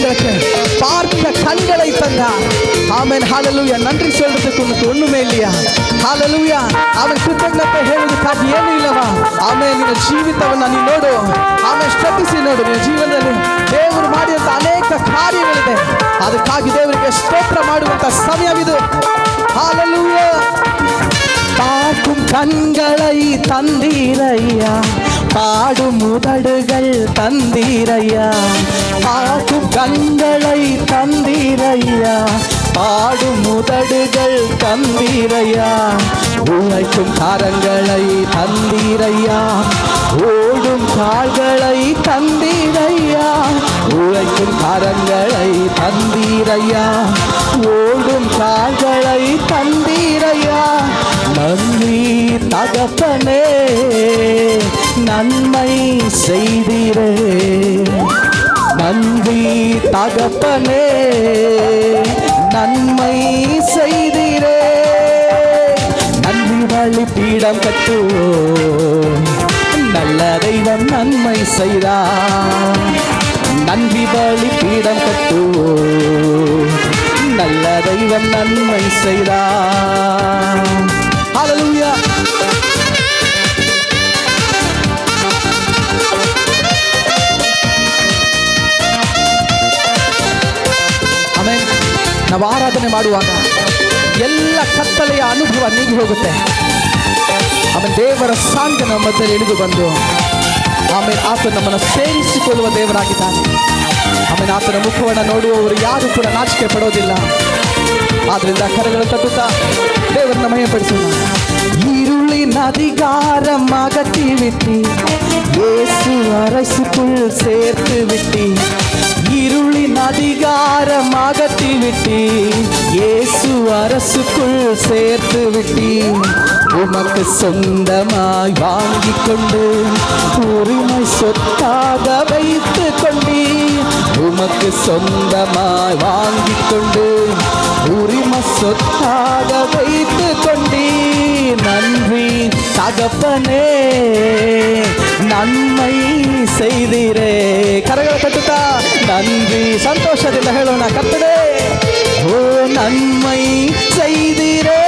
எங்களுக்கு பார்க்க கண்களை தந்தார். ஆமென், ஹalleluya. நன்றி சொல்றதுக்கு உனக்கு ஒண்ணுமே இல்லையா? ஹalleluya. ಅವನ ಕೃತಜ್ಞತೆ ಹೇಳೋದಕ್ಕಾಗಿ ಏನೂ ಇಲ್ಲವಾ? ಆಮೇಲೆ ನಿನ್ನ ಜೀವಿತವನ್ನು ನೀನು ನೋಡು, ಆಮೇಲೆ ಶ್ರದ್ಧಿಸಿ ನೋಡು. ನಿನ್ನ ಜೀವನದಲ್ಲಿ ದೇವರು ಮಾಡಿದಂಥ ಅನೇಕ ಕಾರ್ಯಗಳಿದೆ. ಅದಕ್ಕಾಗಿ ದೇವರಿಗೆ ಸ್ತೋತ್ರ ಮಾಡುವಂಥ ಸಮಯವಿದು. ஹalleluya. பார்க்கும் கண்களை தந்தீரையா, பாடும் உதடுகள் தந்தீரையா. பார்க்கும் கண்களை தந்தீரையா, பாடும் உதடுகள் தந்தீரையா. உழைக்கும் கரங்களை தந்தீரையா, ஓடும் கால்களை தந்தீரையா. உழைக்கும் கரங்களை தந்தீரையா, ஓடும் கால்களை தந்தீரையா. நன்றி தகப்பனே, நன்மை செய்தீரே. நன்றி தகப்பனே, நன்மை செய்தீரே. நன்றி பலிபீடம் கட்டுவோம், நல்ல தெய்வம் நன்மை செய்தார். நன்றி பலிபீடம் கட்டுவோம், நல்ல தெய்வம் நன்மை செய்தார். ஹalleluya. ಆಮೆನ್. ನಾವು ಆರಾಧನೆ ಮಾಡುವಾಗ ಎಲ್ಲ ಕತ್ತಲೆಯ ಅನುಭವ ನೀಗಿ ಹೋಗುತ್ತೆ. ಆಮೇಲೆ ದೇವರ ಸಾಂತ್ವನ ನಮ್ಮ ಮಧ್ಯದಲ್ಲಿ ಇಳಿದು ಬಂದು ಆಮೇಲೆ ಆತ ನಮ್ಮನ್ನು ಸೇರಿಸಿಕೊಳ್ಳುವ ದೇವರಾಗಿದ್ದಾನೆ. ಆಮೇಲೆ ಆತನ ಮುಖವನ್ನು ನೋಡುವವರು ಯಾರು ಕೂಡ ನಾಚಿಕೆ ಪಡೋದಿಲ್ಲ. ಆದ್ರಿಂದ ಕರಗಳು ತಟ್ಟುತ್ತಾ ದೇವರನ್ನ ಮಹಿಮೆಪಡಿಸೋಣ. இருளின் அதிகாரம் அகற்றி விட்டி, இயேசு அரசுக்குள் சேர்த்து விட்டி. இருளின் அதிகாரம் அகற்றி விட்டி, இயேசு அரசுக்குள் சேர்த்து விட்டி. உமக்கு சொந்தமாய் வாங்கிக் கொண்டு உரிமை சொத்தாக வைத்து கொண்டி. உமக்கு சொந்தமாய் வாங்கிக் கொண்டு உரிமை சொத்தாக வைத்து கொண்டி. நன்றி தகப்பனே, நன்மை செய்தீரே. ಕರಗಳ ತಟ್ಟುತ್ತಾ நன்றி ಸಂತೋಷದಿಂದ ಹೇಳೋಣ. ಕರ್ತನೇ, ಓ நன்மை செய்தீரே.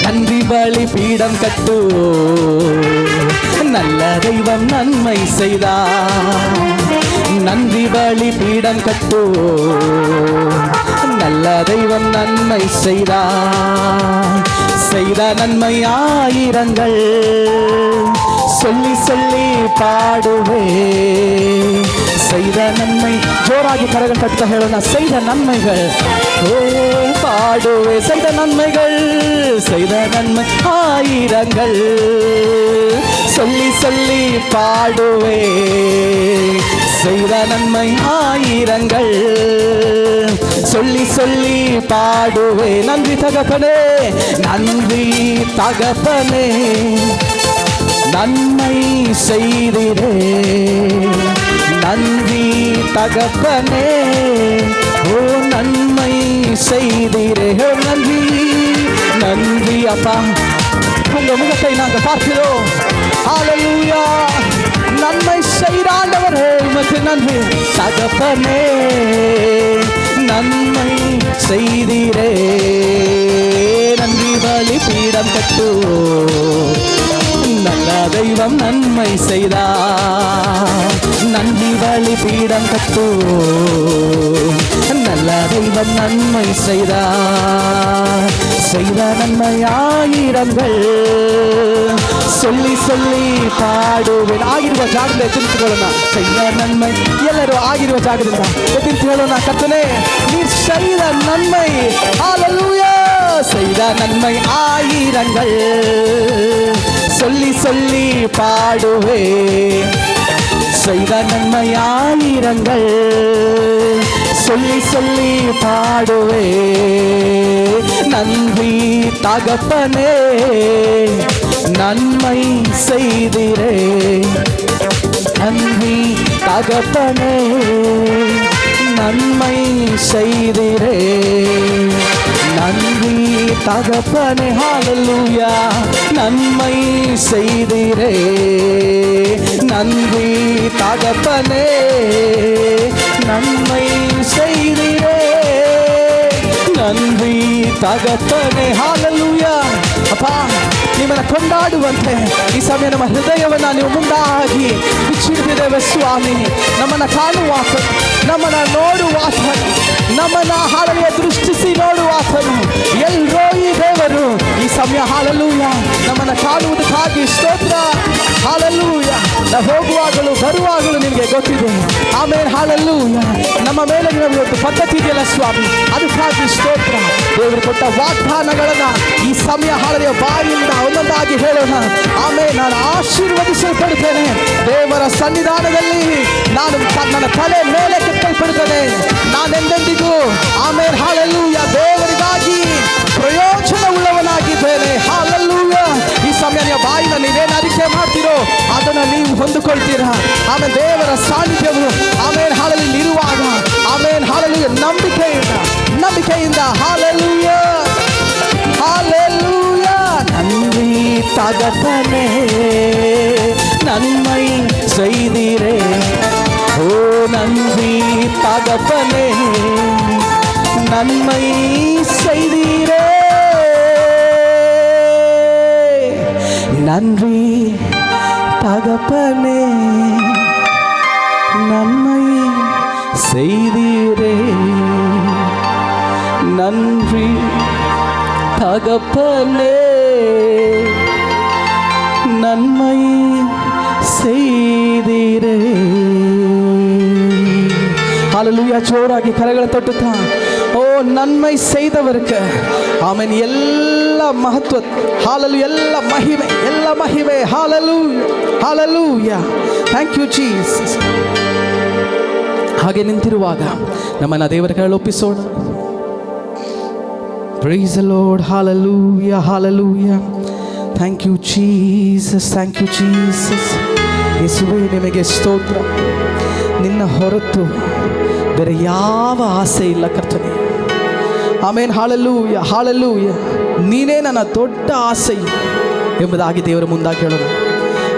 நன்றி பலிபீடம் கட்டு, நல்ல தெய்வம் நன்மை செய்தார். நன்றி பலிபீடம் கட்டு, நல்ல தெய்வம் நன்மை செய்தார். செய்த நன்மை ஆயிரங்கள் சொல்லி சொல்லி பாடுவே. செய்த நன்மை ஜோராಗಿ ಕರಗಳು ತಟ್ಟುತ್ತಾ ಹೇಳೋಣ. செய்த நன்மைகள் ஓ பாடுவே. செய்த நன்மைகள், செய்த நன்மை ஆயிரங்கள் சொல்லி சொல்லி பாடுவே. செய்த நன்மை ஆயிரங்கள் சொல்லி சொல்லி பாடுவே. நன்றி தகப்பனே, நன்றி தகப்பனே, நன்மை செய்தீரே. நன்றி தகப்பனே, ஓ நன்மை செய்தீரே. நன்றி நன்றி அப்பா. உங்க முகத்தை நாங்கள் பார்க்கிறோம். ஹalleluya. நன்மை செய்தாண்டவரே, உமக்கு நன்றி தகப்பனே. நன்மை செய்தீரே. நன்றி பலிபீடம் கட்டு, நல்ல தெய்வம் நன்மை செய்தார். நன்றி பலிபீடம் கட்டு, நல்ல தெய்வம் நன்மை செய்தார். செய்த நன்மை ஆயிரங்கள் சொல்லி சொல்லி ಪಾಡುವೆನು. ಆಗಿರುವ ಜಾಗದಿಂದ ಎತ್ತಿಕೊಳ್ಳೋಣ. ಸೈದ ನನ್ಮೈ ಎಲ್ಲರೂ ಆಗಿರುವ ಜಾಗದಿಂದ ಎತ್ತಿ ಹೇಳೋಣ. ಕರ್ತನೇ, ನೀ செய்த நன்மை, ஹalleluya. செய்த நன்மை ஆயிரங்கள் சொல்லி சொல்லி பாடுவே. செய்த நன்மை ஆயிரங்கள் சொல்லி சொல்லி பாடுவே. நன்றி தகப்பனே, நன்மை செய்திரே. நன்றி தகப்பனே, நன்மை செய்திரே. நன்றி தகப்பனே, ஹalleluya. நன்மை செய்திரே. நன்றி தகப்பனே, நன்மை செய்திரே. நன்றி ತಗಪ್ಪನೆ. ಹಾಲೆಲೂಯಾ. ಅಪ್ಪ, ನಿಮ್ಮನ್ನು ಕೊಂಡಾಡುವಂತೆ ಈ ಸಮಯ ನಮ್ಮ ಹೃದಯವನ್ನು ನೀವು ಮುಂದಾಗಿ ಬಿಚ್ಚಿಡ್ತಿದ್ದೇವೆ ಸ್ವಾಮಿ. ನಮ್ಮನ್ನು ಕಾಣುವಾತನು, ನಮ್ಮನ್ನು ನೋಡುವಾತನು, ನಮ್ಮನ್ನು ಹಾಲೆಲೂಯಾ ದೃಷ್ಟಿಸಿ ನೋಡುವಾತನು ಎಲ್ಲರೋ ಈ ದೇವರು ಈ ಸಮಯ ಹಾಲೆಲೂಯಾ ನಮ್ಮನ್ನು ಕಾಣುವುದಕ್ಕಾಗಿ ಸ್ತೋತ್ರ. ಹಾಲೆಲೂಯಾ. ನಾವು ಹೋಗುವಾಗಲೂ ಬರುವಾಗಲೂ ನಿನಗೆ ಗೊತ್ತಿದೆ. ಆಮೇಲೆ ಹಾಲೆಲೂಯಾ ನಮ್ಮ ಮೇಲೆ ಒಂದು ಪದ್ಧತಿ ಇದೆಯಲ್ಲ ಸ್ವಾಮಿ, ಅದಕ್ಕಾಗಿ ಸ್ತೋತ್ರ. ದೇವರು ಕೊಟ್ಟ ವಾಗ್ದಾನಗಳನ್ನ ಈ ಸಮಯ ಹಾಲೆಲೂಯಾ ಬಾಯಿಂದ ಒಂದೊಂದಾಗಿ ಹೇಳೋಣ. ಆಮೇಲೆ ನಾನು ಆಶೀರ್ವದಿಸಲ್ಪಡುತ್ತೇನೆ. ದೇವರ ಸನ್ನಿಧಾನದಲ್ಲಿ ನಾನು ನನ್ನ ತಲೆ ಮೇಲೆ ಕೆತ್ತಲ್ಪಡುತ್ತೇನೆ. ನಾನೆಂದೆಂದಿಗೂ ಆಮೇಲೆ ಹಾಲೆಲೂಯಾ ದೇವರಿಗಾಗಿ ಪ್ರಯೋಜನ ಉಳ್ಳವನಾಗಿದ್ದೇನೆ. ಹಾಲೆಲೂಯಾ. ಈ ಸಮಯ ನಿಮ್ಮ ಬಾಯಿನ ನೀವೇನು ಅರಿಕೆ ಮಾಡ್ತೀರೋ ಅದನ್ನು ನೀವು ಹೊಂದಿಕೊಳ್ತೀರಾ. ಆಮೇಲೆ ದೇವರ ಸಾನ್ನಿಧ್ಯವು ಆಮೇಲೆ ಹಾಲೆಲೂಯಾ ಇರುವಾಗ ಆಮೇಲೆ ಹಾಲೆಲೂಯಾ ನಂಬಿಕೆಯಿಂದ ಹಾಲೆಲೂಯಾ ಹಾಲೆಲೂಯಾ. நன்றி தகப்பனே நன்மை செய்தீரே. ஓ நன்றி தகப்பனே நன்மை செய்தீரே. நன்றி தகப்பனே நன்மை செய்தீரே. நன்றி தகப்பனே நன்மை செய்தீரே. ஹல்லேலூயா. ஜோராಗಿ ಕರಗಳ ತೊಟ್ಟುತ್ತಾ ಓ ನನ್ಮೈ செய்தவருக்கு ಆಮೆನ್ ಎಲ್ಲ ಮಹತ್ವ ಹಾಲೆಲೂಯಾ ಎಲ್ಲ ಮಹಿಮೆ hallelujah hallelujah. Thank you Jesus. ಹಾಗೆ ನಿಂತಿರುವಾಗ ನಮ್ಮನ್ನು ದೇವರ ಕೈಯಲ್ಲಿ ಒಪ್ಪಿಸೋಣ. Praise the Lord. Hallelujah. Hallelujah. Thank you Jesus. Thank you Jesus. ಯೇಸುವೇ ನಿಮಗೆ ಸ್ತೋತ್ರ. ನಿನ್ನ ಹೊರತು ಬೇರೆ ಯಾವ ಆಸೆ ಇಲ್ಲ ಕರ್ತನೇ. ಆಮೇನ್. Hallelujah hallelujah. ನೀನೇ ನನ್ನ ದೊಡ್ಡ ಆಸೆ ಎಂಬುದಾಗಿ ದೇವರ ಮುಂದಾಗಿ ಹೇಳೋಣ.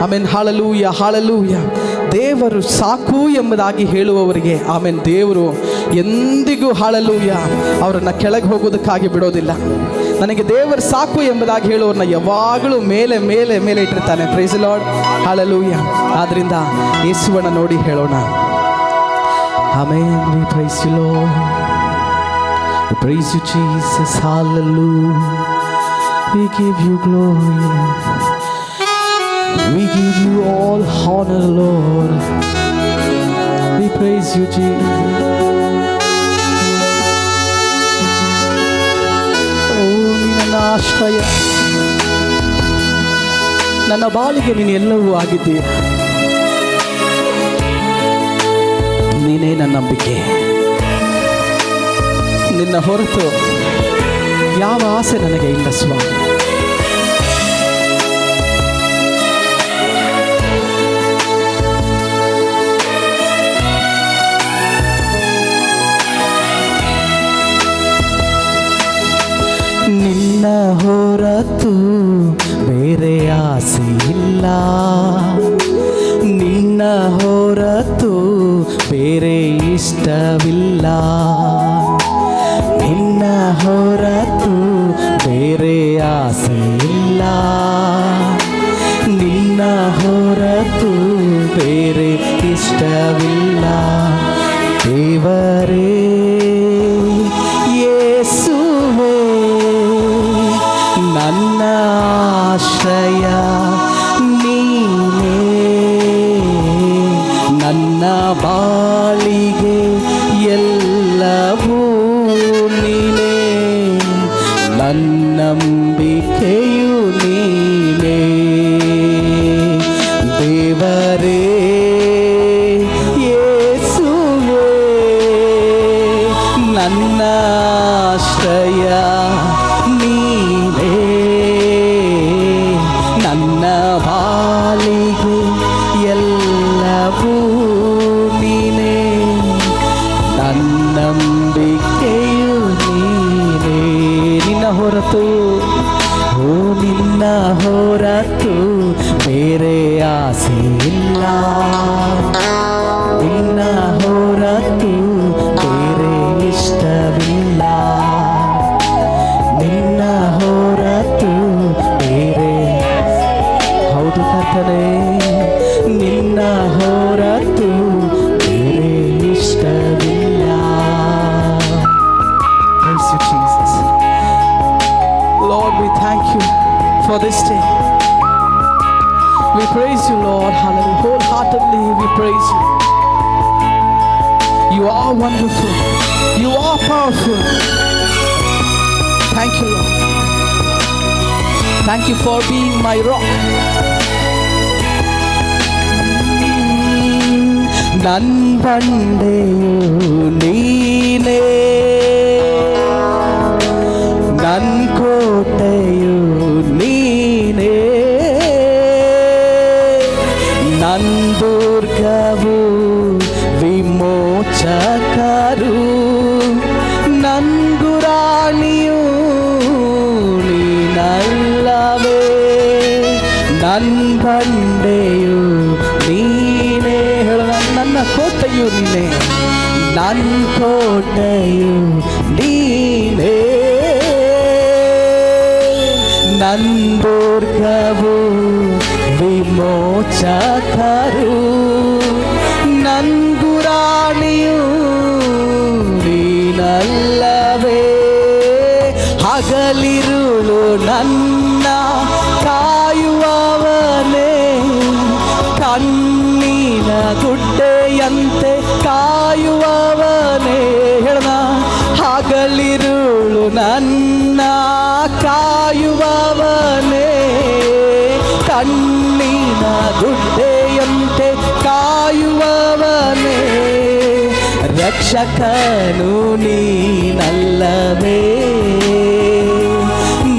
ಆಮೇನ್. Hallelujah hallelujah. ದೇವರು ಸಾಕು ಎಂಬುದಾಗಿ ಹೇಳುವವರಿಗೆ ಆಮೇನ್ ದೇವರು ಎಂದಿಗೂ ಹಾಲೆಲೂಯಾ ಅವರನ್ನು ಕೆಳಗೆ ಹೋಗೋದಕ್ಕಾಗಿ ಬಿಡೋದಿಲ್ಲ. ನನಗೆ ದೇವರು ಸಾಕು ಎಂಬುದಾಗಿ ಹೇಳುವವ್ರನ್ನ ಯಾವಾಗಲೂ ಮೇಲೆ ಮೇಲೆ ಮೇಲೆ ಇಟ್ಟಿರ್ತಾನೆ. Praise the Lord. ಹಾಲೆಲೂಯಾ. ಆದ್ದರಿಂದ ಯೇಸುವನ್ನ ನೋಡಿ ಹೇಳೋಣ. Amen. We praise you Lord. We praise you Jesus. Hallelujah. We give you glory. We give you all honor, Lord. We praise you, Jesus. Oh, ನನ್ನ ಆಶ್ರಯ, ನನ್ನ ಬಾಳಿಗೆ ನೀನು ಎಲ್ಲವೂ ಆಗಿದ್ದೀಯ. ನೀನೇ ನನ್ನ ನಂಬಿಕೆ. ನಿನ್ನ ಹೊರತು ಯಾವ ಆಸೆ ನನಗೆ ಇಲ್ಲ ಸ್ವಾಮಿ. ನಿನ್ನ ಹೊರತು ಬೇರೆ ಆಸೆ ಇಲ್ಲ. ನಿನ್ನ ಹೊರತು ಬೇರೆ ಇಷ್ಟವಿಲ್ಲ. ನಿನ್ನ ಹೊರತು ಬೇರೆ ಆಸೆ ಇಲ್ಲ. ನಿನ್ನ ಹೊರತು ಬೇರೆ ಇಷ್ಟವಿಲ್ಲ. ದೇವರೇ ಯೇಸುವೇ ನನ್ನ ಆಶ್ರಯ ನೀನೇ. ನನ್ನ ಬಾಳಿಗೆ ಎಲ್ಲವೂ ನೀನೇ. ನನ್ನಂಬಿಕೆಯು ನೀನೇ. ದೇವರೇ ಯೇಸು praise you. You are wonderful. You are powerful. Thank you, Lord. Thank you for being my rock. ನನ್ ಬಂಡೆಯು ನೀನೇ, ನನ್ ಕೋಟೆಯು ನೀನೇ, ನನ್ ದುರ್ಗವು ವಿಮೋಚಕರು, ನನ್ ಗುರಾಣಿಯು ನೀನಲ್ಲವೇ, ನನ್ ಬಂಡೆಯು ನೀನೇ. ಹೇಳೋಣ, ನನ್ನ ಕೋಟೆಯು ನೀನೇ, ನನ್ನ ಕೋಟೆಯು ನೀನೇ, ನನ್ನ ದುರ್ಗವು ವಿಮೋಚಕರು, ನನ್ನ ಗುರಾಣಿಯು ನೀನಲ್ಲವೇ. ಹಗಲಿರುಳು ನನ್ನ ಕಾಯುವವನೇ, ಕಣ್ಣಿನ ಗುಡ್ಡೆಯಂತೆ ಕಾಯುವವನೇ. ಹೇಳೋಣ, ಹಗಲಿರುಳು ನನ್ನ ಕಾಯುವವನೇ, ಕಣ್ಣಿನ ಗುಡ್ಡೆಯಂತೆ ಕಾಯುವವನೇ. ರಕ್ಷಕನು ನೀನಲ್ಲವೇ,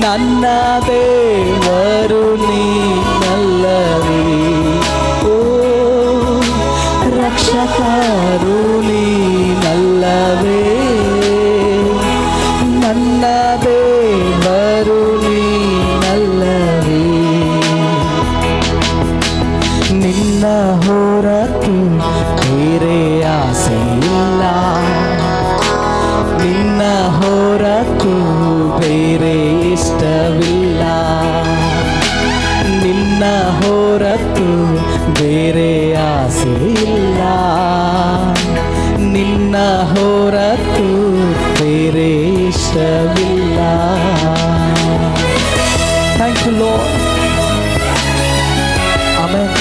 ನನ್ನ ದೇವರು ನೀನಲ್ಲವೇ. ಓ ರಕ್ಷಕರು ನೀನಲ್ಲವೇ, ನನ್ನ ದೇವರು ನೀನಲ್ಲವೇ. ನಿನ್ನ ಹೊರತು ಬೇರೆ ಆಸೆಯಿಲ್ಲ, ನಿನ್ನ ಹೊರತು ಬೇರೆ ಇಷ್ಟವಿಲ್ಲ, ನಿನ್ನ ಹೊರತು ಬೇರೆ ಆಸೆಯಿಲ್ಲ, ನಿನ್ನ ಹೊರತು ಬೇರೆ ಇಷ್ಟವಿಲ್ಲ. Thank you Lord. Amen,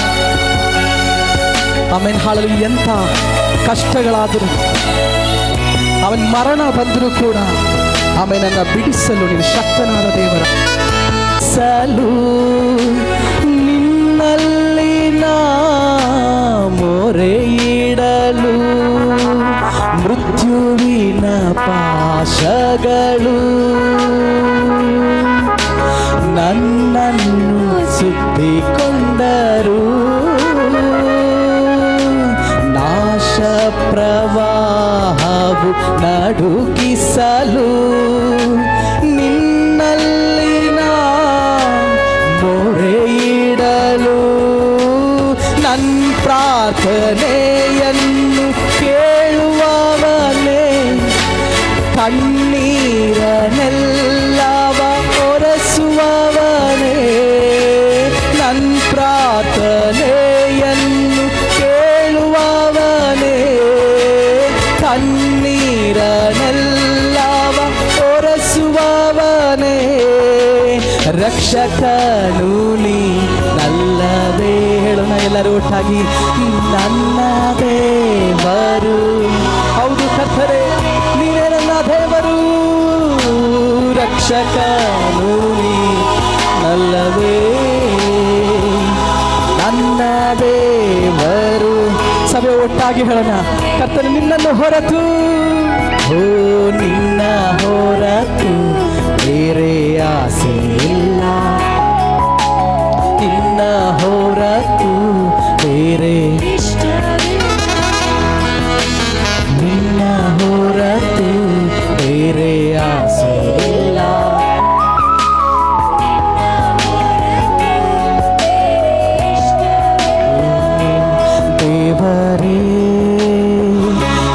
amen, hallelujah. ಎಂಥ ಕಷ್ಟಗಳಾದರೂ, ಅವನ ಮರಣ ಬಂದರೂ ಕೂಡ ಆಮೆನನ್ನ ಬಿಡಿಸಲು ನೀನು ಶಕ್ತನಾದ ದೇವರ. ಸಲು ನಿನ್ನಲ್ಲಿ ನಾ ಮೊರೆ ಇಡಲು, ಮೃತ್ಯುವಿನ ಪಾಶಗಳು ನನ್ನನ್ನು ಸುತ್ತಿಕೊಂಡರು, ನಾಶ ಪ್ರವಾಹವು ನಡುಗಿಸಲು ನಿನ್ನಲ್ಲಿ ನಾ ಮೊರೆ ಇಡಲು, ನನ್ನ ಪ್ರಾರ್ಥನೆಯನ್ನು ಕೇಳುವವನೇ, ಕಣ್ಣೀರನ್ನೆಲ್ಲವ ಒರೆಸುವವನೇ, ನನ್ನ ಪ್ರಾರ್ಥನೆಯನ್ನು ಕೇಳುವವನೇ, ಕಣ್ಣೀರನ್ನೆಲ್ಲವ ಒರೆಸುವವನೇ. ರಕ್ಷಕನು ನೀನಲ್ಲವೇ. ಹೇಳೋಣ ಎಲ್ಲರೂ ಒಟ್ಟಾಗಿ, ನನ್ನ ದೇವರು. ಹೌದು ಕರ್ತನೇ, ನೀನೇ ನನ್ನ ದೇವರು. ರಕ್ಷಕನು ನೀನಲ್ಲವೇ, ನನ್ನ ದೇವರು. ಸಭೆ ಒಟ್ಟಾಗಿ ಹೇಳೋಣ, ಕರ್ತನೇ ನಿನ್ನನ್ನು ಹೊರತು, ಓ ನಿನ್ನ ಹೊರತು ಬೇರೆ ಆಸೆಯಿಲ್ಲ, ನಿನ್ನ ಹೊರತು ಬೇರೆ ನಿನ್ನ ಹೊರತು ಬೇರೆ ಆಸೆಯಿಲ್ಲ. ದೇವರೇ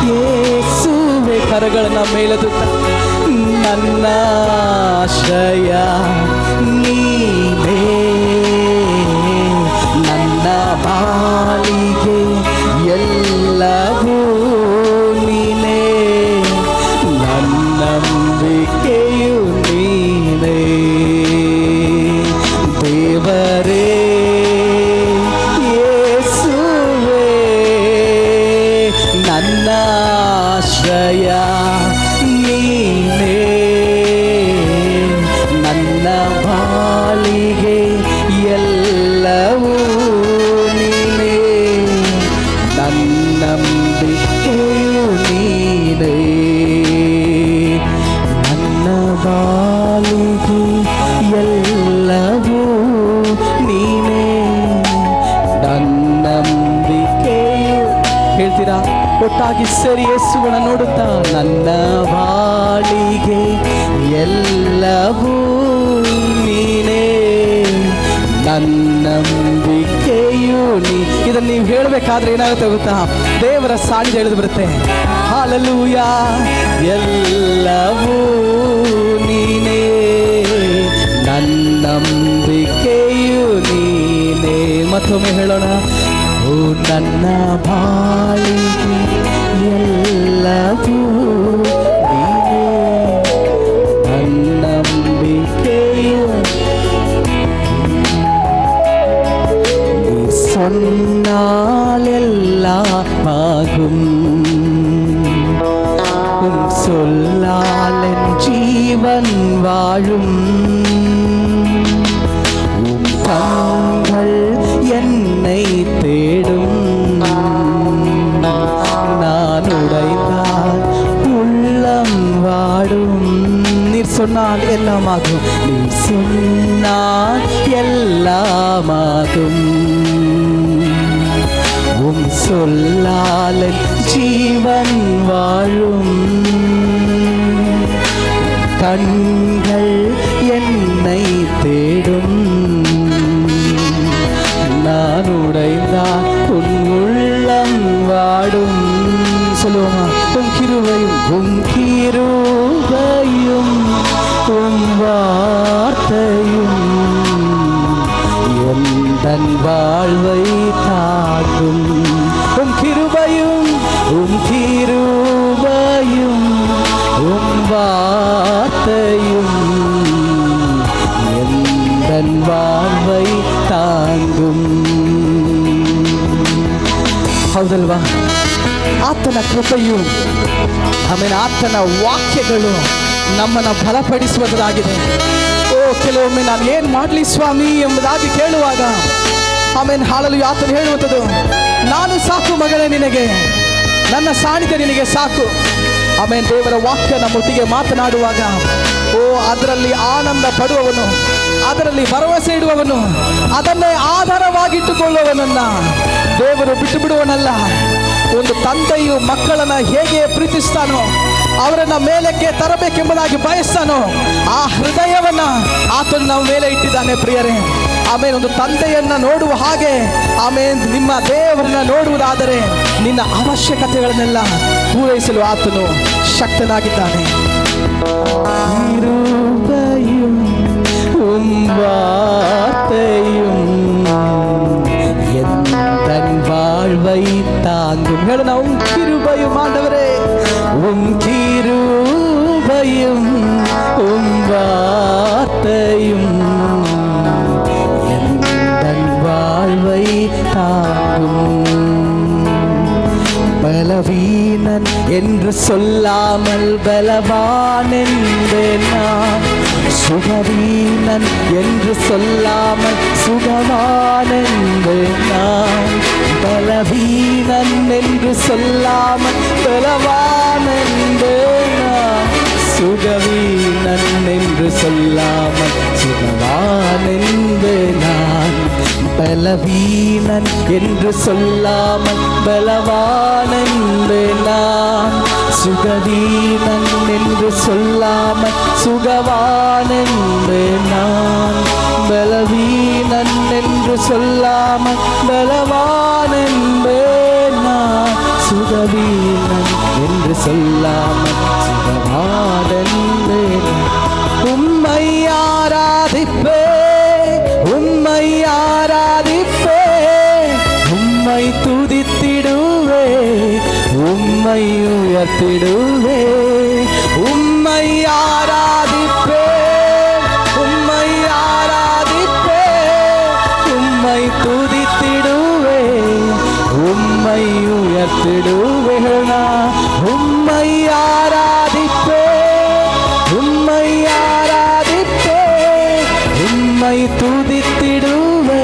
ಯೇಸುವೆ, ಕರಗಳನ್ನ ಮೇಲೆತ್ತುತ್ತ, ನನ್ನ ಆಶ್ರಯ ನೀನೇ, ನನ್ನ ಬಾಳಿಗೆ ಎಲ್ಲವೂ ನೀನೇ, ನನ್ನಂಬಿಕೆಯು ನೀನೇ. ದೇವರೇ ಯೇಸುವೇ, ನನ್ನಂಬಿಕೆಯು ನೀನೇ, ನನ್ನ ಬಾಳಿಗೆ ಎಲ್ಲವೂ ನೀನೇ, ನನ್ನಂಬಿಕೆಯು. ಹೇಳ್ತೀರಾ ಒಟ್ಟಾಗಿ ಸೇರಿ ಯೇಸುವನ್ನ ನೋಡುತ್ತಾ, ನನ್ನ ಬಾಳಿಗೆ ಎಲ್ಲವೂ ನೀನೇ, ನನ್ನಂಬಿಕೆಯು ನೀ. ಇದನ್ನು ನೀವು ಹೇಳಬೇಕಾದ್ರೆ ಏನಾಗುತ್ತೆ ಗೊತ್ತಾ? ದೇವರ ಸಾನ್ನಿಧ್ಯ ಎಳೆದು ಬರುತ್ತೆ. ಹಲ್ಲೆಲೂಯಾ, ಎಲ್ಲವೂ ನೀನೇ, ನನ್ನಂಬಿಕೆಯು ನೀನೇ. ಮತ್ತೊಮ್ಮೆ ಹೇಳೋಣ, ಓ ನನ್ನ ಬಾಳಿಗೆ ಎಲ್ಲವೂ ನೀನೇ, ನನ್ನಂಬಿಕೆಯು. நீ சொன்னால் எல்லாமாகும், உம் சொல்லால் என் ஜீவன் வாழும், உம் கண்கள் என்னை தேடும், நான் உடைந்தால் உள்ளம் வாடும். நீர் சொன்னால் எல்லாமாகும், நீர் சொன்னால் எல்லாமாகும், உம் சொல்லால் ஜீவன் வாழும், கண்கள் என்னை தேடும், நான் உடைந்தால் உன் உள்ளம் வாடும். சொல்லுவோமா? உம் கிருபையும் உம் கிருபையும் உம் வார்த்தையும் எந்தன் வாழ்வை தாக்கும். உம் கிருபையும் உம் கிருபையும் உம் வார்த்தையும் எந்தன் வாழ்வை தாங்கும். ಹೌದಲ್ವಾ? ಆತನ ಕೃಪೆಯು, ಆಮೇಲೆ ಆತನ ವಾಕ್ಯಗಳು ನಮ್ಮನ್ನು ಬಲಪಡಿಸುವುದಾಗಿದೆ. ಓ, ಕೆಲವೊಮ್ಮೆ ನಾನು ಏನು ಮಾಡಲಿ ಸ್ವಾಮಿ ಎಂಬುದಾಗಿ ಕೇಳುವಾಗ ಆಮೇಲೆ ಹಾಳಲು ಆತನು ಹೇಳುವಂಥದ್ದು, ನಾನು ಸಾಕು ಮಗಳೇ ನಿನಗೆ, ನನ್ನ ಸಾನ್ನಿಧ್ಯ ನಿನಗೆ ಸಾಕು. ಆಮೇಲೆ ದೇವರ ವಾಕ್ಯ ನಮ್ಮೊಟ್ಟಿಗೆ ಮಾತನಾಡುವಾಗ, ಓ ಅದರಲ್ಲಿ ಆನಂದ ಪಡುವವನು, ಅದರಲ್ಲಿ ಭರವಸೆ ಇಡುವವನು, ಅದನ್ನೇ ಆಧಾರವಾಗಿಟ್ಟುಕೊಳ್ಳುವವನನ್ನ ದೇವರು ಬಿಟ್ಟು ಬಿಡುವನಲ್ಲ. ಒಂದು ತಂದೆಯು ಮಕ್ಕಳನ್ನು ಹೇಗೆ ಪ್ರೀತಿಸ್ತಾನೋ, ಅವರನ್ನ ಮೇಲಕ್ಕೆ ತರಬೇಕೆಂಬುದಾಗಿ ಬಯಸ್ತಾನೋ, ಆ ಹೃದಯವನ್ನ ಆತನು ನಮ್ಮ ಮೇಲೆ ಇಟ್ಟಿದ್ದಾನೆ ಪ್ರಿಯರೇ. ಆಮೇಲೆ ಒಂದು ತಂದೆಯನ್ನ ನೋಡುವ ಹಾಗೆ ಆಮೇಲೆ ನಿಮ್ಮ ದೇವರನ್ನ ನೋಡುವುದಾದರೆ ನಿನ್ನ ಅವಶ್ಯಕತೆಗಳನ್ನೆಲ್ಲ ಪೂರೈಸಲು ಆತನು ಶಕ್ತನಾಗಿದ್ದಾನೆ. எந்தன் வாழ்வை தாங்கும். ಹೇಳೋಣ, உம் கிருபையும் ஆண்டவரே, உம் கிருபையும் உம் வார்த்தையும் எந்தன் வாழ்வை தாங்கும். பலவீனன் என்று சொல்லாமல் பலவான் என்பேன் நான், சுகவீனன் என்று சொல்லாமல் சுகவான் என்பேன் நான், பலவீனன் என்று சொல்லாமல் பலவான் என்பேன் நான், சுகவீனன் என்று சொல்லாமல் சுகவான் என்பேன் நான், பலவீனன் என்று சொல்லாமல் பலவான் என்பேன் நான், சுகவீனன் என்று சொல்லாமல் சுகவான் என்பேன் நான், பலவீனன் என்று சொல்லாமல் பலவான் என்பேன் நான், சுகவீனன் என்று சொல்லாமல் சுகவான் என்பேன் நான். உம்மை ஆராதிப்பே, உம்மை ஆராதிப்பே, உம்மை துதித்திடுவே, உம்மை உயர்த்திடுவே, உம்மை ஆராதிப்பே, உம்மை ஆராதிப்பே, உம்மை துதித்திடுவே, உம்மை உயர்த்திடுவே, உம்மை ஆராதிப்பே, உம்மை ஆராதிப்பே, உம்மை துதித்திடுவே,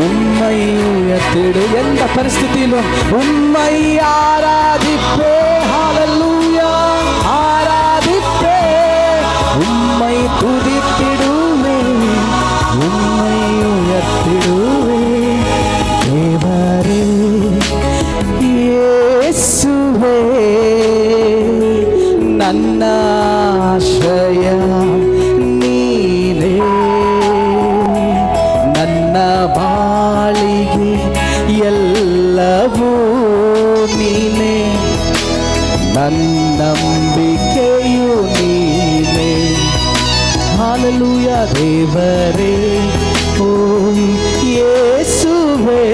உம்மை உயர்த்திடு. எந்த ಪರಿಸ್ಥಿತಿயிலும் உம்மை ஆராதிப்பே. ஹalleluya, ஆராதிப்பே. உம்மை துதித்திடுவே, உம்மை உயர்த்திடுவே. தேவரே ಯೇಸುವೇ ನನ್ನ ಆಶ್ರಯ ನೀನೇ, ನನ್ನ ಬಾಳಿಗೆ ಎಲ್ಲವೂ ನೀನೇ, ನನ್ನಂಬಿಕೆಯು ನೀನೇ. ಹಾಲೆಲೂಯಾ. ದೇವರೇ ಓ ಯೇಸುವೇ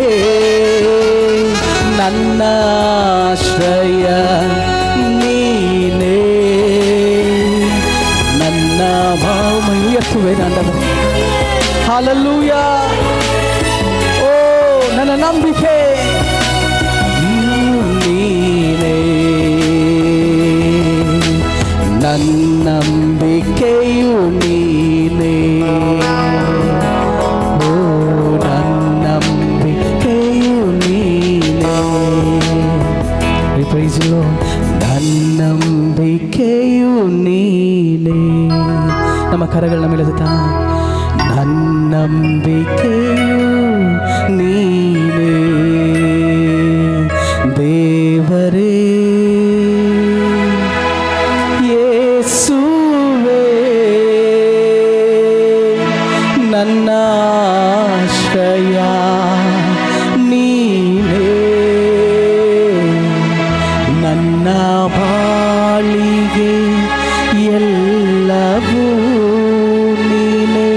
ನನ್ನ ಆಶ್ರಯ ನೀನೇ, ನನ್ನ ಉಯರ್ಸುವೆ ಆಂಡವರೇ. ಹಾಲೆಲೂಯಾ. ಓ ನನ್ನ ನಂಬಿಕೆ ನೀನೇ, ನನ್ನ ನಂಬಿಕೆಯು ನೀನೇ. ನನ್ನಂಬಿಕೆಯು ನೀನೇ. ನಮ್ಮ ಕರಗಳನ್ನ ಮೇಲೆತ್ತಾ. ನನ್ನಂಬಿಕೆಯು ನೀನೇ ದೇವರೇ ಯೇಸುವೇ ನನ್ನ ಆಶ್ರಯ ನೀನೇ, ನನ್ನ ಬಾಳಿಗೆ ಎಲ್ಲವೂ ನೀನೇ,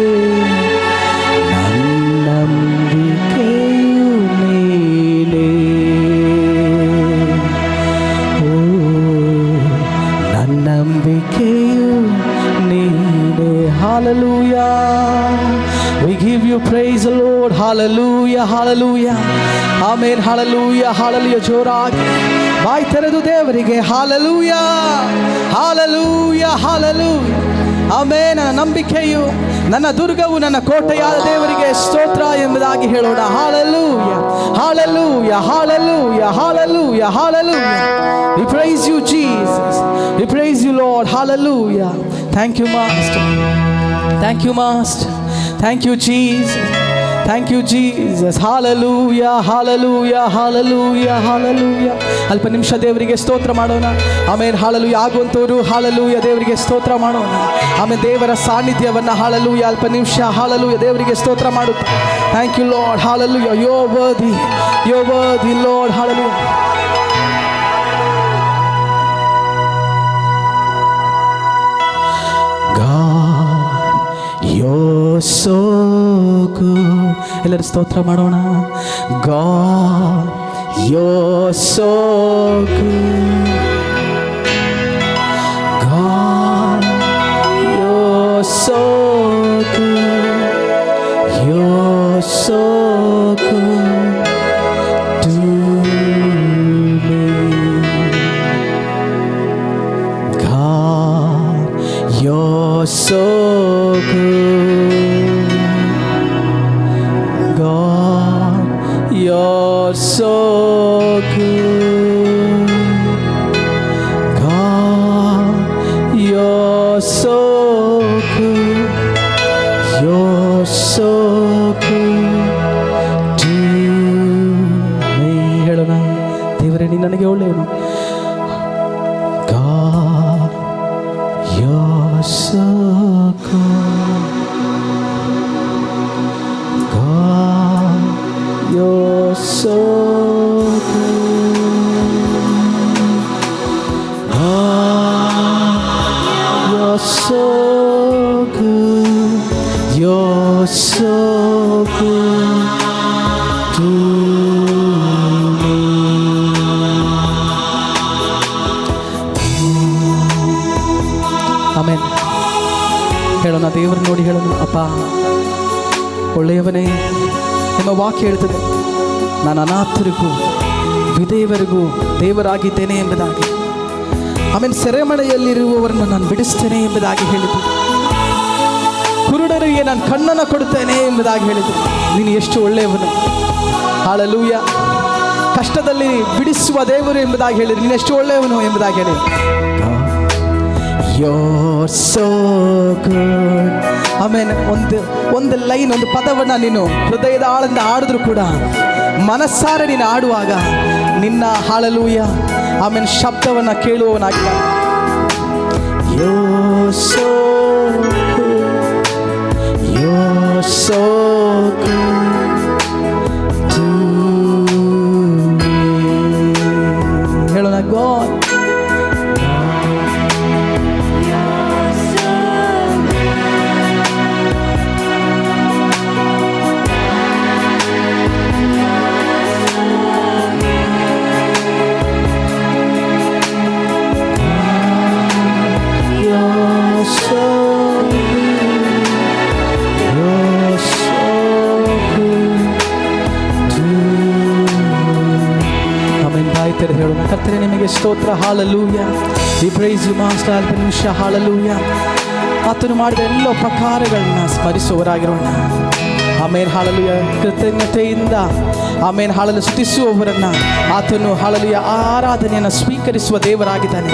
ನನ್ನಂಬಿಕೆಯು ನೀನೇ. ಓ ನನ್ನಂಬಿಕೆಯು ನೀನೇ. Hallelujah. We give you praise, Lord. Hallelujah, hallelujah. Amen, hallelujah, hallelujah. ಜೋರಾಗಿ ಬಾಯಿ ತೆರೆದು ದೇವರಿಗೆ ಹಾಲೆಲೂಯಾ, ಹಾಲೆಲೂಯಾ, ಹಾಲೆಲೂಯಾ. ಆಮೆನ್. ನನ್ನ ನಂಬಿಕೆಯು, ನನ್ನ ದುರ್ಗವು, ನನ್ನ ಕೋಟೆಯಾದ ದೇವರಿಗೆ ಸ್ತೋತ್ರ ಎಂಬುದಾಗಿ ಹೇಳೋಣ. Hallelujah, hallelujah, hallelujah, hallelujah, hallelujah. We praise you, Jesus. We praise you, Lord. Hallelujah. Thank you, Master. Thank you, Master. Thank you, Jesus. Thank you, Jesus. Hallelujah, hallelujah, hallelujah, hallelujah. ಅಲ್ಪ ನಿಮಿಷ ದೇವರಿಗೆ ಸ್ತೋತ್ರ ಮಾಡೋಣ. ಆಮೇಲೆ ಹಾಲೆಲೂಯಾ ಆಗುವಂಥವರು ಹಾಲೆಲೂಯಾ ದೇವರಿಗೆ ಸ್ತೋತ್ರ ಮಾಡೋಣ. ಆಮೇಲೆ ದೇವರ ಸಾನ್ನಿಧ್ಯವನ್ನ ಹಾಲೆಲೂಯಾ ಅಲ್ಪ ನಿಮಿಷ ಹಾಲೆಲೂಯಾ ದೇವರಿಗೆ ಸ್ತೋತ್ರ ಮಾಡುತ್ತಾ. Thank you Lord. Hallelujah. You're worthy, you're worthy Lord. Hallelujah. You're so good. ಎಲ್ಲರೂ ಸ್ತೋತ್ರ ಮಾಡೋಣ. God, you're so good. God, you're so good. You're so good to me. God, you're so good. God, you're so good. God, you're so good. You're so good to me. ಹೇಳೋಣ. ದೇವರೇ ನೀನು ನನಗೆ ಒಳ್ಳೆಯವನು. God, you're so good. God, you're so good. God, you're so good. You're so good to me. Amen. ಹೇಳೋಣ. ದೇವರು ನೋಡಿ ಹೇಳೋಣ. ಅಪ್ಪ ಒಳ್ಳೆಯವನೇ, ನಿಮ್ಮ ವಾಕ್ಯ ಹೇಳ್ತದೆ, ನಾನು ಅನಾಥರಿಗೂ ವಿಧೇಯವರಿಗೂ ದೇವರಾಗಿದ್ದೇನೆ ಎಂಬುದಾಗಿ. ಆಮೇಲೆ ಸೆರೆಮನೆಯಲ್ಲಿರುವವರನ್ನು ನಾನು ಬಿಡಿಸ್ತೇನೆ ಎಂಬುದಾಗಿ ಹೇಳಿದ್ದು. ಕುರುಡರಿಗೆ ನಾನು ಕಣ್ಣನ್ನು ಕೊಡುತ್ತೇನೆ ಎಂಬುದಾಗಿ ಹೇಳಿದ್ದು. ನೀನು ಎಷ್ಟು ಒಳ್ಳೆಯವನು. ಹಾಲೆಲೂಯಾ. ಕಷ್ಟದಲ್ಲಿ ಬಿಡಿಸುವ ದೇವರು ಎಂಬುದಾಗಿ ಹೇಳಿರಿ. ನೀನು ಎಷ್ಟು ಒಳ್ಳೆಯವನು ಎಂಬುದಾಗಿ ಹೇಳಿ. You're so good. ಆಮೇಲೆ ಒಂದು ಲೈನ್, ಒಂದು ಪದವನ್ನು ನೀನು ಹೃದಯದ ಆಳದಿಂದ ಆಡಿದ್ರು ಕೂಡ, ಮನಸ್ಸಾರೆ ನೀನು ಆಡುವಾಗ ನಿನ್ನ ಹಾಲೆಲೂಯ ಆಮೇಲೆ ಶಬ್ದವನ್ನು ಕೇಳುವವನಾಗಿಲ್ಲ. You're so good. You're so good to me. ಹೇಳೋಣ, God. ಹೇಳೋಣ, ಕರ್ತನೇ ನಿಮಗೆ ಸ್ತೋತ್ರ, hallelujah. We praise you master. ಅಲ್ಪ ನಿಮಿಷ ಹಾಲೆಲೂಯ. ಆತನು ಮಾಡಿದ ಎಲ್ಲ ಉಪಕಾರಗಳನ್ನ ಸ್ಮರಿಸುವವರಾಗಿರೋಣ. ಆಮೇಲೆ ಹಾಲೆಲೂಯ ಕೃತಜ್ಞತೆಯಿಂದ ಆಮೇಲೆ ಹಾಳಲು ಸ್ತುತಿಸುವವರನ್ನು ಆತನು ಹಾಲೆಲೂಯ ಆರಾಧನೆಯನ್ನು ಸ್ವೀಕರಿಸುವ ದೇವರಾಗಿದ್ದಾನೆ.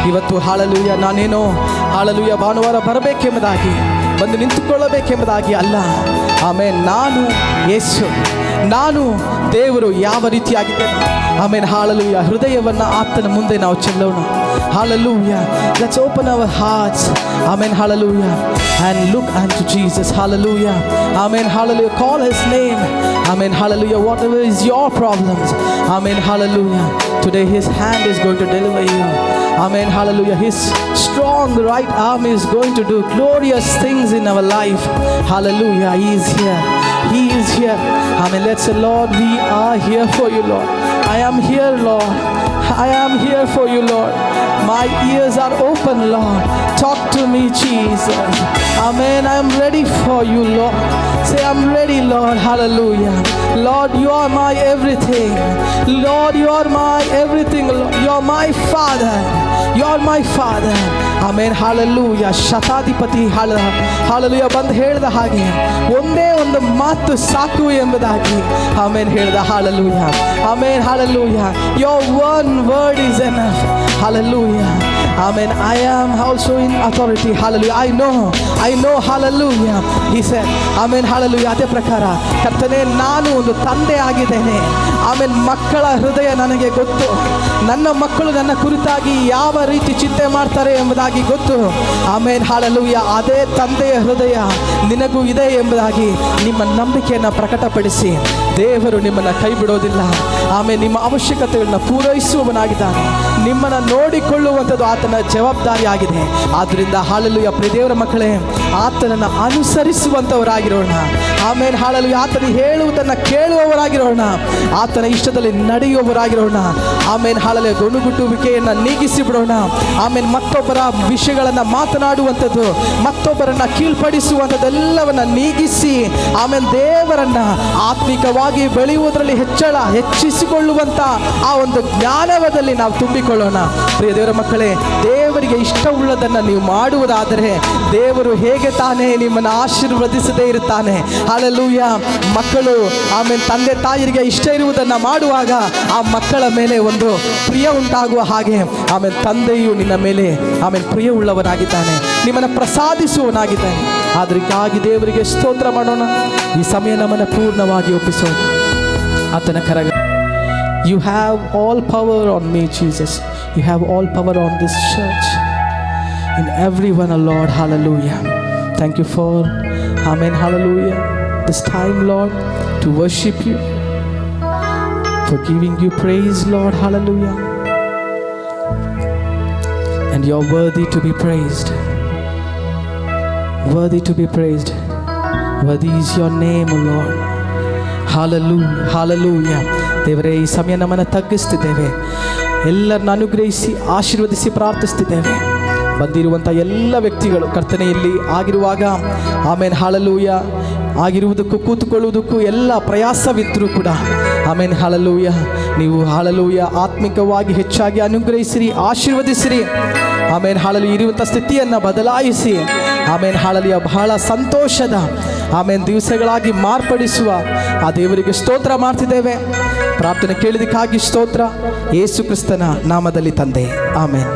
ಇವತ್ತು ಹಾಲೆಲೂಯ ನಾನೇನೋ ಹಾಲೆಲೂಯ ಭಾನುವಾರ ಬರಬೇಕೆಂಬುದಾಗಿ, ಬಂದು ನಿಂತುಕೊಳ್ಳಬೇಕೆಂಬುದಾಗಿ ಅಲ್ಲ. ಆಮೇಲೆ ನಾನು ಯೇಸು, ನಾನು ದೇವರು ಯಾವ ರೀತಿಯಾಗಿದ್ದೇನೆ. ಆಮೇಲೆ ಹಾಲೆಲೂಯ ಹೃದಯವನ್ನು ಆತನ ಮುಂದೆ ನಾವು ಚೆಲ್ಲೋಣ. Hallelujah. Let's open our hearts. Amen. Hallelujah. And look unto Jesus. Hallelujah. Amen. Hallelujah. Call his name. Amen. Hallelujah. Whatever is your problems. Amen. Hallelujah. Today his hand is going to deliver you. Amen. Hallelujah. His strong right arm is going to do glorious things in our life. Hallelujah. He is here. He is here. Amen. Let's say, Lord, we are here for you, Lord. I am here, Lord. I am here for you, Lord. My ears are open, Lord. Talk to me, Jesus. Amen. I am ready for you, Lord. Say, I'm ready, Lord. Hallelujah. Lord, you are my everything. Lord, you are my everything. You are my Father. You are my Father. Amen. Hallelujah. ಶತಾಧಿಪತಿ hallelujah ಬಂದು ಹೇಳಿದ ಹಾಗೆ ಒಂದೇ ಒಂದು ಮಾತು ಸಾಕು ಎಂಬುದಾಗಿ ಆಮೇನ್ ಹೇಳಿದ. Hallelujah. Amen. Hallelujah. Your one word is enough. Hallelujah. Amen. I am also in authority. Hallelujah. I know. Hallelujah. He said, Amen. Hallelujah. ಅದೇ ಪ್ರಕಾರ ಕರ್ತನೇ, ನಾನು ಒಂದು ತಂದೆ ಆಗಿದ್ದೇನೆ. ಆಮೇಲೆ ಮಕ್ಕಳ ಹೃದಯ ನನಗೆ ಗೊತ್ತು. ನನ್ನ ಮಕ್ಕಳು ನನ್ನ ಕುರಿತಾಗಿ ಯಾವ ರೀತಿ ಚಿಂತೆ ಮಾಡ್ತಾರೆ ಎಂಬುದಾಗಿ ಗೊತ್ತು. ಆಮೇಲೆ ಹಾಲೆಲೂಯ. ಅದೇ ತಂದೆಯ ಹೃದಯ ನಿನಗೂ ಇದೆ ಎಂಬುದಾಗಿ ನಿಮ್ಮ ನಂಬಿಕೆಯನ್ನು ಪ್ರಕಟಪಡಿಸಿ ದೇವರು ನಿಮ್ಮನ್ನು ಕೈ ಬಿಡೋದಿಲ್ಲ. ಆಮೇಲೆ ನಿಮ್ಮ ಅವಶ್ಯಕತೆಗಳನ್ನ ಪೂರೈಸುವವನಾಗಿದ್ದಾನೆ. ನಿಮ್ಮನ್ನು ನೋಡಿಕೊಳ್ಳುವಂಥದ್ದು ಆತನ ಜವಾಬ್ದಾರಿ ಆಗಿದೆ. ಆದ್ದರಿಂದ ಹಾಲೆಲೂಯ ಪ್ರಿಯ ದೇವರ ಮಕ್ಕಳೇ, ಆತನನ್ನು ಅನುಸರಿಸುವಂಥವರಾಗಿರೋಣ. ಆಮೇಲೆ ಹಾಲೆಲೂಯ ಆತನ ಹೇಳುವುದನ್ನು ಕೇಳುವವರಾಗಿರೋಣ. ಆತನ ಇಷ್ಟದಲ್ಲಿ ನಡೆಯುವವರಾಗಿರೋಣ. ಆಮೇಲೆ ಹಾಲೆಲೂಯ ಗೊಣುಗುಟ್ಟುವಿಕೆಯನ್ನು ನೀಗಿಸಿ ಬಿಡೋಣ. ಆಮೇಲೆ ಮತ್ತೊಬ್ಬರ ವಿಷಯಗಳನ್ನು ಮಾತನಾಡುವಂಥದ್ದು, ಮತ್ತೊಬ್ಬರನ್ನು ಕೀಳ್ಪಡಿಸುವಂಥದ್ದೆಲ್ಲವನ್ನು ನೀಗಿಸಿ ಆಮೇಲೆ ದೇವರನ್ನು ಆತ್ಮಿಕವಾಗಿ ಬೆಳೆಯುವುದರಲ್ಲಿ ಹೆಚ್ಚಿಸಿಕೊಳ್ಳುವಂಥ ಆ ಒಂದು ಜ್ಞಾನವದಲ್ಲಿ ನಾವು ತುಂಬಿಕೊಳ್ಳೋಣ. ಪ್ರಿಯ ದೇವರ ಮಕ್ಕಳೇ, ದೇವರಿಗೆ ಇಷ್ಟವುಳ್ಳದನ್ನು ನೀವು ಮಾಡುವುದಾದರೆ ದೇವರು ಹೇಗೆ ತಾನೇ ನಿಮ್ಮನ್ನು ಆಶೀರ್ವದಿಸದೇ ಇರುತ್ತಾನೆ. ಹಲ್ಲೆಲೂಯಾ. ಮಕ್ಕಳು ಆಮೇಲೆ ತಂದೆ ತಾಯಿರಿಗೆ ಇಷ್ಟ ಇರುವುದನ್ನು ಮಾಡುವಾಗ ಆ ಮಕ್ಕಳ ಮೇಲೆ ಒಂದು ಪ್ರಿಯ ಉಂಟಾಗುವ ಹಾಗೆ ಆಮೇಲೆ ತಂದೆಯು ನಿನ್ನ ಮೇಲೆ ಆಮೇಲೆ ಪ್ರಿಯ ಉಳ್ಳವನಾಗಿದ್ದಾನೆ, ನಿಮ್ಮನ್ನು ಪ್ರಸಾದಿಸುವವನಾಗಿದ್ದಾನೆ. ಅದಕ್ಕಾಗಿ ದೇವರಿಗೆ ಸ್ತೋತ್ರ ಮಾಡೋಣ. ಈ ಸಮಯ ನಮ್ಮನ್ನು ಪೂರ್ಣವಾಗಿ ಒಪ್ಪಿಸೋಣ ಆತನ Karaga. You have all power on me, Jesus. You have all power on this church, in everyone, oh Lord. Hallelujah. Thank you for, amen, hallelujah, this time, Lord, to worship you, for giving you praise, Lord. Hallelujah. And you're worthy to be praised. Worthy to be praised. Worthy is your name, O Lord. Hallelujah. Hallelujah. ದೇವರೇ, ಈ ಸಮಯ ನಮ್ಮನ್ನು ತಗ್ಗಿಸ್ತಿದ್ದೇವೆ. ಎಲ್ಲರನ್ನ ಅನುಗ್ರಹಿಸಿ ಆಶೀರ್ವದಿಸಿ ಪ್ರಾರ್ಥಿಸ್ತಿದ್ದೇವೆ. ಬಂದಿರುವಂಥ ಎಲ್ಲ ವ್ಯಕ್ತಿಗಳು ಕರ್ತನೆಯಲ್ಲಿ ಆಗಿರುವಾಗ ಆಮೇನ್ ಹಾಲೆಲೂಯ ಆಗಿರುವುದಕ್ಕೂ ಕೂತುಕೊಳ್ಳುವುದಕ್ಕೂ ಎಲ್ಲ ಪ್ರಯಾಸವಿದ್ದರೂ ಕೂಡ ಆಮೇನ್ ಹಾಲೆಲೂಯ ನೀವು ಹಾಲೆಲೂಯ ಆತ್ಮಿಕವಾಗಿ ಹೆಚ್ಚಾಗಿ ಅನುಗ್ರಹಿಸಿರಿ, ಆಶೀರ್ವದಿಸಿರಿ. ಆಮೇನ್ ಹಾಲೆಲೂಯ ಇರುವಂಥ ಸ್ಥಿತಿಯನ್ನು ಬದಲಾಯಿಸಿ ಆಮೇನ್ ಹಾಲೆಲೂಯ ಬಹಳ ಸಂತೋಷದ ಆಮೇಲೆ ದಿವಸಗಳಾಗಿ ಮಾರ್ಪಡಿಸುವ ಆ ದೇವರಿಗೆ ಸ್ತೋತ್ರ ಮಾಡ್ತಿದ್ದೇವೆ. ಪ್ರಾರ್ಥನೆ ಕೇಳಿದಕ್ಕಾಗಿ ಸ್ತೋತ್ರ, ಯೇಸು ಕ್ರಿಸ್ತನ ನಾಮದಲ್ಲಿ ತಂದೆ, ಆಮೇನ್.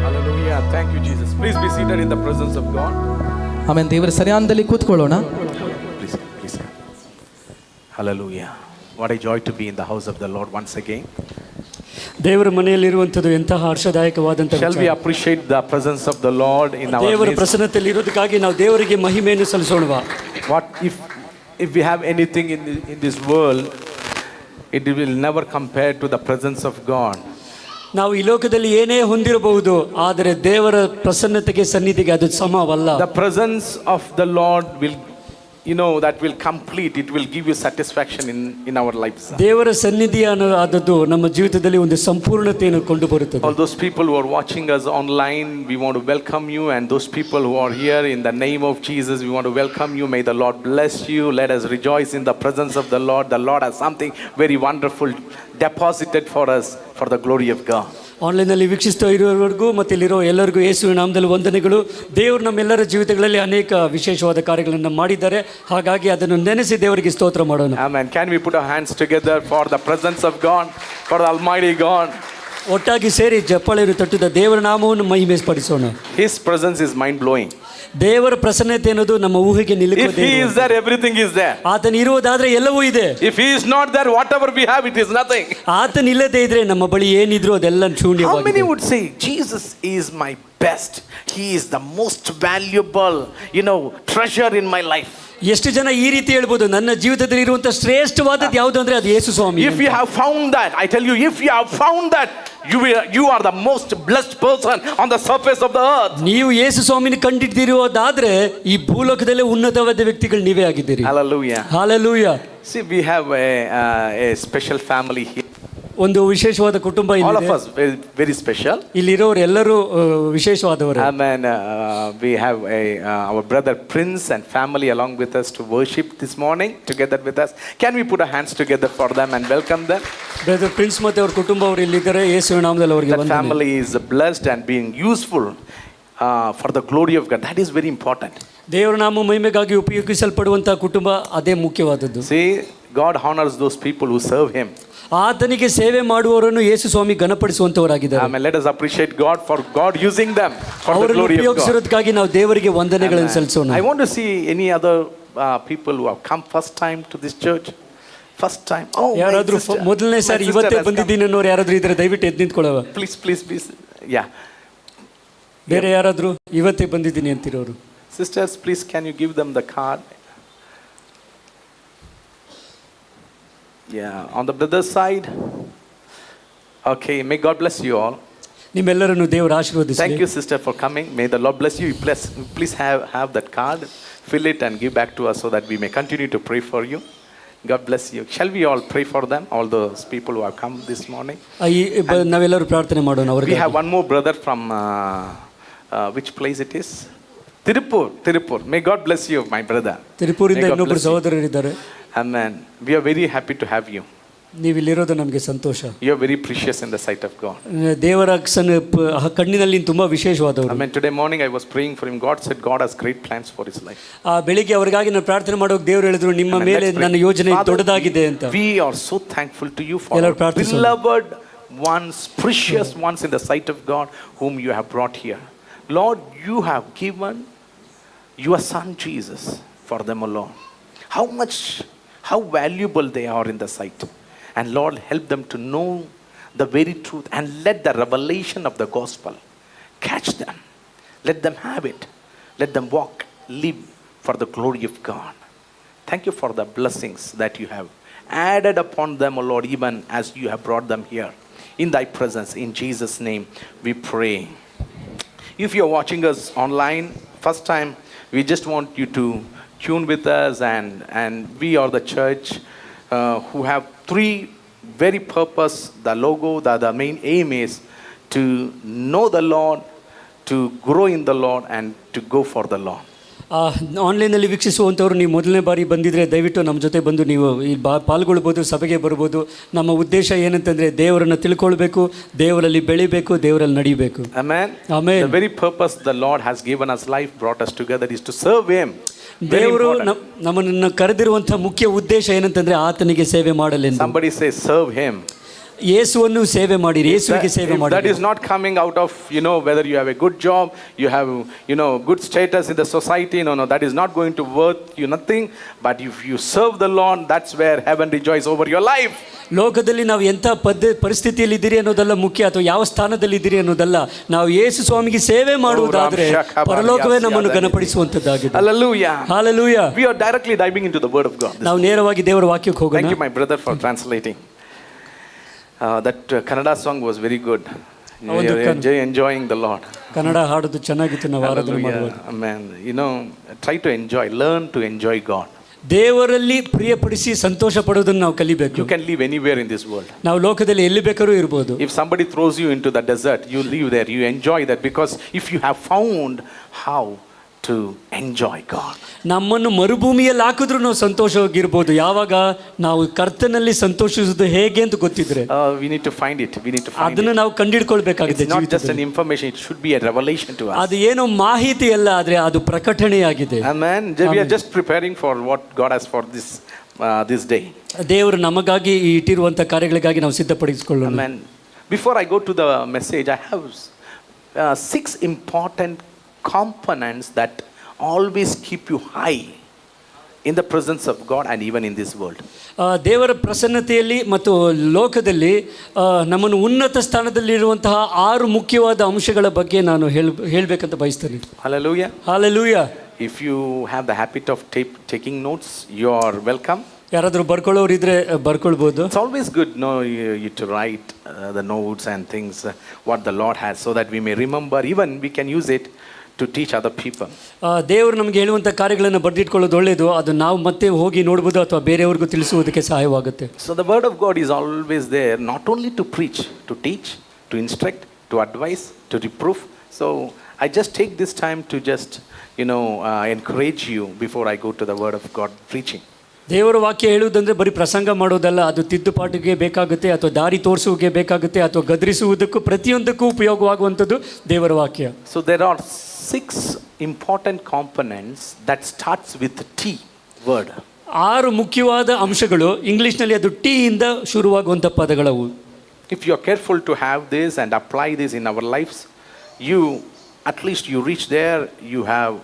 Hallelujah. Thank you, Jesus. Please be seated in the presence of God. ಆಮೇಲೆ ದೇವರ ಸನ್ನಿಧಾನದಲ್ಲಿ ಕೂತ್ಕೊಳ್ಳೋಣ. Please. Hallelujah. What a joy to be in the house of the Lord once again. ದೇವರ ಮನೆಯಲ್ಲಿರುವಂಥದ್ದು ಎಂತಹ ಹರ್ಷದಾಯಕವಾದಂಥ Shall we appreciate the presence of the Lord in our ದೇವರ midst? ಪ್ರಸನ್ನತೆಯಲ್ಲಿ ಇರೋದಕ್ಕಾಗಿ ನಾವು ದೇವರಿಗೆ ಮಹಿಮೆಯನ್ನು ಸಲ್ಲಿಸೋಣವಾ? What if we have anything in this world, it will never compare to the presence of God. ನಾವು ಈ ಲೋಕದಲ್ಲಿ ಏನೇ ಹೊಂದಿರಬಹುದು, ಆದರೆ ದೇವರ ಪ್ರಸನ್ನತೆಗೆ ಸನ್ನಿಧಿಗೆ ಅದು ಸಮವಲ್ಲ. The presence of the Lord will, that will complete, it will give you satisfaction in our lives. ದೇವರ ಸನ್ನಿಧಿ ಆದದ್ದು ನಮ್ಮ ಜೀವಿತದಲ್ಲಿ ಒಂದು ಸಂಪೂರ್ಣತೆಯನ್ನು ಕೊಂಡು ಬರುತ್ತದೆ. All those people who are watching us online, we want to welcome you, and those people who are here, in the name of Jesus, we want to welcome you. May the Lord bless you. Let us rejoice in the presence of the Lord. The Lord has something very wonderful deposited for us for the glory of God. ಆನ್ಲೈನಲ್ಲಿ ವೀಕ್ಷಿಸ್ತಾ ಇರೋವರೆಗೂ ಮತ್ತು ಇಲ್ಲಿರೋ ಎಲ್ಲರಿಗೂ ಯೇಸುವಿನ ನಾಮದಲ್ಲಿ ವಂದನೆಗಳು. ದೇವರು ನಮ್ಮೆಲ್ಲರ ಜೀವಿತಗಳಲ್ಲಿ ಅನೇಕ ವಿಶೇಷವಾದ ಕಾರ್ಯಗಳನ್ನು ಮಾಡಿದ್ದಾರೆ. ಹಾಗಾಗಿ ಅದನ್ನು ನೆನೆಸಿ ದೇವರಿಗೆ ಸ್ತೋತ್ರ ಮಾಡೋಣ. Amen. Can we put our hands together for the presence of God, for the Almighty God? ಒಟ್ಟಾಗಿ ಸೇರಿ ಚಪ್ಪಾಳೆಯನ್ನು ತಟ್ಟುತ್ತಾ ದೇವರ ನಾಮವನ್ನು ಮಹಿಮೆಪಡಿಸೋಣ. His presence is mind blowing. ದೇವರ ಪ್ರಸನ್ನತೆ ಅನ್ನೋದು ನಮ್ಮ ಊಹೆಗೆ If ನಿಲ್ಲುವುದೇ. He is there, everything is there. ಆತನ ಇರುವುದಾದ್ರೆ ಎಲ್ಲವೂ ಇದೆ. If He is not there, whatever we have, it is nothing. ಆತನ ಇಲ್ಲದೆ ಇದ್ರೆ ನಮ್ಮ ಬಳಿ ಏನಿದ್ರು ಅದೆಲ್ಲ How many ಶೂನ್ಯವಾಗಿದೆ. would say, Jesus is my best, He is the most valuable, treasure in my life? ಎಷ್ಟು ಜನ ಈ ರೀತಿ ಹೇಳ್ಬೋದು, ನನ್ನ ಜೀವಿತದಲ್ಲಿ ಇರುವಂತ ಶ್ರೇಷ್ಠವಾದದ್ದು ಯಾವುದು ಅಂದ್ರೆ ಅದು ಯೇಸು ಸ್ವಾಮಿ. If you have found that, I tell you, if you have found that, you are the most blessed person on the surface of the earth. ನೀವು ಯೇಸು ಸ್ವಾಮಿನ ಕಂಡಿಡಿದಿರುವುದಾದ್ರೆ ಈ ಭೂಲೋಕದಲ್ಲೇ ಉನ್ನತವಾದ ವ್ಯಕ್ತಿಗಳು ನೀವೇ ಆಗಿದ್ದೀರಿ. Hallelujah. Hallelujah. See, we have a special family here. ಒಂದು ವಿಶೇಷವಾದ ಕುಟುಂಬ All of ಇಲ್ಲಿದೆ. us very special. ಇಲ್ಲಿರೋರು ಎಲ್ಲರೂ ವಿಶೇಷವಾದವರು. Amen. We have our brother Prince and family along with us to worship this morning together with us. Can we put our hands together for them and welcome them? Brother prince ಮತ್ತೆ ಅವ್ರ ಕುಟುಂಬ ಅವರು ಇಲ್ಲಿದ್ದಾರೆ. ಯೇಸುವಿನ ನಾಮದಲ್ಲಿ ಅವರಿಗೆ That ವಂದನೆ. family is blessed and being useful for the glory of God. That is very important. ದೇವರ ನಾಮ ಮಹಿಮೆಗಾಗಿ ಉಪಯೋಗಿಸಲ್ಪಡುವಂತಹ ಕುಟುಂಬ ಅದೇ ಮುಖ್ಯವಾದದ್ದು. See, God honors those people who serve Him. ಆತನಿಗೆ ಸೇವೆ ಮಾಡುವವರನ್ನು ಯೇಸು ಸ್ವಾಮಿ ಘನಪಡಿಸುವಂತವರಾಗಿದ್ದಾರೆ. Amen. Let us appreciate God for God using them for the ಅವರನ್ನು glory of God. ಉಪಯೋಗಿಸಿರೋದಕ್ಕಾಗಿ ನಾವು ದೇವರಿಗೆ ವಂದನೆಗಳನ್ನು ಸಲ್ಲಿಸೋಣ. I want to see any other people who have come first time to this church. First time. Oh, ಯಾರಾದ್ರೂ ಮೊದಲನೇ ಸಾರಿ ಇವತ್ತೇ ಬಂದಿದ್ದೀನಿ ಅನ್ನೋರು ಯಾರಾದ್ರೂ ಇದ್ರೆ ದಯವಿಟ್ಟು ಎದ್ದು ನಿಂತ್ಕೊಳ್ಳವ. Please. Yeah. ಬೇರೆ ಯಾರಾದ್ರೂ ಇವತ್ತೇ ಬಂದಿದ್ದೀನಿ ಅಂತಿರೋರು. Sisters, please, can you give them the card? Yeah, on the brother's side. Okay, may God bless you all. ನಿಮ್ಮೆಲ್ಲರನ್ನು ದೇವರು ಆಶೀರ್ವದಿಸಲಿ. Thank you, sister, for coming. May the Lord bless you. Please have that card, fill it and give back to us so that we may continue to pray for you. God bless you. Shall we all pray for them, all those people who have come this morning? ನಾವೆಲ್ಲರೂ ಪ್ರಾರ್ಥನೆ ಮಾಡೋಣ ಅವರಿಗೆ. We have one more brother from which place it is? Tirupur. May God bless you, my brother. ತಿರುಪೂರಿಂದ ಇನ್ನೊಬ್ಬರು ಸಹೋದರರಿದ್ದಾರೆ. Amen. We are very happy to have you. ನೀವು ಇಲ್ಲಿರೋದು ನಮಗೆ ಸಂತೋಷ. You are very precious in the sight of God. ದೇವರ ಕಣ್ಣಿನಲ್ಲಿ ತುಂಬಾ ವಿಶೇಷವಾದವರು. Amen. Today morning I was praying for him. God said God has great plans for his life. ಬೆಳಿಗ್ಗೆ ಅವರಿಗಾಗಿ ನಾನು ಪ್ರಾರ್ಥನೆ ಮಾಡೋಕೆ ದೇವರು ಹೇಳಿದ್ರು ನಿಮ್ಮ ಮೇಲೆ ನನ್ನ ಯೋಜನೆ ದೊಡ್ಡದಾಗಿದೆ ಅಂತ. We are so thankful to you for beloved ones, precious ones in the sight of God whom you have brought here. Lord, you have given your son Jesus for them alone. How valuable they are in the sight. And Lord, help them to know the very truth and let the revelation of the gospel catch them. Let them have it. Let them walk, live for the glory of God. Thank you for the blessings that you have added upon them, O Lord, even as you have brought them here in thy presence. In Jesus' name we pray. If you are watching us online first time, we just want you to tune with us, and we are the church who have three very purpose. The logo, the main aim is to know the Lord, to grow in the Lord, and to go for the Lord. ಆನ್ಲೈನಲ್ಲಿ ವೀಕ್ಷಿಸುವಂಥವ್ರು ನೀವು ಮೊದಲನೇ ಬಾರಿ ಬಂದಿದ್ರೆ ದಯವಿಟ್ಟು ನಮ್ಮ ಜೊತೆ ಬಂದು ನೀವು ಈ ಪಾಲ್ಗೊಳ್ಬೋದು, ಸಭೆಗೆ ಬರ್ಬೋದು. ನಮ್ಮ ಉದ್ದೇಶ ಏನಂತಂದರೆ ದೇವರನ್ನು ತಿಳ್ಕೊಳ್ಬೇಕು, ದೇವರಲ್ಲಿ ಬೆಳಿಬೇಕು, ದೇವರಲ್ಲಿ ನಡಿಬೇಕು. Amen. Amen. The very purpose the Lord has given us life, brought us together, is to serve Him. ದೇವರು ನಮ್ಮನ್ನು ಕರೆದಿರುವಂಥ ಮುಖ್ಯ ಉದ್ದೇಶ ಏನಂತಂದರೆ ಆತನಿಗೆ ಸೇವೆ ಮಾಡಲೆಂದು. Somebody say serve Him. ಯೇಸುವನ್ನು ಸೇವೆ ಮಾಡಿರಿ, ಯೇಸುವಿಗೆ ಸೇವೆ That ಮಾಡಿ. is not coming out of, whether you have a good job, you have, good status in the society. No, that is not going to worth you nothing. But if you serve the Lord, that's where heaven rejoices over your life. ಲೋಕದಲ್ಲಿ ನಾವು ಎಂಥ ಪರಿಸ್ಥಿತಿಯಲ್ಲಿ ಇದ್ದೀರಿ ಅನ್ನೋದಲ್ಲ ಮುಖ್ಯ, ಅಥವಾ ಯಾವ ಸ್ಥಾನದಲ್ಲಿ ಇದ್ದೀರಿ ಅನ್ನೋದಲ್ಲ. ನಾವು ಯೇಸು ಸ್ವಾಮಿಗೆ ಸೇವೆ ಮಾಡುವುದಾದ್ರೆ ಪರಲೋಕವೇ ನಮ್ಮನ್ನು ಘನಪಡಿಸುವಂತದ್ದಾಗಿದೆ. Hallelujah. Hallelujah. We are directly diving into the word of God. ನಾವು ನೇರವಾಗಿ ದೇವರ ವಾಕ್ಯಕ್ಕೆ ಹೋಗೋಣ. Thank you, my brother, for translating. That Kannada song was very good. We are enjoying the Lord. Kannada ಹಾಡೋದು ಚೆನ್ನಾಗಿತ್ತು, ನಾವು ಆರಾಧನೆ ಮಾಡುವಾಗ. Amen. Try to enjoy, learn to enjoy God. ದೇವರಲ್ಲಿ ಪ್ರಿಯಪಡಿಸಿ ಸಂತೋಷ ಪಡೋದನ್ನು ನಾವು ಕಲಿಬೇಕು. You can live anywhere in this world. ನಾವು ಲೋಕದಲ್ಲಿ ಎಲ್ಲಿ ಬೇಕಾದ್ರೂ ಇರ್ಬೋದು. If somebody throws you into the desert, you live there, you enjoy that, because if you have found how to enjoy God. ನಮ್ಮನ್ನು ಮರುಭೂಮಿಯಲ್ಲಿ ಹಾಕಿದ್ರು ನಾವು ಸಂತೋಷವಾಗಿರ್ಬೋದು, ಯಾವಾಗ ನಾವು ಕರ್ತನಲ್ಲಿ ಸಂತೋಷಿಸುವುದು ಹೇಗೆ ಅಂತ ಗೊತ್ತಿದ್ರೆ. We need to find it. We need to find ಅದನ್ನು ನಾವು ಕಂಡುಹಿಡ್ಕೊಳ್ಬೇಕಾಗಿದೆ. It's not just an information, it should be a revelation to us. ಅದು ಏನೋ ಮಾಹಿತಿ ಅಲ್ಲ, ಆದ್ರೆ ಅದು ಪ್ರಕಟಣೆಯಾಗಿದೆ. Amen. We are just preparing for what God has for this day. ದೇವರು ನಮಗಾಗಿ ಇಟ್ಟಿರುವಂತ ಕಾರ್ಯಗಳಿಗಾಗಿ ನಾವು ಸಿದ್ಧಪಡಿಸಿಕೊಳ್ಳೋಣ. Amen. Before I go to the message, I have 6 important components that always keep you high in the presence of God and even in this world. ದೇವರ ಪ್ರಸನ್ನತೆಯಲ್ಲಿ ಮತ್ತು ಲೋಕದಲ್ಲಿ ನಮ್ಮನ್ನು ಉನ್ನತ ಸ್ಥಾನದಲ್ಲಿರುವಂತಹ 6 ಮುಖ್ಯವಾದ ಅಂಶಗಳ ಬಗ್ಗೆ ನಾನು ಹೇಳಬೇಕಂತ ಬಯಸ್ತೇನೆ. Hallelujah. Hallelujah. If you have the habit of taking notes, you are welcome. ಯಾರಾದರೂ ಬರ್ಕೊಳ್ಳೋರು ಇದ್ರೆ ಬರ್ಕೊಳ್ಬೋದು. It's always good you to write the notes and things what the Lord has, so that we may remember, even we can use it to teach other people. ದೇವರು ನಮಗೆ ಹೇಳುವಂಥ ಕಾರ್ಯಗಳನ್ನು ಬರೆದಿಟ್ಕೊಳ್ಳೋದು ಒಳ್ಳೆಯದು. ಅದು ನಾವು ಮತ್ತೆ ಹೋಗಿ ನೋಡ್ಬೋದು ಅಥವಾ ಬೇರೆಯವ್ರಿಗೂ ತಿಳಿಸುವುದಕ್ಕೆ ಸಹಾಯವಾಗುತ್ತೆ. So the word of God is always there, not only to preach, to teach, to instruct, to advise, to reproof. So I just take this time to just encourage you before I go to the word of God preaching. ದೇವರ ವಾಕ್ಯ ಹೇಳುವುದಂದ್ರೆ ಬರೀ ಪ್ರಸಂಗ ಮಾಡೋದಲ್ಲ, ಅದು ತಿದ್ದುಪಾಟಿಗೆ ಬೇಕಾಗುತ್ತೆ, ಅಥವಾ ದಾರಿ ತೋರಿಸುವಿಕೆ ಬೇಕಾಗುತ್ತೆ, ಅಥವಾ ಗದರಿಸುವುದಕ್ಕೂ ಪ್ರತಿಯೊಂದಕ್ಕೂ ಉಪಯೋಗವಾಗುವಂಥದ್ದು ದೇವರ ವಾಕ್ಯ. So there are 6 important components that starts with T word. 6 ಮುಖ್ಯವಾದ ಅಂಶಗಳು, ಇಂಗ್ಲಿಷ್ನಲ್ಲಿ ಅದು ಟಿ ಇಂದ ಶುರುವಾಗುವಂಥ ಪದಗಳವು. If you are careful to have this and apply this in our lives, you at least you reach there, you have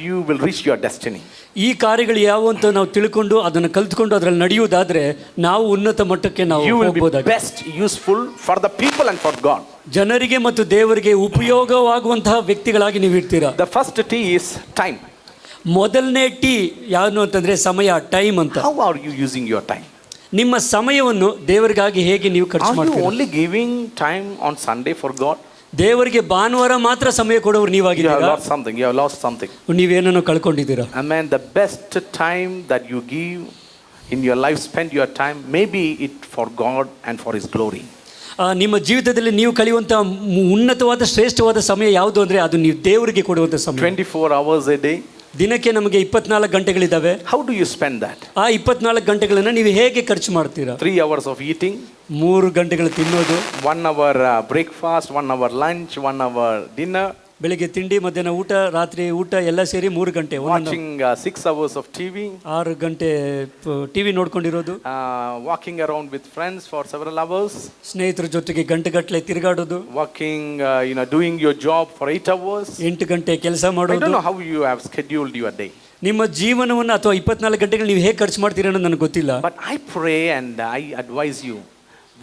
you will reach your destiny. ಈ ಕಾರ್ಯಗಳು ಯಾವ ಅಂತ ನಾವು ತಿಳ್ಕೊಂಡು ಅದನ್ನು ಕಲ್ತ್ಕೊಂಡು ಅದರಲ್ಲಿ ನಡೆಯುವುದಾದ್ರೆ ನಾವು ಉನ್ನತ ಮಟ್ಟಕ್ಕೆ ನಾವು ಹೋಗಬಹುದಾಗಿದೆ. Best useful for the people and for God. ಜನರಿಗೆ ಮತ್ತು ದೇವರಿಗೆ ಉಪಯೋಗವಾಗುವಂತಹ ವ್ಯಕ್ತಿಗಳಾಗಿ ನೀವು ಇರ್ತೀರಾ. The first T is time. ಮೊದಲನೇ ಟಿ ಯಾವುದು ಅಂತಂದ್ರೆ ಸಮಯ, ಟೈಮ್ ಅಂತ. How are you using your time? ನಿಮ್ಮ ಸಮಯವನ್ನು ದೇವರಿಗಾಗಿ ಹೇಗೆ ನೀವು ಖರ್ಚು ಮಾಡ್ತೀರಾ? Are you only giving time on Sunday for God? ದೇವರಿಗೆ ಭಾನುವಾರ ಮಾತ್ರ ಸಮಯ ಕೊಡೋರು ನೀವಾಗಿದ್ದೀರಾ? You have lost something. ನೀವೇನನ್ನು ಕಳ್ಕೊಂಡಿದ್ದೀರಾ? Amen. The best time that you give in your life, spend your time, maybe it for God and for His glory. ನಿಮ್ಮ ಜೀವಿತದಲ್ಲಿ ನೀವು ಕಳೆಯುವಂಥ ಉನ್ನತವಾದ ಶ್ರೇಷ್ಠವಾದ ಸಮಯ ಯಾವುದು ಅಂದರೆ ಅದು ನೀವು ದೇವರಿಗೆ ಕೊಡುವಂಥ ಸಮಯ. 24 hours a day. ದಿನಕ್ಕೆ ನಮಗೆ 24 ಗಂಟೆಗಳಿದ್ದಾವೆ. How do you spend that? ಆ 24 ಗಂಟೆಗಳನ್ನು ನೀವು ಹೇಗೆ ಖರ್ಚು ಮಾಡ್ತೀರಾ? 3 hours of eating. 3 ಗಂಟೆಗಳು ತಿನ್ನೋದು. 1 hour breakfast, 1 hour lunch, 1 hour dinner. ಬೆಳಿಗ್ಗೆ ತಿಂಡಿ, ಮಧ್ಯಾಹ್ನ ಊಟ, ರಾತ್ರಿ ಊಟ ಎಲ್ಲ ಸೇರಿ 3 ಗಂಟೆ. Watching 6 hours of TV. 6 ಗಂಟೆ TV ನೋಡ್ಕೊಂಡಿರೋದು. Walking around with friends for several hours. ಸ್ನೇಹಿತರ ಜೊತೆಗೆ ಗಂಟೆಗಟ್ಟಲೆ ತಿರುಗಾಡೋದು. Working, doing your job for 8 hours. 8 ಗಂಟೆ ಕೆಲಸ ಮಾಡೋದು. I don't know how you have scheduled your day. ನಿಮ್ಮ ಜೀವನವನ್ನು ಅಥವಾ 24 ಗಂಟೆಗಳು ನೀವು ಹೇಗೆ ಖರ್ಚು ಮಾಡ್ತೀರ ಅನ್ನೋದು ನನಗೆ ಗೊತ್ತಿಲ್ಲ. But I pray and I advise you,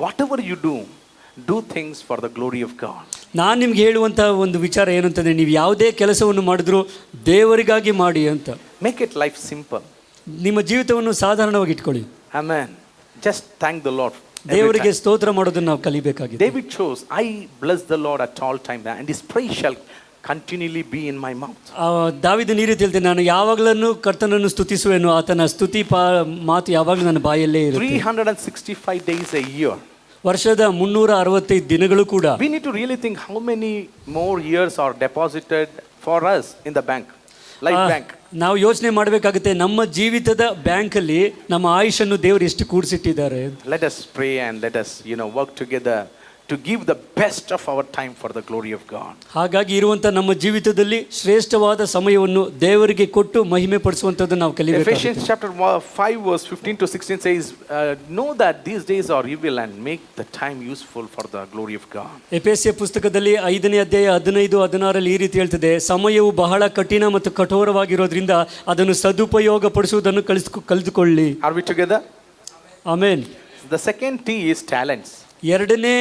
whatever you do things for the glory of God. ನಾನು ನಿಮ್ಗೆ ಹೇಳುವಂಥ ಒಂದು ವಿಚಾರ ಏನು ಅಂತಂದರೆ, ನೀವು ಯಾವುದೇ ಕೆಲಸವನ್ನು ಮಾಡಿದ್ರೂ ದೇವರಿಗಾಗಿ ಮಾಡಿ ಅಂತ. Make it life simple. ನಿಮ್ಮ ಜೀವಿತವನ್ನು ಸಾಧಾರಣವಾಗಿ ಇಟ್ಕೊಳ್ಳಿ. Amen. Just thank the Lord. ದೇವರಿಗೆ ಸ್ತೋತ್ರ ಮಾಡೋದನ್ನು ನಾವು ಕಲಿಬೇಕಾಗಿದೆ. David chose, I bless the Lord at all times, and His praise shall continually be in my mouth. ದಾವೀದನು ಈ ರೀತಿ ಹೇಳ್ತಾನೆ, ನಾನು ಯಾವಾಗಲೂ ಕರ್ತನನ್ನು ಸ್ತುತಿಸುವೆನು, ಆತನ ಸ್ತುತಿ ಮಾತು ಯಾವಾಗಲೂ ನನ್ನ ಬಾಯಲ್ಲೇ ಇರುತ್ತೆ. 365 days a year. ವರ್ಷದ 365 ದಿನಗಳು ಕೂಡ. We need to really think how many more years are deposited for us in the bank, life bank. ನಾವು ಯೋಚನೆ ಮಾಡಬೇಕಾಗುತ್ತೆ, ನಮ್ಮ ಜೀವಿತದ ಬ್ಯಾಂಕಲ್ಲಿ ನಮ್ಮ ಆಯುಷನ್ನು ದೇವರು ಎಷ್ಟು ಕೂಡಿಸಿಟ್ಟಿದ್ದಾರೆ. Let us pray and let us, work together to give the best of our time for the glory of God. ಹಾಗಾಗಿ ಇರುವಂತ ನಮ್ಮ ಜೀವಿತದಲ್ಲಿ ಶ್ರೇಷ್ಠವಾದ ಸಮಯವನ್ನು ದೇವರಿಗೆ ಕೊಟ್ಟು ಮಹಿಮೆ ಪಡಿಸುವಂತದ್ದು ನಾವು ಕಲಿಬೇಕು. Ephesians chapter 5 verse 15 to 16 says, know that these days are evil and make the time useful for the glory of God. ಎಫೆಸ್ಯ ಪುಸ್ತಕದಲ್ಲಿ 5ನೇ ಅಧ್ಯಾಯ 15, 16 ಈ ರೀತಿ ಹೇಳ್ತದೆ, ಸಮಯವು ಬಹಳ ಕಠಿಣ ಮತ್ತು ಕಠೋರವಾಗಿರೋದ್ರಿಂದ ಅದನ್ನು ಸದುಪಯೋಗ ಪಡಿಸುವುದನ್ನು ಕಲಿತುಕೊಳ್ಳಿ. Are we together? Amen. The second T is talents. ಎರಡನೇ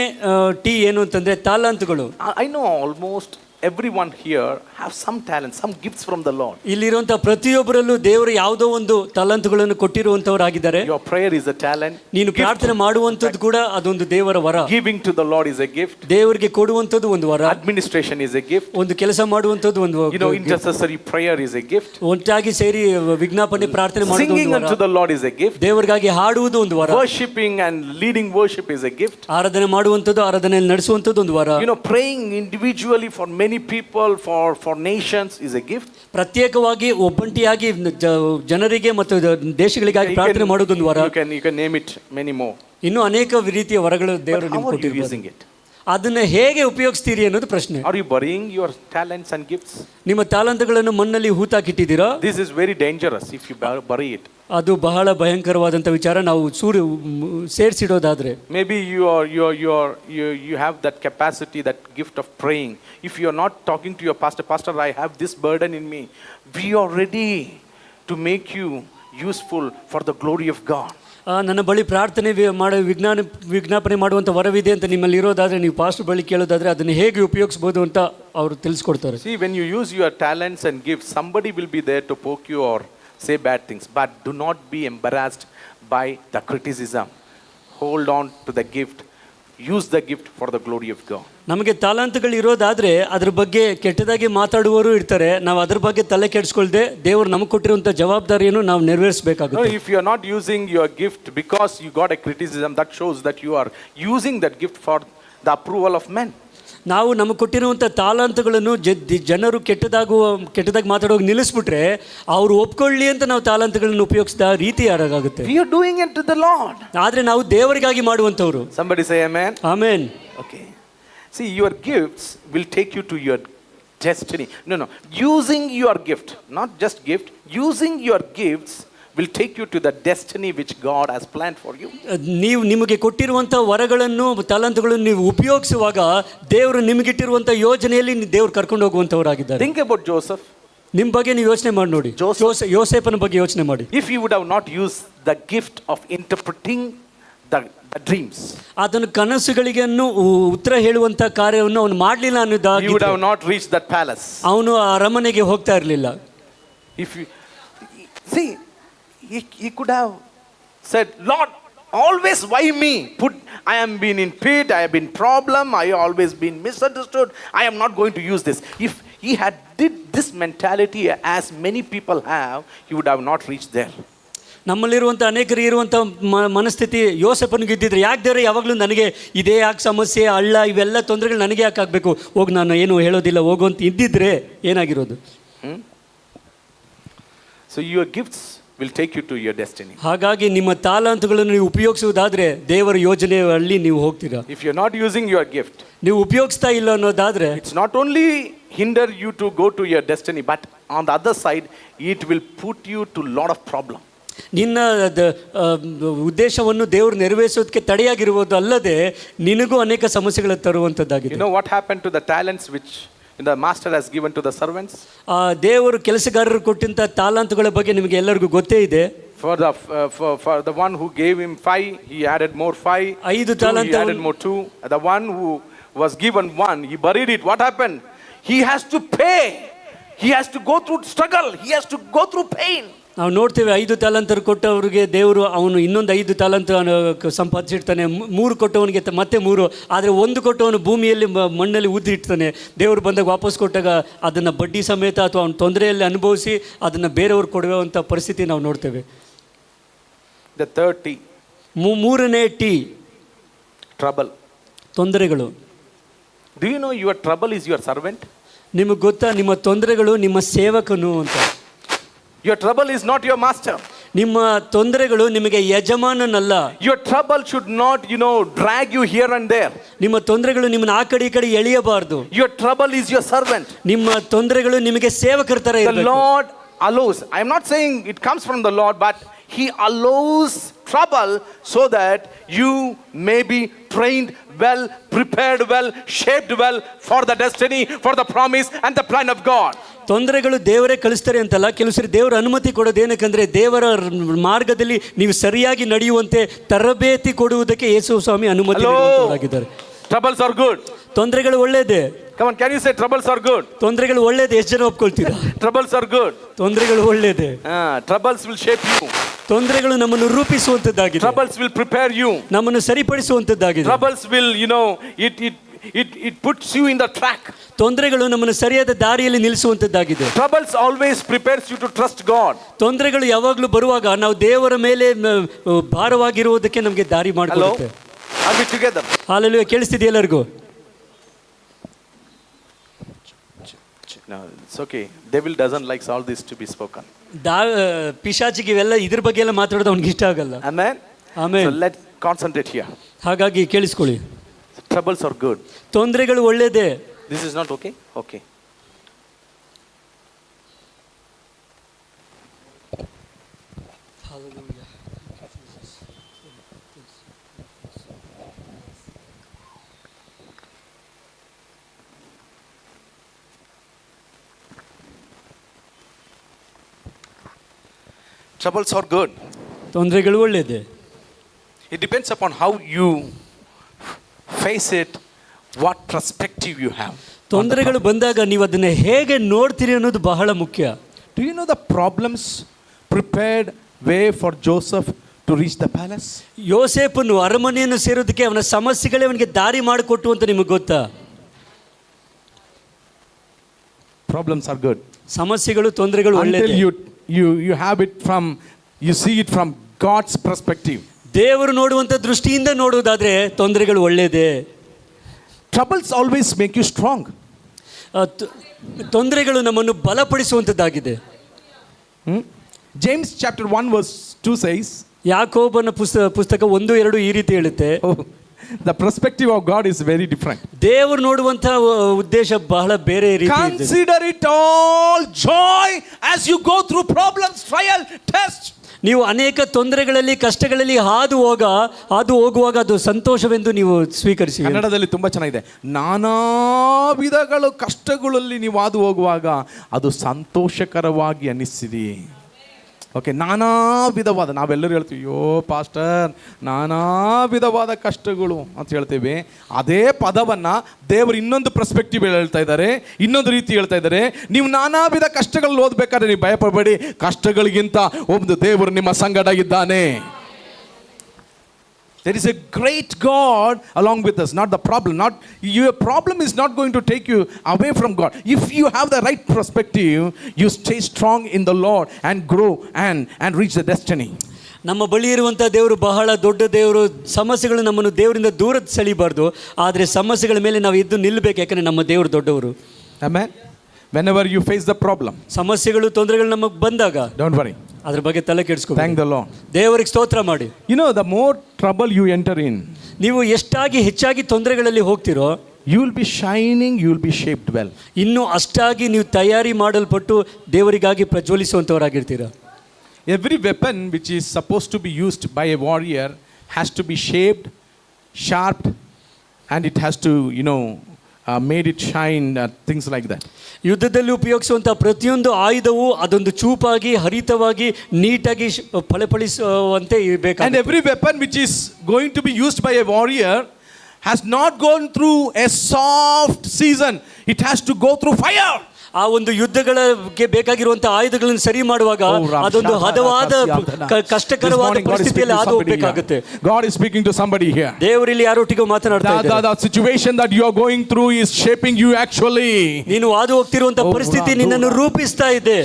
ಟಿ ಏನು ಅಂತಂದ್ರೆ ತಾಲಾಂತುಗಳು. I know almost everyone here have some talent, some gifts from the Lord. ಇಲ್ಲಿರುವಂತಹ ಪ್ರತಿಯೊಬ್ಬರಲ್ಲೂ ದೇವರು ಯಾವುದೋ ಒಂದು ತಾಲಾಂತುಗಳನ್ನು ಕೊಟ್ಟಿರುವಂತವರಾಗಿದ್ದಾರೆ. Your prayer is a talent. ನೀನು ಪ್ರಾರ್ಥನೆ ಮಾಡುವಂತದ್ದು ಕೂಡ ಅದೊಂದು ದೇವರ ವರ. Giving to the Lord is a gift. ದೇವರಿಗೆ ಕೊಡುವಂತದ್ದು ಒಂದು ವರ. Administration is a gift. ಒಂದು ಕೆಲಸ ಮಾಡುವಂತದ್ದು ಒಂದು, intercessory prayer is a gift. ಒಟ್ಟಾಗಿ ಸೇರಿ ವಿಜ್ಞಾಪನೆ ಪ್ರಾರ್ಥನೆ ಮಾಡುವುದು ಒಂದು ವರ. Singing unto the Lord is a gift. ದೇವರಿಗಾಗಿ ಹಾಡುವುದು ಒಂದು ವರ. Worshiping and leading worship is a gift. ಆರಾಧನೆ ಮಾಡುವಂತದ್ದು, ಆರಾಧನೆಯಲ್ಲಿ ನಡೆಸುವಂತದ್ದು ಒಂದು ವರ. Praying individually for many people, for nations is a gift. ಪ್ರತ್ಯೇಕವಾಗಿ ಒಬ್ಬಂಟಿಯಾಗಿ ಜನರಿಗೆ ಮತ್ತು ದೇಶಗಳಿಗಾಗಿ ಪ್ರಾರ್ಥನೆ ಮಾಡೋದು ಒಂದು ವರ. You can name it many more. ಇನ್ನು ಅನೇಕ ರೀತಿಯ ವರಗಳು ದೇವರು ನಿಮಗೆ ಕೊಟ್ಟಿದ್ದಾರೆ. ಅದನ್ನ ಹೇಗೆ ಉಪಯೋಗಿಸ್ತೀರಿ ಅನ್ನೋದು ಪ್ರಶ್ನೆ. Are you burying your talents and gifts? ನಿಮ್ಮ ತಾಲಂತುಗಳನ್ನು ಮಣ್ಣಲ್ಲಿ ಹೂತಾಕಿಟ್ಟಿದ್ದೀರಾ? This is very dangerous if you bury it. ಅದು ಬಹಳ ಭಯಂಕರವಾದಂತ ವಿಚಾರ. ನಾವು ಸೇರಿಸಿಡೋದಾದ್ರೆ, maybe you have that capacity, that gift of praying. If you are not talking to your pastor, I have this burden in me, we are ready to make you useful for the glory of God. ನನ್ನ ಬಳಿ ಪ್ರಾರ್ಥನೆ ವಿಜ್ಞಾಪನೆ ಮಾಡುವಂಥ ವರವಿದೆ ಅಂತ ನಿಮ್ಮಲ್ಲಿ ಇರೋದಾದ್ರೆ, ನೀವು pastor ಬಳಿ ಕೇಳೋದಾದ್ರೆ ಅದನ್ನು ಹೇಗೆ ಉಪಯೋಗಿಸ್ಬೋದು ಅಂತ ಅವರು ತಿಳಿಸ್ಕೊಡ್ತಾರೆ. See, when you use your talents and gifts, somebody will be there to poke you or say bad things, but do not be embarrassed by the criticism. Hold on to the gift. Use the gift for the glory of God. ನಮಗೆ ತಾಲಾಂತಗಳು ಇರೋದಾದ್ರೆ ಅದ್ರ ಬಗ್ಗೆ ಕೆಟ್ಟದಾಗಿ ಮಾತಾಡುವವರು ಇರ್ತಾರೆ. ನಾವು ಅದ್ರ ಬಗ್ಗೆ ತಲೆ ಕೆಡಿಸ್ಕೊಳ್ದೆ ದೇವರು ನಮಗೆ ಕೊಟ್ಟಿರುವಂಥ ಜವಾಬ್ದಾರಿಯನ್ನು ನಾವು ನೆರವೇರಿಸಬೇಕಾಗುತ್ತೆ. If you are not using your gift because you got a criticism, that shows that you are using that gift for the approval of men. ನಾವು ನಮಗೆ ಕೊಟ್ಟಿರುವಂಥ ತಾಲಾಂತಗಳನ್ನು ಜನರು ಕೆಟ್ಟದಾಗಿ ಮಾತಾಡೋಗಿ ನಿಲ್ಲಿಸ್ಬಿಟ್ರೆ ಅವ್ರು ಒಪ್ಕೊಳ್ಳಿ ಅಂತ ನಾವು ತಾಲಾಂತಗಳನ್ನು ಉಪಯೋಗಿಸಿದ ರೀತಿ ಯಾರಾಗುತ್ತೆ. We are doing it to the Lord. ಆದ್ರೆ ನಾವು ದೇವರಿಗಾಗಿ ಮಾಡುವಂಥವ್ರು. Somebody say amen. Amen. Okay. See, your gifts will take you to your destiny. No. Using your gift, not just gift, using your gifts will take you to the destiny which God has planned for you. ನೀವು ನಿಮಗೆ ಕೊಟ್ಟಿರುವಂಥ ವರಗಳನ್ನು, ತಾಲಾಂತಗಳನ್ನು ನೀವು ಉಪಯೋಗಿಸುವಾಗ ದೇವರು ನಿಮಗಿಟ್ಟಿರುವಂಥ ಯೋಜನೆಯಲ್ಲಿ ದೇವರು ಕರ್ಕೊಂಡು ಹೋಗುವಂಥವರಾಗಿದ್ದಾರೆ. Think about Joseph. ನಿಮ್ಮ ಬಗ್ಗೆ ನೀವು ಯೋಚನೆ ಮಾಡಿ ನೋಡಿ. ಯೋಸೇಫನ ಬಗ್ಗೆ ಯೋಚನೆ ಮಾಡಿ. If he would have not used the gift of interpreting the dreams, ಅದನ್ನು ಕನಸುಗಳಿಗೆ ಉತ್ತರ ಹೇಳುವಂತ ಕಾರ್ಯವನ್ನು ಅವನು ಮಾಡಲಿಲ್ಲ ಅನ್ನೋದಾಗಿ, he would have not reached that palace. ಅವನು ಅರಮನೆಗೆ ಹೋಗ್ತಾ ಇರಲಿಲ್ಲ. If you see, he could have said, Lord, always why me? I am been in pit, I have been problem, I always been misunderstood, I am not going to use this. If he had did this mentality as many people have, he would have not reached there. ನಮ್ಮಲ್ಲಿರುವಂಥ ಅನೇಕರಿಗೆ ಇರುವಂಥ ಮನಸ್ಥಿತಿ ಯೋಸೇಫನಿಗೆ ಇದ್ದಿದ್ರೆ, ಯಾಕೆ ದೇವರೇ ಯಾವಾಗಲೂ ನನಗೆ ಇದೇ ಯಾಕೆ ಸಮಸ್ಯೆ, ಹಳ್ಳ ಇವೆಲ್ಲ ತೊಂದರೆಗಳು ನನಗೆ ಯಾಕೆ ಆಗಬೇಕು, ಹೋಗಿ ನಾನು ಏನು ಹೇಳೋದಿಲ್ಲ ಹೋಗು ಅಂತ ಇದ್ದಿದ್ರೆ ಏನಾಗಿರೋದು. So your gifts will take you to your destiny. ಹಾಗಾಗಿ ನಿಮ್ಮ ತಾಲಾಂತುಗಳನ್ನು ನೀವು ಉಪಯೋಗಿಸುವುದಾದ್ರೆ ದೇವರ ಯೋಜನೆಯಲ್ಲಿ ನೀವು ಹೋಗ್ತೀರಾ. If you are not using your gift, ನೀವು ಉಪಯೋಗಿಸ್ತಾ ಇಲ್ಲ ಅನ್ನೋದಾದ್ರೆ, it's not only hinder you to go to your destiny, but on the other side it will put you to lot of problem. ನಿನ್ನ ಉದ್ದೇಶವನ್ನು ದೇವರು ನೆರವೇರಿಸೋದಕ್ಕೆ ತಡೆಯಾಗಿರುವುದು ಅಲ್ಲದೆ ನಿನಗೂ ಅನೇಕ ಸಮಸ್ಯೆಗಳು ತರುವಂಥದ್ದಾಗಿದೆ. You know what happened to the talents which the master has given to the servants? ದೇವರು ಕೆಲಸಗಾರರು ಕೊಟ್ಟಂತ ತಾಲಾಂತುಗಳ ಬಗ್ಗೆ ನಿಮಗೆ ಎಲ್ಲರಿಗೂ ಗೊತ್ತೇ ಇದೆ. For the one who gave him 5, he added more 5. 5 ತಾಲಾಂತು, he added more 2. The one who was given 1, he buried it. What happened? He has to pay. He has to go through struggle. He has to go through pain. ನಾವು ನೋಡ್ತೇವೆ 5 ತಾಲಾಂತರು ಕೊಟ್ಟವರಿಗೆ ದೇವರು ಅವನು ಇನ್ನೊಂದು 5 ತಾಲಾಂತು ಸಂಪಾದಿಸಿರ್ತಾನೆ. 3 ಕೊಟ್ಟವನಿಗೆ ಮತ್ತೆ 3, ಆದರೆ 1 ಕೊಟ್ಟವನು ಭೂಮಿಯಲ್ಲಿ ಮಣ್ಣಲ್ಲಿ ಊದಿಡ್ತಾನೆ. ದೇವರು ಬಂದಾಗ ವಾಪಸ್ ಕೊಟ್ಟಾಗ ಅದನ್ನು ಬಡ್ಡಿ ಸಮೇತ ಅಥವಾ ಅವನ ತೊಂದರೆಯಲ್ಲಿ ಅನುಭವಿಸಿ ಅದನ್ನು ಬೇರೆಯವ್ರು ಕೊಡುವಂಥ ಪರಿಸ್ಥಿತಿ ನಾವು ನೋಡ್ತೇವೆ. The third T. ಮೂರನೇ ಟಿ, trouble. ತೊಂದರೆಗಳು. Do you know your trouble is your servant? ನಿಮಗೆ ಗೊತ್ತಾ, ನಿಮ್ಮ ತೊಂದರೆಗಳು ನಿಮ್ಮ ಸೇವಕನು ಅಂತ. Your trouble is not your master. ನಿಮ್ಮ ತೊಂದರೆಗಳು ನಿಮಗೆ ಯಜಮಾನನಲ್ಲ. Your trouble should not, drag you here and there. ನಿಮ್ಮ ತೊಂದರೆಗಳು ನಿಮ್ಮನ್ನ ಆ ಕಡೆ ಈ ಕಡೆ ಎಳೆಯಬಾರದು. Your trouble is your servant. ನಿಮ್ಮ ತೊಂದರೆಗಳು ನಿಮಗೆ ಸೇವಕರ ತರ The ಇರಬೇಕು. Lord allows. I am not saying it comes from the Lord, but He allows trouble so that you may be trained well, prepared well, shaped well for the destiny, for the promise and the plan of God. ತೊಂದರೆಗಳು ದೇವರೇ ಕಳಿಸ್ತಾರೆ ಅಂತಲ್ಲ, ಕೆಲವು ಸರಿ ದೇವರ ಅನುಮತಿ ಕೊಡೋದು ಏನಕ್ಕಂದ್ರೆ ದೇವರ ಮಾರ್ಗದಲ್ಲಿ ನೀವು ಸರಿಯಾಗಿ ನಡೆಯುವಂತೆ ತರಬೇತಿ ಕೊಡುವುದಕ್ಕೆ ಯೇಸು ಸ್ವಾಮಿ ಅನುಮತಿ ನೀಡುವಂತವರಾಗಿದ್ದಾರೆ. Troubles are good. ತೊಂದರೆಗಳು ಒಳ್ಳೇದೇ. Come on, can you say troubles are good? ತೊಂದರೆಗಳು ಒಳ್ಳೇದೇ. ಎಷ್ಟು ಜನ ಒಪ್ಕೊಳ್ತೀರಾ? Troubles are good. ತೊಂದರೆಗಳು ಒಳ್ಳೇದೇ. Troubles will shape you. ತೊಂದರೆಗಳು ನಮ್ಮನ್ನು ರೂಪಿಸುವಂತದ್ದಾಗಿದೆ. Troubles will prepare you. ನಮ್ಮನ್ನು ಸರಿಪಡಿಸುವಂತದ್ದಾಗಿದೆ. Troubles will, it puts you in the track. ತೊಂದರೆಗಳು ನಮ್ಮನ್ನು ಸರಿಯಾದ ದಾರಿಯಲ್ಲಿ ನಿಲ್ಲಿಸುವಂತದ್ದಾಗಿದೆ. Troubles always prepares you to trust God. ತೊಂದರೆಗಳು ಯಾವಾಗಲೂ ಬರುವಾಗ ನಾವು ದೇವರ ಮೇಲೆ ಭಾರವಾಗಿರುವುದಕ್ಕೆ ನಮಗೆ ದಾರಿ ಮಾಡಿಕೊಡುತ್ತೆ. Are we together? ಹಾಲೆಲೂಯಾ. ಕೇಳಿಸ್ತಿದೆ ಎಲ್ಲರಿಗೂ? No, it's okay. Devil doesn't like all this to be spoken. ಪಿಶಾಚಿಗೆ ಇವೆಲ್ಲ ಇದ್ರ ಬಗ್ಗೆ ಎಲ್ಲ ಮಾತಾಡೋದು ಅವನಿಗೆ ಇಷ್ಟ ಆಗಲ್ಲ. Amen. ಆಮೇಲೆ So let's concentrate here. ಹಾಗಾಗಿ ಕೇಳಿಸ್ಕೊಳ್ಳಿ. Troubles are good. ತೊಂದರೆಗಳು ಒಳ್ಳೇದೇ. This is not okay? Okay. Troubles are good. ತೊಂದರೆಗಳು ಒಳ್ಳೇದೇ. It depends upon how you face it, what perspective you have. ತೊಂದರೆಗಳು ಬಂದಾಗ ನೀವು ಅದನ್ನ ಹೇಗೆ ನೋಡ್ತೀರಿ ಅನ್ನೋದು ಬಹಳ ಮುಖ್ಯ. Do you know the problems prepared way for Joseph to reach the palace? ಯೋಸೇಫನು ಅರಮನೆಯನ್ನು ಸೇರೋದಕ್ಕೆ ಅವನ ಸಮಸ್ಯೆಗಳೇ ಅವನಿಗೆ ದಾರಿ ಮಾಡಿಕೊಟ್ಟು ಅಂತ ನಿಮಗೆ ಗೊತ್ತಾ? Problems are good. ಸಮಸ್ಯೆಗಳು ತೊಂದರೆಗಳು ಒಳ್ಳೆಯದೇ. Until you have it from, you see it from God's perspective. ದೇವರು ನೋಡುವಂತ ದೃಷ್ಟಿಯಿಂದ ನೋಡುವುದಾದ್ರೆ ತೊಂದರೆಗಳು ಒಳ್ಳೆಯದೇ. Troubles always make you strong. ತೊಂದರೆಗಳು ನಮ್ಮನ್ನು ಬಲಪಡಿಸುವಂತದ್ದಾಗಿದೆ. James chapter 1 verse 2 says, ಯಾಕೋಬನ ಪುಸ್ತಕ 1:2 ಈ ರೀತಿ ಹೇಳುತ್ತೆ. The perspective of God is very different. ದೇವರು ನೋಡುವಂತ ಉದ್ದೇಶ ಬಹಳ ಬೇರೆ ರೀತಿ ಇದೆ. Consider it all joy as you go through problems, trial, test. ನೀವು ಅನೇಕ ತೊಂದರೆಗಳಲ್ಲಿ ಕಷ್ಟಗಳಲ್ಲಿ ಹಾದು ಹೋಗುವಾಗ ಅದು ಸಂತೋಷವೆಂದು ನೀವು ಸ್ವೀಕರಿಸಿ. ಕನ್ನಡದಲ್ಲಿ ತುಂಬಾ ಚೆನ್ನಾಗಿದೆ. ನಾನಾ ವಿಧಗಳು ಕಷ್ಟಗಳಲ್ಲಿ ನೀವು ಹಾದು ಹೋಗುವಾಗ ಅದು ಸಂತೋಷಕರವಾಗಿ ಅನಿಸಿದೆ. ಓಕೆ, ನಾನಾ ವಿಧವಾದ, ನಾವೆಲ್ಲರೂ ಹೇಳ್ತೀವಿ ಅಯ್ಯೋ ಪಾಸ್ಟರ್ ನಾನಾ ವಿಧವಾದ ಕಷ್ಟಗಳು ಅಂತ ಹೇಳ್ತೇವೆ. ಅದೇ ಪದವನ್ನು ದೇವರು ಇನ್ನೊಂದು ಪರ್ಸ್ಪೆಕ್ಟಿವ್ ಹೇಳ್ತಾ ಇದ್ದಾರೆ, ಇನ್ನೊಂದು ರೀತಿ ಹೇಳ್ತಾ ಇದ್ದಾರೆ. ನೀವು ನಾನಾ ವಿಧ ಕಷ್ಟಗಳಲ್ಲಿ ಓದಬೇಕಾದ್ರೆ ನೀವು ಭಯಪಡಬೇಡಿ, ಕಷ್ಟಗಳಿಗಿಂತ ಒಂದು ದೇವರು ನಿಮ್ಮ ಸಂಗಡ ಇದ್ದಾನೆ. There is a great God along with us, not the problem. Your problem is not going to take you away from God. If you have the right perspective, you stay strong in the Lord and grow and reach the destiny. ನಮ್ಮ ಬಳಿ ಇರುವಂಥ ದೇವರು ಬಹಳ ದೊಡ್ಡ ದೇವರು. ಸಮಸ್ಯೆಗಳು ನಮ್ಮನ್ನು ದೇವರಿಂದ ದೂರ ಸೆಳಿಬಾರ್ದು, ಆದರೆ ಸಮಸ್ಯೆಗಳ ಮೇಲೆ ನಾವು ಎದ್ದು ನಿಲ್ಲಬೇಕು, ಯಾಕಂದರೆ ನಮ್ಮ ದೇವರು ದೊಡ್ಡವರು. Amen. Whenever you face the problem, ಸಮಸ್ಯೆಗಳು ತೊಂದರೆಗಳು ನಮಗೆ ಬಂದಾಗ don't worry, ಅದ್ರ ಬಗ್ಗೆ ತಲೆ ಕೆಡಿಸ್ಕೊ. thank the Lord. ದೇವರಿಗೆ ಸ್ತೋತ್ರ ಮಾಡಿ. The more trouble you enter in, ನೀವು ಎಷ್ಟಾಗಿ ಹೆಚ್ಚಾಗಿ ತೊಂದರೆಗಳಲ್ಲಿ ಹೋಗ್ತಿರೋ you will be shining, you will be shaped well. ಇನ್ನು ಅಷ್ಟಾಗಿ ನೀವು ತಯಾರಿ ಮಾಡಲ್ಪಟ್ಟು ದೇವರಿಗಾಗಿ ಪ್ರಜ್ವಲಿಸುವಂತವರಾಗಿರ್ತೀರಾ. Every weapon which is supposed to be used by a warrior has to be shaped, sharpened, and it has to made it shine, things like that. ಯುದ್ಧದಲ್ಲಿ ಉಪಯೋಗಿಸುವಂಥ ಪ್ರತಿಯೊಂದು ಆಯುಧವು ಅದೊಂದು ಚೂಪಾಗಿ ಹರಿತವಾಗಿ ನೀಟಾಗಿ ಫಳಫಳಿಸುವಂತೆ ಇರಬೇಕು. And every weapon which is going to be used by a warrior has not gone through a soft season, it has to go through fire. ಆ ಒಂದು ಯುದ್ಧಗಳಿಗೆ ಬೇಕಾಗಿರುವಂತ ಆಯುಧಗಳನ್ನು ಸರಿ ಮಾಡುವಾಗ ಅದೊಂದು ಹದವಾದ ಕಷ್ಟಕರವಾದ ಪರಿಸ್ಥಿತಿಯಲ್ಲಿ ಹಾದು ಹೋಗಬೇಕಾಗುತ್ತೆ. God is speaking to somebody here. ದೇವರಲ್ಲಿ ಯಾರೊಟ್ಟಿಗೂ ಮಾತನಾಡ್ತಾ ಇದ್ದಾರೆ. The situation that you are going through is shaping you actually. ನೀನು ಹಾದು ಹೋಗ್ತಿರುವಂತ ಪರಿಸ್ಥಿತಿ ನಿನ್ನನ್ನು ರೂಪಿಸ್ತಾ ಇದೆ.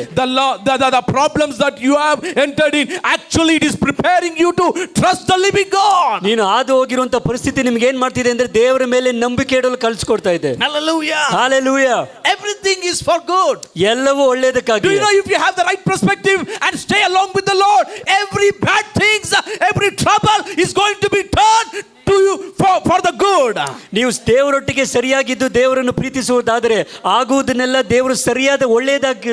The problems that you have entered in, actually it is preparing you to trust the living God. ನೀನು ಹಾದು ಹೋಗಿರುವಂತ ಪರಿಸ್ಥಿತಿ ನಿಮ್ಗೆ ಏನ್ ಮಾಡ್ತಿದೆ ಅಂದ್ರೆ ದೇವರ ಮೇಲೆ ನಂಬಿಕೆ ಇಡಲು ಕಲಿಸ್ಕೊಡ್ತಾ ಇದೆ. Hallelujah. Hallelujah. Everything is for good. ಎಲ್ಲವೂ ಒಳ್ಳೆಯದಕ್ಕಾಗಿ. Do you know, if you have the right perspective and stay along with the Lord, every bad things, every trouble is going to be turned to you for the good. ನೀವು ದೇವರೊಟ್ಟಿಗೆ ಸರಿಯಾಗಿದ್ದು ದೇವರನ್ನು ಪ್ರೀತಿಸುವುದಾದರೆ ಆಗುವುದನ್ನೆಲ್ಲ ದೇವರು ಸರಿಯಾದ ಒಳ್ಳೆಯದಾಗಿ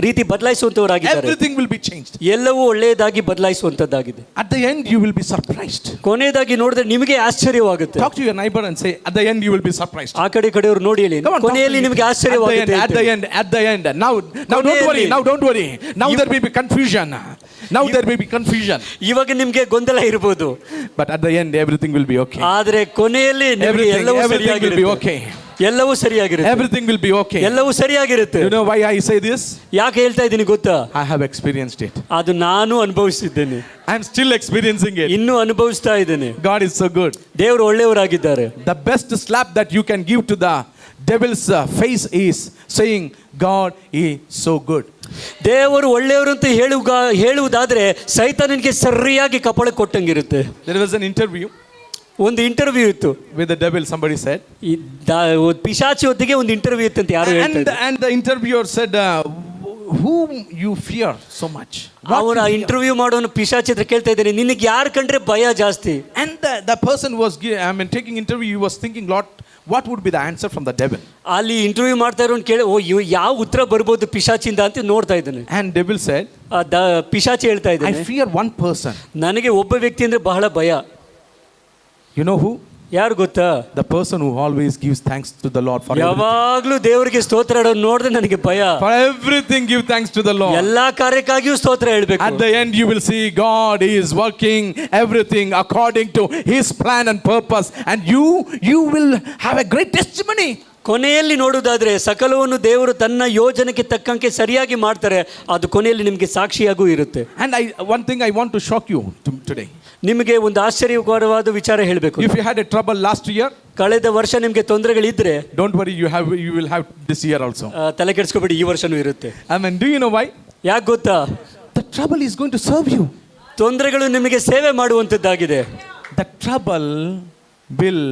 ರೀತಿ ಬದಲಾಯಿಸುವಂತವರಾಗಿದ್ದಾರೆ. Everything will be changed. ಎಲ್ಲವೂ ಒಳ್ಳೆಯದಾಗಿ ಬದಲಾಯಿಸುವಂತದ್ದಾಗಿದೆ. At the end you will be surprised. ಕೊನೆಯದಾಗಿ ನೋಡಿದ್ರೆ ನಿಮಗೆ ಆಶ್ಚರ್ಯವಾಗುತ್ತೆ. Talk to your neighbor and say, at the end you will be surprised. ಆ ಕಡೆಯವರು ನೋಡಿ ಹೇಳಿ, ಕೊನೆಯಲ್ಲಿ ನಿಮಗೆ ಆಶ್ಚರ್ಯವಾಗುತ್ತೆ. At the end. Now don't worry. Now there may be confusion. ಇವಾಗ ನಿಮಗೆ ಗೊಂದಲ ಇರಬಹುದು. But at the end everything will be okay. ಆದರೆ ಕೊನೆಯಲ್ಲಿ ಎಲ್ಲವೂ ಸರಿಯಾಗಿರುತ್ತೆ. ಎಲ್ಲವೂ ಸರಿಯಾಗಿರುತ್ತೆ. Everything will be okay. ಎಲ್ಲವೂ ಸರಿಯಾಗಿರುತ್ತೆ. You know why I say this? ಯಾಕೆ ಹೇಳ್ತಾ ಇದ್ದೀನಿ ಗೊತ್ತಾ? I have experienced it. ಅದು ನಾನು ಅನುಭವಿಸಿದ್ದೇನೆ. I am still experiencing it. ಇನ್ನೂ ಅನುಭವಿಸ್ತಾ ಇದ್ದೇನೆ. God is so good. ದೇವರು ಒಳ್ಳೆಯವರಾಗಿದ್ದಾರೆ. The best slap that you can give to the devil's face is saying God is so good. ದೇವರು ಒಳ್ಳೆಯವರು ಅಂತ ಹೇಳುವುದಾದ್ರೆ ಸೈತಾನನಿಗೆ ಸರಿಯಾಗಿ ಕಪಾಳ ಕೊಟ್ಟಂಗಿರುತ್ತೆ. There was an interview. ಒಂದು ಇಂಟರ್ವ್ಯೂ ಇತ್ತು with the devil, somebody said. ಪಿಶಾಚಿ ಹೊತ್ತಿಗೆ ಒಂದು ಇಂಟರ್ವ್ಯೂ ಇತ್ತು ಅಂತ ಯಾರು ಹೇಳ್ತಾರೆ. And the interviewer said, whom you fear so much? ಅವನ ಇಂಟರ್ವ್ಯೂ ಮಾಡೋನು ಪಿಶಾಚಿ ಹತ್ರ ಕೇಳ್ತಾ ಇದ್ದಾನೆ, ನಿನಗೆ ಯಾರು ಕಂಡ್ರೆ ಭಯ ಜಾಸ್ತಿ? And the person was taking interview, he was thinking, Lord, what would be the answer from the devil? ಅಲ್ಲಿ ಇಂಟರ್ವ್ಯೂ ಮಾಡ್ತಾ ಇರೋನು ಕೇಳಿ, ಯಾವ ಉತ್ತರ ಬರ್ಬೋದು ಪಿಶಾಚಿಂದ ಅಂತ ನೋಡ್ತಾ ಇದ್ದಾನೆ. And devil said, ಪಿಶಾಚಿ ಹೇಳ್ತಾ ಇದ್ದಾನೆ, I fear one person. ನನಗೆ ಒಬ್ಬ ವ್ಯಕ್ತಿ ಅಂದ್ರೆ ಬಹಳ ಭಯ. You know who? ಯಾರು ಗೊತ್ತಾ? The person who always gives thanks to the Lord for everything. ಯಾವಾಗಲೂ ದೇವರಿಗೆ ಸ್ತೋತ್ರ ಹೇಳೋದು ನೋಡಿದ್ರೆ ನನಗೆ ಭಯ. For everything give thanks to the Lord. ಎಲ್ಲಾ ಕಾರ್ಯಕ್ಕಾಗಿಯೂ ಸ್ತೋತ್ರ ಹೇಳಬೇಕು. At the end you will see God is working everything according to his plan and purpose, and you will have a great testimony. ಕೊನೆಯಲ್ಲಿ ನೋಡುವುದಾದ್ರೆ ಸಕಲವನ್ನು ದೇವರು ತನ್ನ ಯೋಜನೆಗೆ ತಕ್ಕಂತೆ ಸರಿಯಾಗಿ ಮಾಡ್ತಾರೆ. ಅದು ಕೊನೆಯಲ್ಲಿ ನಿಮಗೆ ಸಾಕ್ಷಿಯಾಗೂ ಇರುತ್ತೆ. And one thing I want to shock you today. ನಿಮಗೆ ಒಂದು ಆಶ್ಚರ್ಯಕರವಾದ ವಿಚಾರ ಹೇಳಬೇಕು. If you had a trouble last year, ಕಳೆದ ವರ್ಷ ನಿಮಗೆ ತೊಂದರೆಗಳಿದ್ರೆ, don't worry, you will have this year also. ತಲೆ ಕೆಡಿಸ್ಕೋಬೇಡಿ, ಈ ವರ್ಷನೂ ಇರುತ್ತೆ. I mean, do you know why? ಯಾಕೆ ಗೊತ್ತಾ? The trouble is going to serve you. ತೊಂದರೆಗಳು ನಿಮಗೆ ಸೇವೆ ಮಾಡುವಂತದ್ದಾಗಿದೆ. The trouble will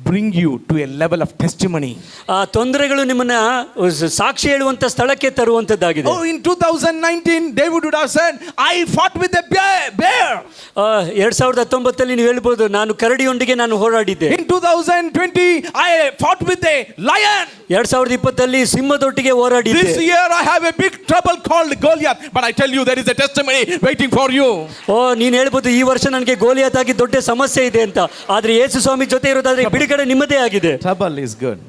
bring you to a level of testimony. ಆ ತೊಂದರೆಗಳು ನಿಮ್ಮನ್ನ ಸಾಕ್ಷಿ ಹೇಳುವಂತ ಸ್ಥಳಕ್ಕೆ ತರುವಂತದ್ದಾಗಿದೆ. Oh, in 2019 David would have said, I fought with a bear. 2019 ನೀವು ಹೇಳ್ಬೋದು, ನಾನು ಕರಡಿಯೊಂದಿಗೆ ನಾನು ಹೋರಾಡಿದ್ದೆ. In 2020 I fought with a lion. 2020 ಸಿಂಹದೊಟ್ಟಿಗೆ ಹೋರಾಡಿದ್ದೆ. This year I have a big trouble called Goliath, but I tell you there is a testimony waiting for you. ನೀನು ಹೇಳ್ಬೋದು, ಈ ವರ್ಷ ನನಗೆ ಗೋಲಿಯಾತ್ ಆಗಿ ದೊಡ್ಡ ಸಮಸ್ಯೆ ಇದೆ ಅಂತ. ಆದ್ರೆ ಯೇಸು ಸ್ವಾಮಿ ಜೊತೆ ಇರೋದಾದ್ರೆ ಬಿಡುಗಡೆ ನಿಮ್ಮದೇ ಆಗಿದೆ. Trouble is good.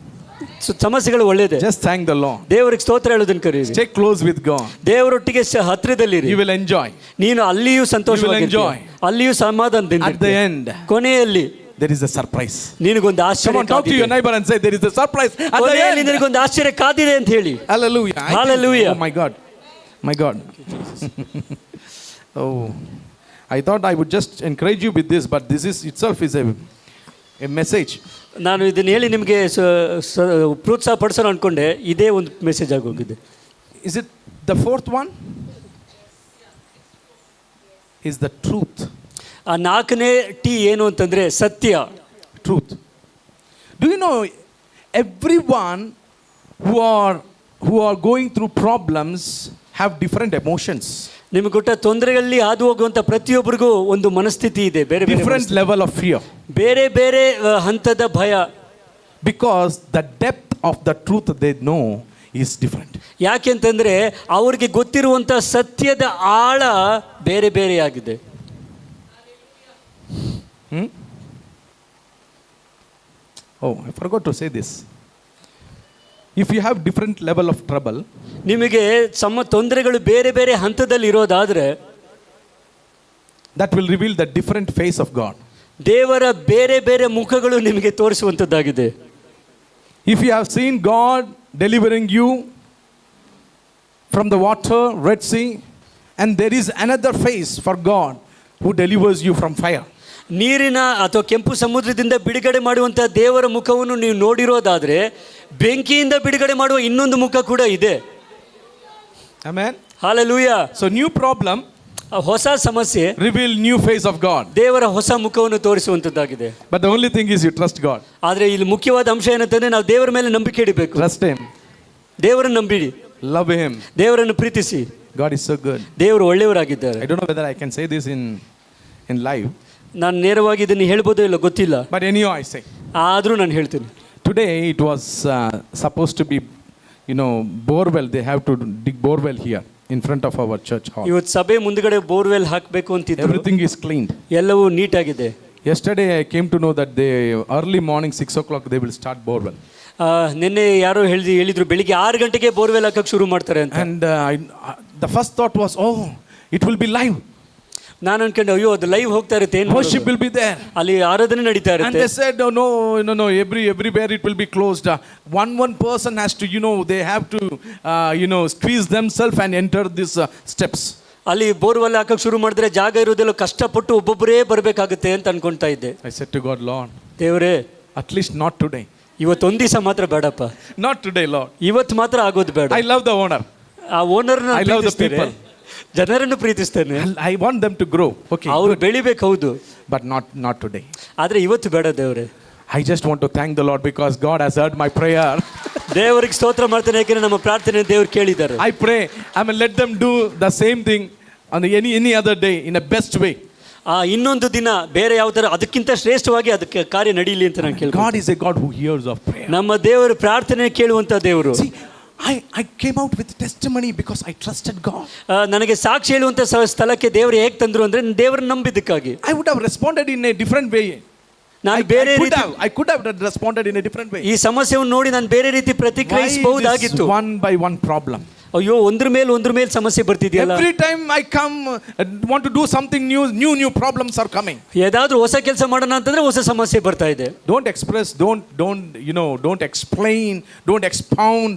ಸಮಸ್ಯೆಗಳು ಒಳ್ಳೆಯದೇ. Just thank the Lord. ದೇವರಿಗೆ ಸ್ತೋತ್ರ ಹೇಳೋದನ್ನ ಕರೀರಿ. Stay close with God. ದೇವರೊಟ್ಟಿಗೆ ಹತ್ತಿರದಲ್ಲಿರಿ. You will enjoy. ನೀನು ಅಲ್ಲಿಯೂ ಸಂತೋಷವಾಗಿರ್ತೀಯ, ಅಲ್ಲಿಯೂ ಸಮಾಧಾನದಿಂದ. At the end, ಕೊನೆಯಲ್ಲಿ there is a surprise. ನಿನಗೊಂದು ಆಶ್ಚರ್ಯ. Come on, talk to your neighbor and say there is a surprise. At the end, ನಿನಗೊಂದು ಆಶ್ಚರ್ಯ ಕಾದಿದೆ ಅಂತ ಹೇಳಿ. Hallelujah. Hallelujah. Oh my God. My God. Oh, I thought I would just encourage you with this, but this is itself is a message. ನಾನು ಇದನ್ನ ಹೇಳಿ ನಿಮಗೆ ಪ್ರೋತ್ಸಾಹ ಪಡಿಸೋಣ ಅನ್ಕೊಂಡೆ, ಇದೇ ಒಂದು ಮೆಸೇಜ್ ಆಗಿ ಹೋಗಿದೆ. Is it the fourth one? Is the truth. ಆ 4ನೇ ಟಿ ಏನು ಅಂತಂದ್ರೆ ಸತ್ಯ. Truth. Do you know everyone who are going through problems have different emotions. ನಿಮಗೆ ಗೊತ್ತಾ, ತೊಂದರೆಗಳಲ್ಲಿ ಹಾದು ಹೋಗುವಂತ ಪ್ರತಿಯೊಬ್ಬರಿಗೂ ಒಂದು ಮನಸ್ಥಿತಿ ಇದೆ, ಬೇರೆ ಬೇರೆ different level of fear. ಬೇರೆ ಬೇರೆ ಹಂತದ ಭಯ. Because the depth of the truth they know is different. ಯಾಕೆಂತಂದ್ರೆ ಅವ್ರಿಗೆ ಗೊತ್ತಿರುವಂತ ಸತ್ಯದ ಆಳ ಬೇರೆ ಬೇರೆ ಆಗಿದೆ. Oh, I forgot to say this. If you have different level of trouble, ನಿಮಗೆ ತೊಂದರೆಗಳು ಬೇರೆ ಬೇರೆ ಹಂತದಲ್ಲಿ ಇರೋದಾದ್ರೆ, that will reveal the different face of God. ದೇವರ ಬೇರೆ ಬೇರೆ ಮುಖಗಳು ನಿಮಗೆ ತೋರಿಸುವಂತದ್ದಾಗಿದೆ. If you have seen God delivering you from the water, Red Sea, and there is another face for God who delivers you from fire. ನೀರಿನ ಅಥವಾ ಕೆಂಪು ಸಮುದ್ರದಿಂದ ಬಿಡುಗಡೆ ಮಾಡುವಂಥ ದೇವರ ಮುಖವನ್ನು ನೀವು ನೋಡಿರೋದಾದರೆ ಬೆಂಕಿಯಿಂದ ಬಿಡುಗಡೆ ಮಾಡುವ ಇನ್ನೊಂದು ಮುಖ ಕೂಡ ಇದೆ. Amen. Hallelujah. So new problem, ಹೊಸ ಸಮಸ್ಯೆ reveal new face of God. ದೇವರ ಹೊಸ ಮುಖವನ್ನು ತೋರಿಸುವಂಥದ್ದಾಗಿದೆ. But the only thing is you trust God. ಆದರೆ ಇಲ್ಲಿ ಮುಖ್ಯವಾದ ಅಂಶ ಏನಂತಂದ್ರೆ ನಾವು ದೇವರ ಮೇಲೆ ನಂಬಿಕೆ ಇಡಬೇಕು. Trust Him. ದೇವರನ್ನು ನಂಬಿಡಿ. Love Him. ದೇವರನ್ನು ಪ್ರೀತಿಸಿ. God is so good. ದೇವರು ಒಳ್ಳೆಯವರಾಗಿದ್ದಾರೆ. I don't know whether I can say this in live. ನಾನು ನೇರವಾಗಿ ಇದನ್ನು ಹೇಳ್ಬೋದೋ ಇಲ್ಲ ಗೊತ್ತಿಲ್ಲ. But anyhow I say. ಆದರೂ ನಾನು ಹೇಳ್ತೀನಿ. Today it was supposed to be, borewell. They have to dig borewell here in front of our church hall. ಇವತ್ತು ಸಭೆ ಮುಂದ್ಗಡೆ ಬೋರ್ವೆಲ್ ಹಾಕಬೇಕು ಅಂತಿದ್ರು. Everything is cleaned. ಎಲ್ಲವೂ ನೀಟಾಗಿದೆ. Yesterday I came to know that they early morning 6 o'clock they will start borewell. ನಿನ್ನೆ ಯಾರೋ ಹೇಳಿದ್ರು ಬೆಳಿಗ್ಗೆ 6 ಗಂಟೆಗೆ ಬೋರ್ವೆಲ್ ಹಾಕಕ್ಕೆ ಶುರು ಮಾಡ್ತಾರೆ ಅಂತ. And the first thought was, it will be live. ನಾನು ಅನ್ಕೊಂಡೆ ಅಯ್ಯೋ ಅದು ಲೈವ್ ಹೋಗ್ತಾ ಇರುತ್ತೆ, Worship will be there. ಅಲ್ಲಿ ಆರಾಧನೆ ನಡೀತಾ And ಇರುತ್ತೆ. they said, no, everywhere it will be closed. One person has to, they have to, squeeze themselves and enter these steps. ಅಲ್ಲಿ ಬೋರ್ವೆಲ್ ಹಾಕಕ್ಕೆ ಶುರು ಮಾಡಿದ್ರೆ ಜಾಗ ಇರೋದೆಲ್ಲ ಕಷ್ಟಪಟ್ಟು ಒಬ್ಬೊಬ್ಬರೇ ಬರಬೇಕಾಗುತ್ತೆ ಅಂತ ಅನ್ಕೊಂತಾ ಇದ್ದೆ. I said to God, Lord, ದೇವರೇ at least not today. ಇವತ್ತೊಂದು ದಿವಸ ಮಾತ್ರ ಬೇಡಪ್ಪ. Not today, Lord. ಇವತ್ತು ಮಾತ್ರ ಆಗೋದು ಬೇಡ. I love the owner. ಆ ಓನರ್ನ I love the people. ಜನರನ್ನು ಪ್ರೀತಿಸ್ತೇನೆ. I want them to grow. Okay. ಅವ್ರು ಬೆಳಿಬೇಕು ಹೌದು, But not today. ಆದ್ರೆ ಇವತ್ತು ಬೇಡ ದೇವರೇ. I just want to thank the Lord because God has heard my prayer. ದೇವರಿಗೆ ಸ್ತೋತ್ರ ಮಾಡ್ತೇನೆ ಯಾಕೆಂದ್ರೆ ನಮ್ಮ ಪ್ರಾರ್ಥನೆ ದೇವರು ಕೇಳಿದ್ದಾರೆ. I pray, let them do the same thing on any other day in a best way. ಇನ್ನೊಂದು ದಿನ ಬೇರೆ ಯಾವ ತರ ಅದಕ್ಕಿಂತ ಶ್ರೇಷ್ಠವಾಗಿ ಅದಕ್ಕೆ ಕಾರ್ಯ ನಡೀಲಿ ಅಂತ ನಾನು ಕೇಳ್ತೀನಿ. God is a God who hears of prayer. ನಮ್ಮ ದೇವರು ಪ್ರಾರ್ಥನೆ ಕೇಳುವಂತ ದೇವರು. See, I came out with testimony because I trusted God. ನನಗೆ ಸಾಕ್ಷಿ ಹೇಳುವಂತ ಸ್ಥಳಕ್ಕೆ ದೇವರು ಹೇಗೆ ತಂದ್ರು ಅಂದ್ರೆ ದೇವರನ್ನ ನಂಬಿದ್ದಕ್ಕಾಗಿ. I would have responded in a different way. ನಾನು ಬೇರೆ ರೀತಿ I could have responded in a different way. ಈ ಸಮಸ್ಯೆಯನ್ನು ನೋಡಿ ನಾನು ಬೇರೆ ರೀತಿ ಪ್ರತಿಕ್ರಿಯಿಸಬಹುದಾಗಿತ್ತು. One by one problem. ಅಯ್ಯೋ ಒಂದ್ರ ಮೇಲೆ ಸಮಸ್ಯೆ ಬರ್ತಿದೆಯಲ್ಲ. Every time I come want to do something new problems are coming. ಏದಾದ್ರೂ ಹೊಸ ಕೆಲಸ ಮಾಡೋಣ ಅಂತಂದ್ರೆ ಹೊಸ ಸಮಸ್ಯೆ ಬರ್ತಾ ಇದೆ. Don't express, don't explain, don't expound,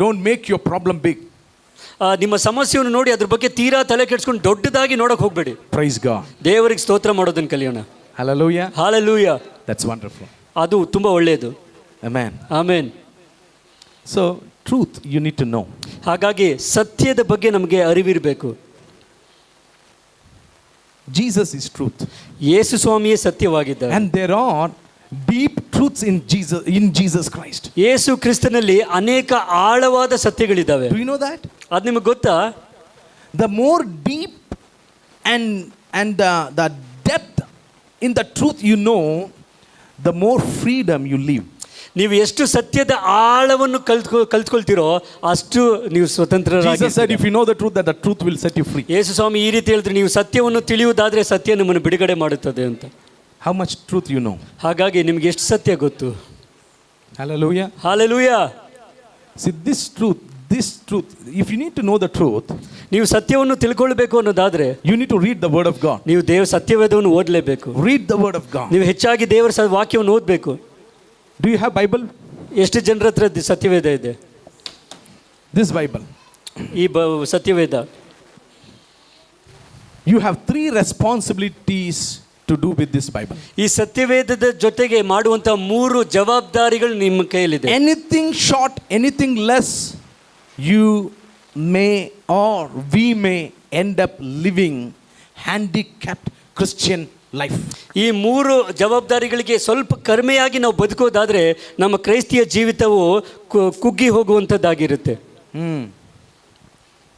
don't make your problem big. ನಿಮ್ಮ ಸಮಸ್ಯೆಯನ್ನು ನೋಡಿ ಅದ್ರ ಬಗ್ಗೆ ತೀರಾ ತಲೆ ಕೆಡಿಸ್ಕೊಂಡು ದೊಡ್ಡದಾಗಿ ನೋಡಕ್ ಹೋಗ್ಬೇಡಿ. Praise God. ದೇವರಿಗೆ ಸ್ತೋತ್ರ ಮಾಡೋದನ್ನ ಕಲಿಯೋಣ. Hallelujah. Hallelujah. That's wonderful. ಅದು ತುಂಬಾ ಒಳ್ಳೆಯದು. Amen. Amen. So truth you need to know. ಹಾಗಾಗಿ ಸತ್ಯದ ಬಗ್ಗೆ ನಮಗೆ ಅರಿವಿರಬೇಕು. Jesus is truth. ಯೇಸು ಸ್ವಾಮಿಯೇ ಸತ್ಯವಾಗಿದ್ದಾರೆ. And there are deep truths in Jesus Christ. ಯೇಸು ಕ್ರಿಸ್ತನಲ್ಲಿ ಅನೇಕ ಆಳವಾದ ಸತ್ಯಗಳಿದ್ದಾವೆ. Do you know that? ಅದು ನಿಮಗೆ ಗೊತ್ತಾ? The more deep and the depth in the truth the more freedom you live. ನೀವು ಎಷ್ಟು ಸತ್ಯದ ಆಳವನ್ನು ಕಲ್ತ್ಕೊಳ್ತೀರೋ ಅಷ್ಟು ನೀವು ಸ್ವತಂತ್ರರಾಗಿ. Jesus said, if you know the truth, that the truth will set you free. ಯೇಸು ಸ್ವಾಮಿ ಈ ರೀತಿ ಹೇಳಿದ್ರು, ನೀವು ಸತ್ಯವನ್ನು ತಿಳಿಯುವುದಾದ್ರೆ ಸತ್ಯ ನಿಮ್ಮನ್ನು ಬಿಡುಗಡೆ ಮಾಡುತ್ತದೆ ಅಂತ. How much truth you know? ಹಾಗಾಗಿ ನಿಮ್ಗೆ ಎಷ್ಟು ಸತ್ಯ ಗೊತ್ತು? Hallelujah. Hallelujah. See, this truth, if you need to know the truth, ನೀವು ಸತ್ಯವನ್ನು ತಿಳ್ಕೊಳ್ಬೇಕು ಅನ್ನೋದಾದ್ರೆ you need to read the word of God. ನೀವು ದೇವರ ಸತ್ಯವೇದವನ್ನು ಓದಲೇಬೇಕು. Read the word of God. ನೀವು ಹೆಚ್ಚಾಗಿ ದೇವರ ವಾಕ್ಯವನ್ನು ಓದಬೇಕು. Do you have Bible? ಎಷ್ಟು ಜನರ ಹತ್ರ ಸತ್ಯವೇದ ಇದೆ? This Bible. ಈ ಸತ್ಯವೇದ. You have 3 responsibilities to do with this Bible. ಈ ಸತ್ಯವೇದದ ಜೊತೆಗೆ ಮಾಡುವಂತ 3 ಜವಾಬ್ದಾರಿಗಳು ನಿಮ್ಮ ಕೈಯಲ್ಲಿದೆ. Anything short, anything less, you may or we may end up living handicapped Christian life. ಈ 3 ಜವಾಬ್ದಾರಿಗಳಿಗೆ ಸ್ವಲ್ಪ ಕಡಿಮೆಯಾಗಿ ನಾವು ಬದುಕೋದಾದ್ರೆ ನಮ್ಮ ಕ್ರೈಸ್ತಿಯ ಜೀವಿತವು ಕುಗ್ಗಿ ಹೋಗುವಂತದ್ದಾಗಿರುತ್ತೆ.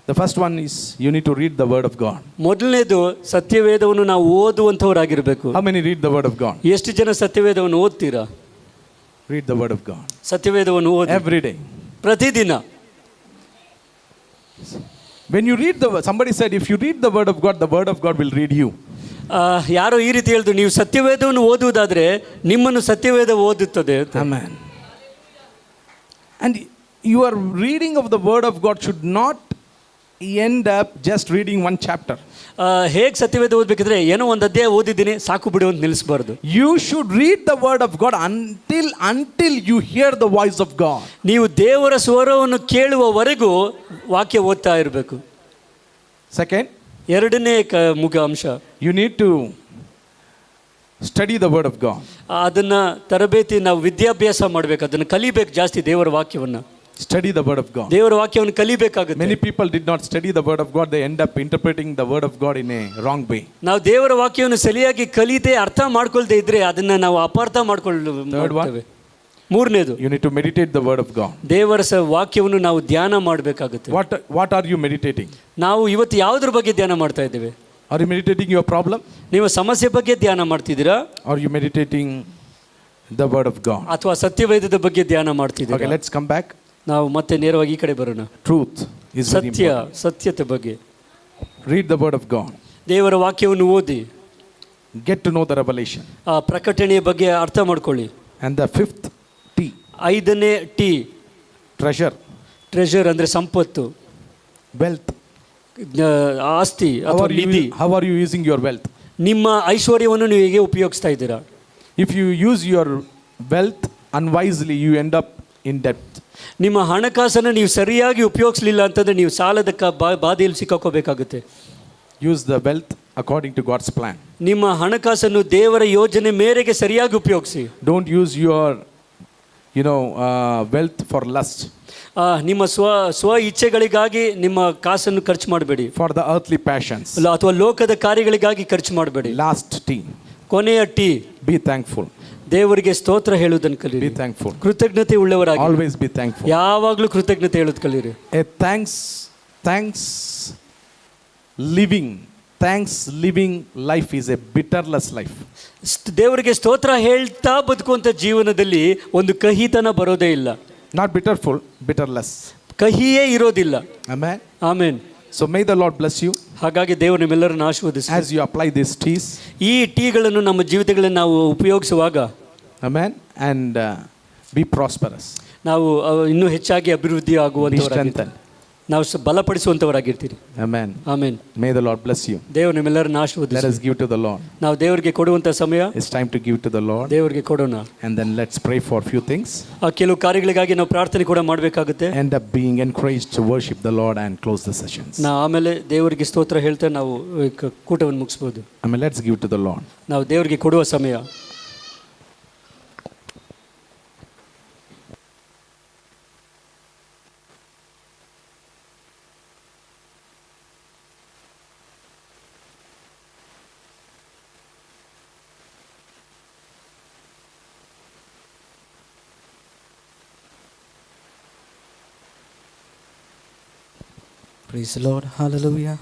The first one is you need to read the word of God. ಮೊದಲನೇದು ಸತ್ಯವೇದವನ್ನು ನಾವು ಓದುವಂತವರಾಗಿರಬೇಕು. How many read the word of God? ಎಷ್ಟು ಜನ ಸತ್ಯವೇದವನ್ನು ಓದ್ತೀರಾ? Read the word of God. ಸತ್ಯವೇದವನ್ನು ಓದಿ every day. ಪ್ರತಿದಿನ. When you read somebody said, if you read the word of God will read you. ಯಾರೋ ಈ ರೀತಿ ಹೇಳಿದ್ರು, ನೀವು ಸತ್ಯವೇದವನ್ನು ಓದುವುದಾದ್ರೆ ನಿಮ್ಮನ್ನು ಸತ್ಯವೇದ ಓದುತ್ತದೆ. Amen. And your reading of the word of God should not end up just reading one chapter. ಹೇಗೆ ಸತ್ಯವೇದ ಓದಬೇಕಿದ್ರೆ ಏನೋ ಒಂದು ಅಧ್ಯಾಯ ಓದಿದ್ದೀನಿ ಸಾಕು ಬಿಡು ಅಂತ ನಿಲ್ಲಿಸಬಾರ್ದು. You should read the word of God until you hear the voice of God. ನೀವು ದೇವರ ಸ್ವರವನ್ನು ಕೇಳುವವರೆಗೂ ವಾಕ್ಯ ಓದ್ತಾ ಇರಬೇಕು. Second, ಎರಡನೇ ಮುಖ್ಯ ಅಂಶ, you need to study the word of God. ಅದನ್ನ ತರಬೇತಿ, ನಾವು ವಿದ್ಯಾಭ್ಯಾಸ ಮಾಡಬೇಕು, ಅದನ್ನು ಕಲಿಬೇಕು ಜಾಸ್ತಿ. ದೇವರ ವಾಕ್ಯವನ್ನು Study the word of God. ದೇವರ ವಾಕ್ಯವನ್ನು ಕಲಿಬೇಕಾಗುತ್ತೆ. Many people did not study the word of God. They end up interpreting the word of God in a wrong way. ನಾವು ದೇವರ ವಾಕ್ಯವನ್ನು ಸರಿಯಾಗಿ ಕಲಿತೆ ಅರ್ಥ ಮಾಡ್ಕೊಳ್ದೇ ಇದ್ರೆ ಅದನ್ನ ನಾವು ಅಪಾರ್ಥ ಮಾಡ್ಕೊಳ್ಳುತ್ತೇವೆ. ಮೂರನೇದು, you need to meditate the word of God. ದೇವರ ವಾಕ್ಯವನ್ನು ನಾವು ಧ್ಯಾನ ಮಾಡಬೇಕಾಗುತ್ತೆ. What are you meditating? ನಾವು ಇವತ್ತು ಯಾವುದ್ರ ಬಗ್ಗೆ ಧ್ಯಾನ ಮಾಡ್ತಾ ಇದ್ದೇವೆ? Are you meditating your problem? ನೀವು ಸಮಸ್ಯೆ ಬಗ್ಗೆ ಧ್ಯಾನ ಮಾಡ್ತಿದ್ದೀರಾ? Are you meditating the word of God? ಅಥವಾ ಸತ್ಯವೇದದ ಬಗ್ಗೆ ಧ್ಯಾನ ಮಾಡ್ತಿದ್ದೀರಾ? Okay, let's come back. ನಾವು ಮತ್ತೆ ನೇರವಾಗಿ ಈ ಕಡೆ ಬರೋಣ. Truth is very important. ಸತ್ಯತೆ ಬಗ್ಗೆ Read the word of God. ದೇವರ ವಾಕ್ಯವನ್ನು ಓದಿ, Get to know the revelation. ಆ ಪ್ರಕಟಣೆಯ ಬಗ್ಗೆ ಅರ್ಥ ಮಾಡ್ಕೊಳ್ಳಿ. And the fifth T, ಐದನೇ ಟಿ, treasure, ಟ್ರೆಷರ್ ಅಂದ್ರೆ ಸಂಪತ್ತು, wealth. ಆಸ್ತಿ ಅಥವಾ ನಿಧಿ. How are you using your wealth? ನಿಮ್ಮ ಐಶ್ವರ್ಯವನ್ನು ನೀವು ಹೇಗೆ ಉಪಯೋಗಿಸ್ತಾ ಇದ್ದೀರಾ? If you use your wealth unwisely, you end up in debt. ನಿಮ್ಮ ಹಣಕಾಸನ್ನು ನೀವು ಸರಿಯಾಗಿ ಉಪಯೋಗಿಸಲಿಲ್ಲ ಅಂತಂದ್ರೆ ನೀವು ಸಾಲದ ಬಾಧೆಯಲ್ಲಿ ಸಿಕ್ಕಾಕೋಬೇಕಾಗುತ್ತೆ. Use the wealth according to God's plan. ನಿಮ್ಮ ಹಣಕಾಸನ್ನು ದೇವರ ಯೋಜನೆ ಮೇರೆಗೆ ಸರಿಯಾಗಿ ಉಪಯೋಗಿಸಿ. Don't use your wealth for lust. ನಿಮ್ಮ ಸ್ವ ಇಚ್ಛೆಗಳಿಗಾಗಿ ನಿಮ್ಮ ಕಾಸನ್ನು ಖರ್ಚು ಮಾಡಬೇಡಿ. For the earthly passions. ಅಥವಾ ಲೋಕದ ಕಾರ್ಯಗಳಿಗಾಗಿ ಖರ್ಚು ಮಾಡಬೇಡಿ. Last T, ಕೊನೆಯ ಟಿ, be thankful. ದೇವರಿಗೆ ಸ್ತೋತ್ರ ಹೇಳುವುದನ್ನು ಕಲಿಯಿರಿ. Be thankful. ಕೃತಜ್ಞತೆ ಉಳ್ಳವರಾಗಿ. Always be thankful. ಯಾವಾಗಲೂ ಕೃತಜ್ಞತೆ ಹೇಳೋದು ಕಲಿಯಿರಿ. A thanks living life is a bitterless life. ದೇವರಿಗೆ ಸ್ತೋತ್ರ ಹೇಳ್ತಾ ಬದುಕುವಂತ ಜೀವನದಲ್ಲಿ ಒಂದು ಕಹಿತನ ಬರೋದೇ ಇಲ್ಲ. Not bitterful, bitterless. ಕಹಿಯೇ ಇರೋದಿಲ್ಲ. Amen. Amen. So may the Lord bless you. ಹಾಗಾಗಿ ದೇವರು ನಿಮ್ಮೆಲ್ಲರನ್ನು ಆಶೀರ್ವದಿಸಲಿ. As you apply these teas. ಈ ಟೀಗಳನ್ನು ನಮ್ಮ ಜೀವಿತಗಳಲ್ಲಿ ನಾವು ಉಪಯೋಗಿಸುವಾಗ. Amen. And be prosperous. ನಾವು ಇನ್ನೂ ಹೆಚ್ಚಾಗಿ ಅಭಿವೃದ್ಧಿ Be ಆಗುವಂತವರಾಗಿ, strengthened. ನಾವು ಬಲಪಡಿಸುವಂತವರಾಗಿರ್ತೀರಿ. Amen. Amen. May the Lord bless you. ದೇವರು ನಿಮ್ಮೆಲ್ಲರನ್ನು Let ಆಶೀರ್ವದಿಸಲಿ. us give to the Lord. ನಾವು ದೇವರಿಗೆ ಕೊಡುವಂತ ಸಮಯ. It's time to give to the Lord. ದೇವರಿಗೆ ಕೊಡೋಣ. And then let's pray for a few things. ಕೆಲವು ಕಾರ್ಯಗಳಿಗಾಗಿ ನಾವು ಪ್ರಾರ್ಥನೆ ಕೂಡ ಮಾಡಬೇಕಾಗುತ್ತೆ. End up being encouraged to worship the Lord and close the sessions. ಆಮೇಲೆ ದೇವರಿಗೆ ಸ್ತೋತ್ರ ಹೇಳ್ತಾ ನಾವು ಕೂಟವನ್ನು ಮುಗಿಸ್ಬೋದು. Amen. Let's give to the Lord. ನಾವು ದೇವರಿಗೆ ಕೊಡುವ ಸಮಯ. Praise the Lord. Hallelujah.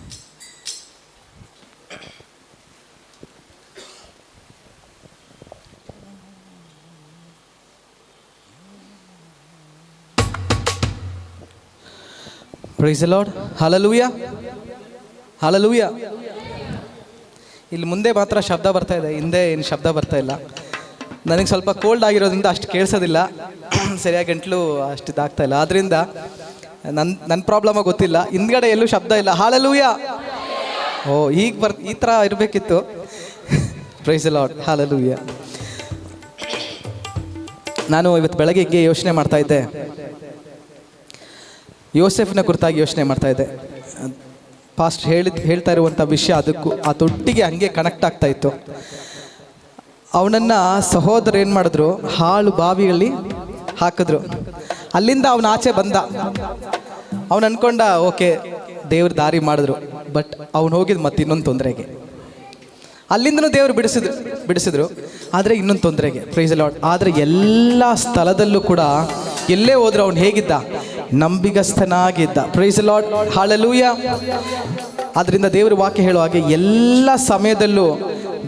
Praise the Lord. Hallelujah. Hallelujah. ಇಲ್ಲಿ ಮುಂದೆ ಮಾತ್ರ ಶಬ್ದ ಬರ್ತಾ ಇದೆ, ಹಿಂದೆ ಏನು ಶಬ್ದ ಬರ್ತಾ ಇಲ್ಲ. ನನಗೆ ಸ್ವಲ್ಪ ಕೋಲ್ಡ್ ಆಗಿರೋದ್ರಿಂದ ಅಷ್ಟು ಕೇಳಿಸೋದಿಲ್ಲ, ಸರಿಯಾಗಿ ಗಂಟ್ಲು ಅಷ್ಟು ಇದಾಗ್ತಾ ಇಲ್ಲ. ಆದ್ದರಿಂದ ನನ್ನ ಪ್ರಾಬ್ಲಮ್ ಗೊತ್ತಿಲ್ಲ, ಹಿಂದ್ಗಡೆ ಎಲ್ಲೂ ಶಬ್ದ ಇಲ್ಲ. ಹಾಲೆಲೂಯಾ. ಈಗ ಈ ಥರ ಇರಬೇಕಿತ್ತು. Praise the Lord. ಹಾಲೆಲೂಯಾ. ನಾನು ಇವತ್ತು ಬೆಳಗ್ಗೆ ಯೋಚನೆ ಮಾಡ್ತಾ ಇದ್ದೆ, ಯೋಸೆಫ್ನ ಕುರಿತಾಗಿ ಯೋಚನೆ ಮಾಡ್ತಾ ಇದ್ದೆ. ಪಾಸ್ಟ್ ಹೇಳ್ತಾ ಇರುವಂಥ ವಿಷಯ ಅದೊಟ್ಟಿಗೆ ಹಂಗೆ ಕನೆಕ್ಟ್ ಆಗ್ತಾ ಇತ್ತು. ಅವನನ್ನು ಸಹೋದರ ಏನು ಮಾಡಿದ್ರು, ಹಾಳು ಬಾವಿಯಲ್ಲಿ ಹಾಕಿದ್ರು. ಅಲ್ಲಿಂದ ಅವನ ಆಚೆ ಬಂದ. ಅವನು ಅನ್ಕೊಂಡ ಓಕೆ ದೇವ್ರ ದಾರಿ ಮಾಡಿದ್ರು, ಬಟ್ ಅವನು ಹೋಗಿದ್ದು ಮತ್ತೆ ಇನ್ನೊಂದು ತೊಂದರೆಗೆ. ಅಲ್ಲಿಂದನೂ ದೇವರು ಬಿಡಿಸಿದ್ರು, ಆದರೆ ಇನ್ನೊಂದು ತೊಂದರೆಗೆ. Praise the Lord. ಆದರೆ ಎಲ್ಲ ಸ್ಥಳದಲ್ಲೂ ಕೂಡ ಎಲ್ಲೇ ಹೋದ್ರು ಅವನು ಹೇಗಿದ್ದ, ನಂಬಿಗಸ್ತನಾಗಿದ್ದ. Praise the Lord. ಹಾಲೆಲೂಯಾ. ಆದ್ದರಿಂದ ದೇವರ ವಾಕ್ಯ ಹೇಳುವ ಹಾಗೆ ಎಲ್ಲ ಸಮಯದಲ್ಲೂ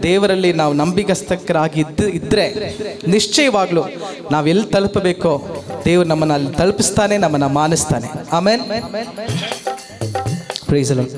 ದೇವರಲ್ಲಿ ನಾವು ನಂಬಿಗಸ್ತರಾಗಿ ಇದ್ದರೆ ನಿಶ್ಚಯವಾಗ್ಲೂ ನಾವೆಲ್ಲಿ ತಲುಪಬೇಕೋ ದೇವರು ನಮ್ಮನ್ನು ಅಲ್ಲಿ ತಲುಪಿಸ್ತಾನೆ, ನಮ್ಮನ್ನು ಮಾನಿಸ್ತಾನೆ. ಆಮೆನ್. Praise the Lord.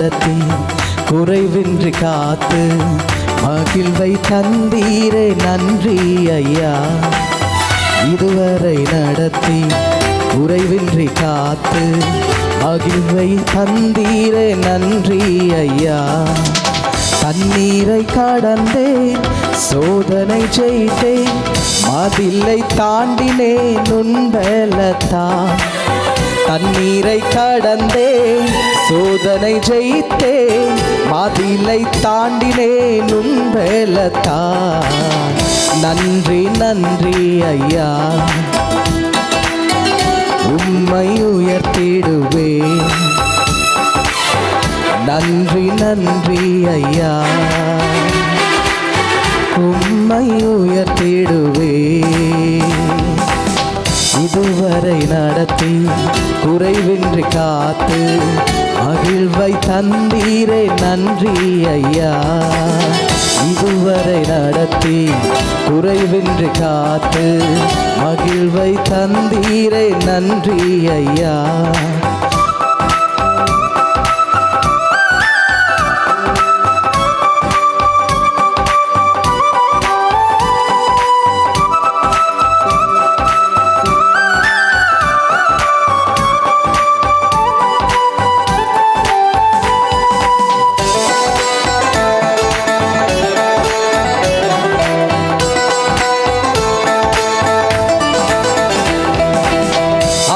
நடத்தி குறைவின்றி காத்து மகிழ்வை தந்தீரே நன்றி ஐயா. இதுவரை நடத்தி குறைவின்றி காத்து மகிழ்வை தந்தீரே நன்றி ஐயா. தண்ணீரை கடந்தேன், சோதனை ஜெயித்தேன், மதிலை தாண்டினேன் உன்பலத்தான். தண்ணீரை கடந்தேன், சோதனை ஜெயித்தேன், மதிலை தாண்டினேன் உன்பலத்தான். நன்றி நன்றி ஐயா, உம்மை உயர்த்திடுவேன். நன்றி நன்றி ஐயா, உம்மை உயர்த்திடுவேன். இதுவரை நடத்தி குறைவின்றி காத்து மகிழ்வை தந்தீரே நன்றி ஐயா. இதுவரை நடத்தி குறைவின்றி காத்து மகிழ்வை தந்தீரே நன்றி ஐயா.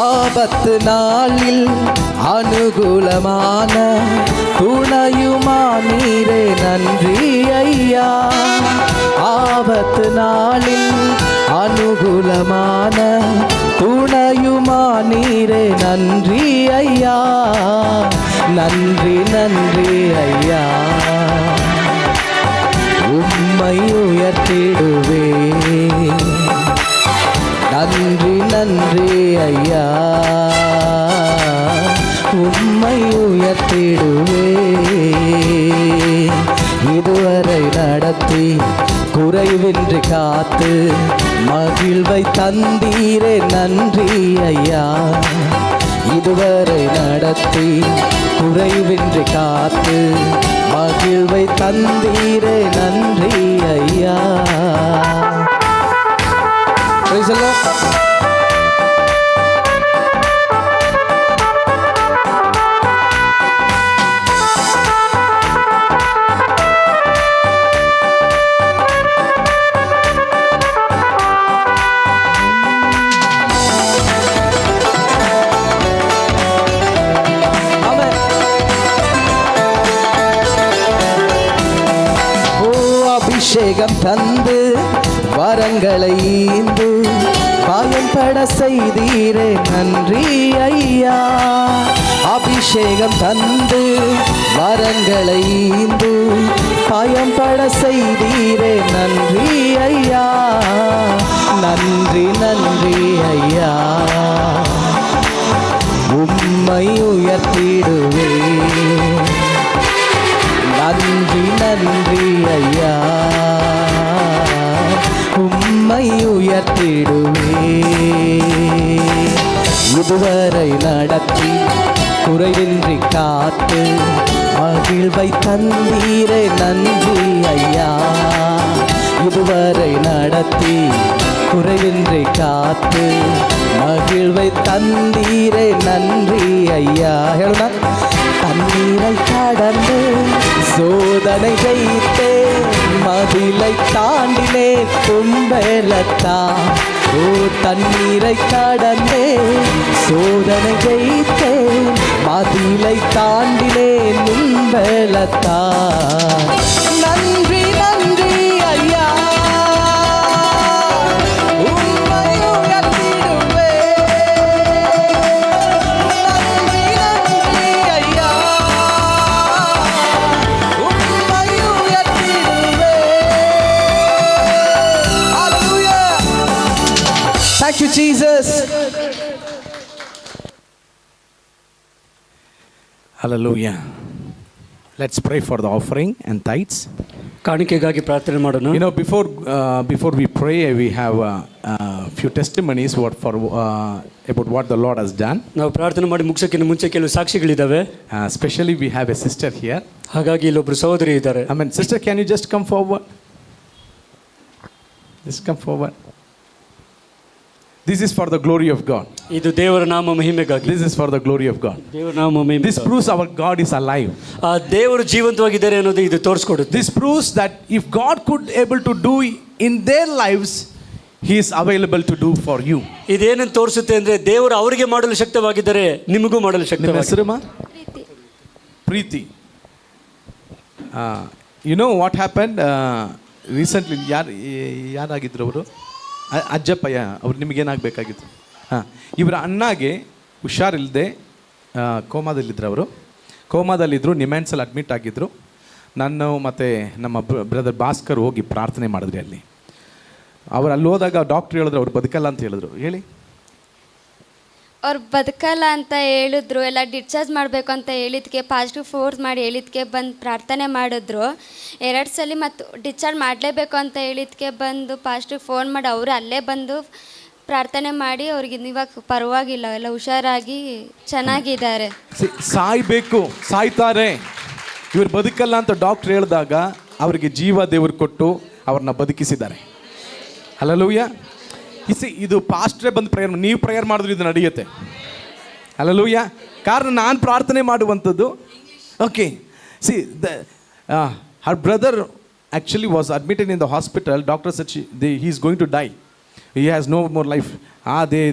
ஆபத்து நாளில் அனுகூலமான துணையுமானீரே நன்றி ஐயா. ஆபத்து நாளில் அனுகூலமான துணையுமானீரே நன்றி ஐயா. நன்றி நன்றி ஐயா, உம்மை உயர்த்திடுவேன். நன்றி நன்றி ஐயா, உம்மை உயர்த்திடுவேன். இதுவரை நடத்தி குறைவின்றி காத்து மகிழ்வை தந்தீரே நன்றி ஐயா. இதுவரை நடத்தி குறைவின்றி காத்து மகிழ்வை தந்தீரே நன்றி ஐயா. Praise the Lord. அபிஷேகம் தந்து வரங்களை ஈந்து பயன்பட செய்தீரே நன்றி ஐயா. அபிஷேகம் தந்து வரங்களை ஈந்து பயன்பட செய்தீரே நன்றி ஐயா. நன்றி நன்றி ஐயா, உம்மை உயர்த்திடுவேன். நன்றி நன்றி ஐயா, உம்மை உயர்த்திடுவேன். இதுவரை நடத்தி குறைவின்றி காத்து மகிழ்வை தந்தீரே நன்றி ஐயா. இதுவரை நடத்தி குறைவின்றி காத்து மகிழ்வை தந்தீரே நன்றி ஐயா. ಹೇಳೋಣ. தண்ணீரை கடந்து சோதனை ஜெயித்தேன், மதிலை தாண்டினேன் துன்பலத்தான். ஓ தண்ணீரை கடந்தே சோதனை ஜெயித்தேன், மதிலை தாண்டினேன் துன்பலத்தான். நன்றி நன்றி ஐயா, thank you Jesus. Hallelujah. Let's pray for the offering and tithes. ಕಾಣಿಕೆಗಾಗಿ ಪ್ರಾರ್ಥನೆ ಮಾಡೋಣ. You know, before we pray, we have a few testimonies about what the Lord has done. ನಾವು ಪ್ರಾರ್ಥನೆ ಮಾಡಿ ಮುಗಿಸೋಕ್ಕಿಂತ ಮುಂಚೆ ಕೆಲವು ಸಾಕ್ಷಿಗಳಿದ್ದಾವೆ. Especially we have a sister here. ಹಾಗಾಗಿ ಇಲ್ಲೊಬ್ರು ಸಹೋದರಿ ಇದ್ದಾರೆ. Amen. Sister, can you just come forward? Just come forward. This is for the glory of God. ಇದು ದೇವರ ನಾಮ ಮಹಿಮೆಗಾಗಿ. This is for the glory of God. ದೇವರ ನಾಮ ಮಹಿಮೆ. This proves our God is alive. ಆ ದೇವರು ಜೀವಂತವಾಗಿದ್ದಾರೆ ಅನ್ನೋದು ಇದು ತೋರಿಸ್ಕೊಡುತ್ತೆ. This proves that if God could able to do in their lives, He is available to do for you. ಇದೇನನ್ನು ತೋರಿಸುತ್ತೆ ಅಂದ್ರೆ ದೇವರು ಅವರಿಗೆ ಮಾಡಲು ಶಕ್ತವಾಗಿದ್ದಾರೆ, ನಿಮಗೂ ಮಾಡಲು ಶಕ್ತವಾಗಿದ್ದಾರೆ. ಪ್ರೀತಿ. You know what happened recently? ಯಾರಾಗಿದ್ರು ಅವರು? ಅಜ್ಜಪ್ಪಯ್ಯ ಅವ್ರು ನಿಮಗೇನಾಗಬೇಕಾಗಿತ್ತು? ಇವರ ಅಣ್ಣಗೆ ಹುಷಾರಿಲ್ಲದೆ ಕೋಮಾದಲ್ಲಿದ್ದರು. ಅವರು ಕೋಮಾದಲ್ಲಿದ್ದರು, ನಿಮ್ಯಾನ್ಸಲ್ಲಿ ಅಡ್ಮಿಟ್ ಆಗಿದ್ದರು. ನಾನು ಮತ್ತು ನಮ್ಮ ಬ್ರದರ್ ಭಾಸ್ಕರ್ ಹೋಗಿ ಪ್ರಾರ್ಥನೆ ಮಾಡಿದ್ರಿ ಅಲ್ಲಿ. ಅವ್ರು ಅಲ್ಲಿ ಹೋದಾಗ ಡಾಕ್ಟ್ರ್ ಹೇಳಿದ್ರು ಅವ್ರು ಬದುಕಲ್ಲ ಅಂತ ಹೇಳಿದ್ರು. ಹೇಳಿ. ಅವ್ರು ಬದುಕಲ್ಲ ಅಂತ ಹೇಳಿದ್ರು, ಎಲ್ಲ ಡಿಸ್ಚಾರ್ಜ್ ಮಾಡಬೇಕು ಅಂತ ಹೇಳಿದ್ಕೆ ಪಾಸಿಟಿವ್ ಫೋರ್ಸ್ ಮಾಡಿ ಹೇಳಿದ್ಕೆ ಬಂದು ಪ್ರಾರ್ಥನೆ ಮಾಡಿದ್ರು. 2 ಸಲ ಮತ್ತು ಡಿಸ್ಚಾರ್ಜ್ ಮಾಡಲೇಬೇಕು ಅಂತ ಹೇಳಿದ್ಕೆ ಬಂದು ಪಾಸಿಟಿವ್ ಫೋನ್ ಮಾಡಿ ಅವರು ಅಲ್ಲೇ ಬಂದು ಪ್ರಾರ್ಥನೆ ಮಾಡಿ ಅವ್ರಿಗೆ ಇವಾಗ ಪರವಾಗಿಲ್ಲ, ಎಲ್ಲ ಹುಷಾರಾಗಿ ಚೆನ್ನಾಗಿದ್ದಾರೆ. ಸಾಯ್ಬೇಕು, ಸಾಯ್ತಾರೆ, ಇವ್ರು ಬದುಕಲ್ಲ ಅಂತ ಡಾಕ್ಟ್ರ್ ಹೇಳಿದಾಗ ಅವರಿಗೆ ಜೀವ ದೇವರು ಕೊಟ್ಟು ಅವ್ರನ್ನ ಬದುಕಿಸಿದ್ದಾರೆ. ಹಲ್ಲೆಲೂಯಾ. ಇದು ಪಾಸ್ಟ್ರೇ ಬಂದು ಪ್ರೇಯರ್, ನೀವು ಪ್ರೇಯರ್ ಮಾಡಿದ್ರೆ ಇದು ನಡೆಯುತ್ತೆ. ಹಲ್ಲೆಲೂಯಾ. ಕಾರಣ ನಾನು ಪ್ರಾರ್ಥನೆ ಮಾಡುವಂಥದ್ದು. Okay, see her brother actually was admitted in the hospital. Doctor shed he is going to die. He has no more life.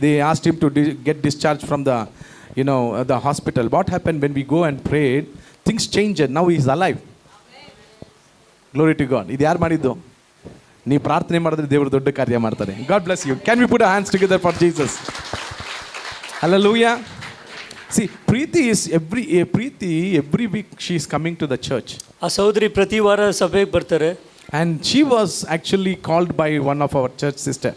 They asked him to get discharged from the hospital. What happened when we go and prayed? Things changed. Now he is alive. Glory to God. ಇದು ಯಾರು ಮಾಡಿದ್ದು? ನೀವು ಪ್ರಾರ್ಥನೆ ಮಾಡಿದ್ರೆ ದೇವರು ದೊಡ್ಡ ಕಾರ್ಯ ಮಾಡ್ತಾರೆ. God bless you. Can we put our hands together for Jesus? Hallelujah. See, Preeti is every week she is coming to the church. ಆ ಸಹೋದರಿ ಪ್ರತಿ ವಾರ ಸಭೆಗೆ ಬರ್ತಾರೆ. And she was actually called by one of our church sister.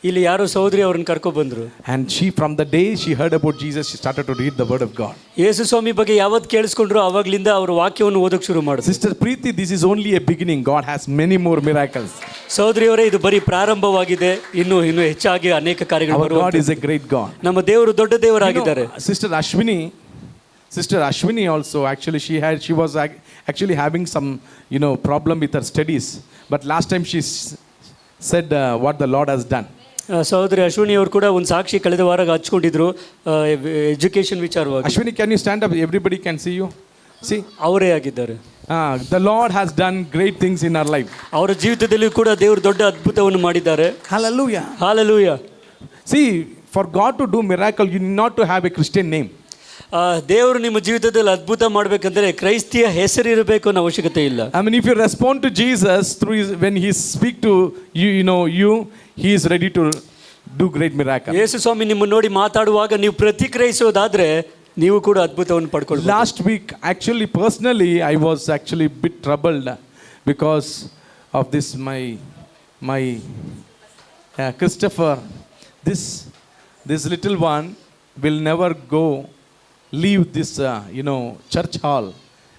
ಇಲ್ಲಿ ಯಾರೋ ಸಹೋದರಿ ಅವ್ರನ್ನ ಕರ್ಕೊ ಬಂದ್ರು. And she, from the day she heard about Jesus, she started to read the word of God. ಯೇಸು ಸ್ವಾಮಿ ಬಗ್ಗೆ ಯಾವತ್ತು ಕೇಳಿಸ್ಕೊಂಡ್ರು ಅವಾಗ್ಲಿಂದ ಅವರು ವಾಕ್ಯವನ್ನು ಓದೋಕೆ ಶುರು ಮಾಡಿದ್ರು. Sister Preeti, this is only a beginning. God has many more miracles. ಸಹೋದರಿಯವರೇ, ಇದು ಬರೀ ಪ್ರಾರಂಭವಾಗಿದೆ, ಇನ್ನು ಹೆಚ್ಚಾಗಿ ಅನೇಕ ಕಾರ್ಯಗಳು ಬರುತ್ತವೆ. God is a great God. ನಮ್ಮ ದೇವರು ದೊಡ್ಡ ದೇವರಾಗಿದ್ದಾರೆ. Sister Ashwini also, actually she was actually having some problem with her studies, but last time she said what the Lord has done. ಸಹೋದರಿ ಅಶ್ವಿನಿ ಅವರು ಕೂಡ ಒಂದು ಸಾಕ್ಷಿ ಕಳೆದ ವಾರ ಹಂಚ್ಕೊಂಡಿದ್ರು ಎಜುಕೇಶನ್ ವಿಚಾರವಾಗಿ. Ashwini, can you stand up? Everybody can see you. See, ಅವರೇ ಆಗಿದ್ದಾರೆ. The Lord has done great things in our life. ಅವರ ಜೀವಿತದಲ್ಲಿ ಕೂಡ ದೇವರು ದೊಡ್ಡ ಅದ್ಭುತವನ್ನು ಮಾಡಿದ್ದಾರೆ. Hallelujah. Hallelujah. See, for God to do miracle, you need not to have a Christian name. ದೇವರು ನಿಮ್ಮ ಜೀವಿತದಲ್ಲಿ ಅದ್ಭುತ ಮಾಡಬೇಕಂದ್ರೆ ಕ್ರೈಸ್ತಿಯ ಹೆಸರಿರಬೇಕು ಅನ್ನೋ ಅವಶ್ಯಕತೆ ಇಲ್ಲ. I mean, if you respond to Jesus through when he speak to you, he is ready to do great miracle. ಯೇಸು ಸ್ವಾಮಿ ನಿಮ್ಮ ನೋಡಿ ಮಾತಾಡುವಾಗ ನೀವು ಪ್ರತಿಕ್ರಿಯಿಸೋದಾದ್ರೆ ನೀವು ಕೂಡ ಅದ್ಭುತವನ್ನು ಪಡ್ಕೊಳ್ಬಹುದು. Last week, actually, personally, I was actually a bit troubled because of this my Christopher. This little one will never leave this church hall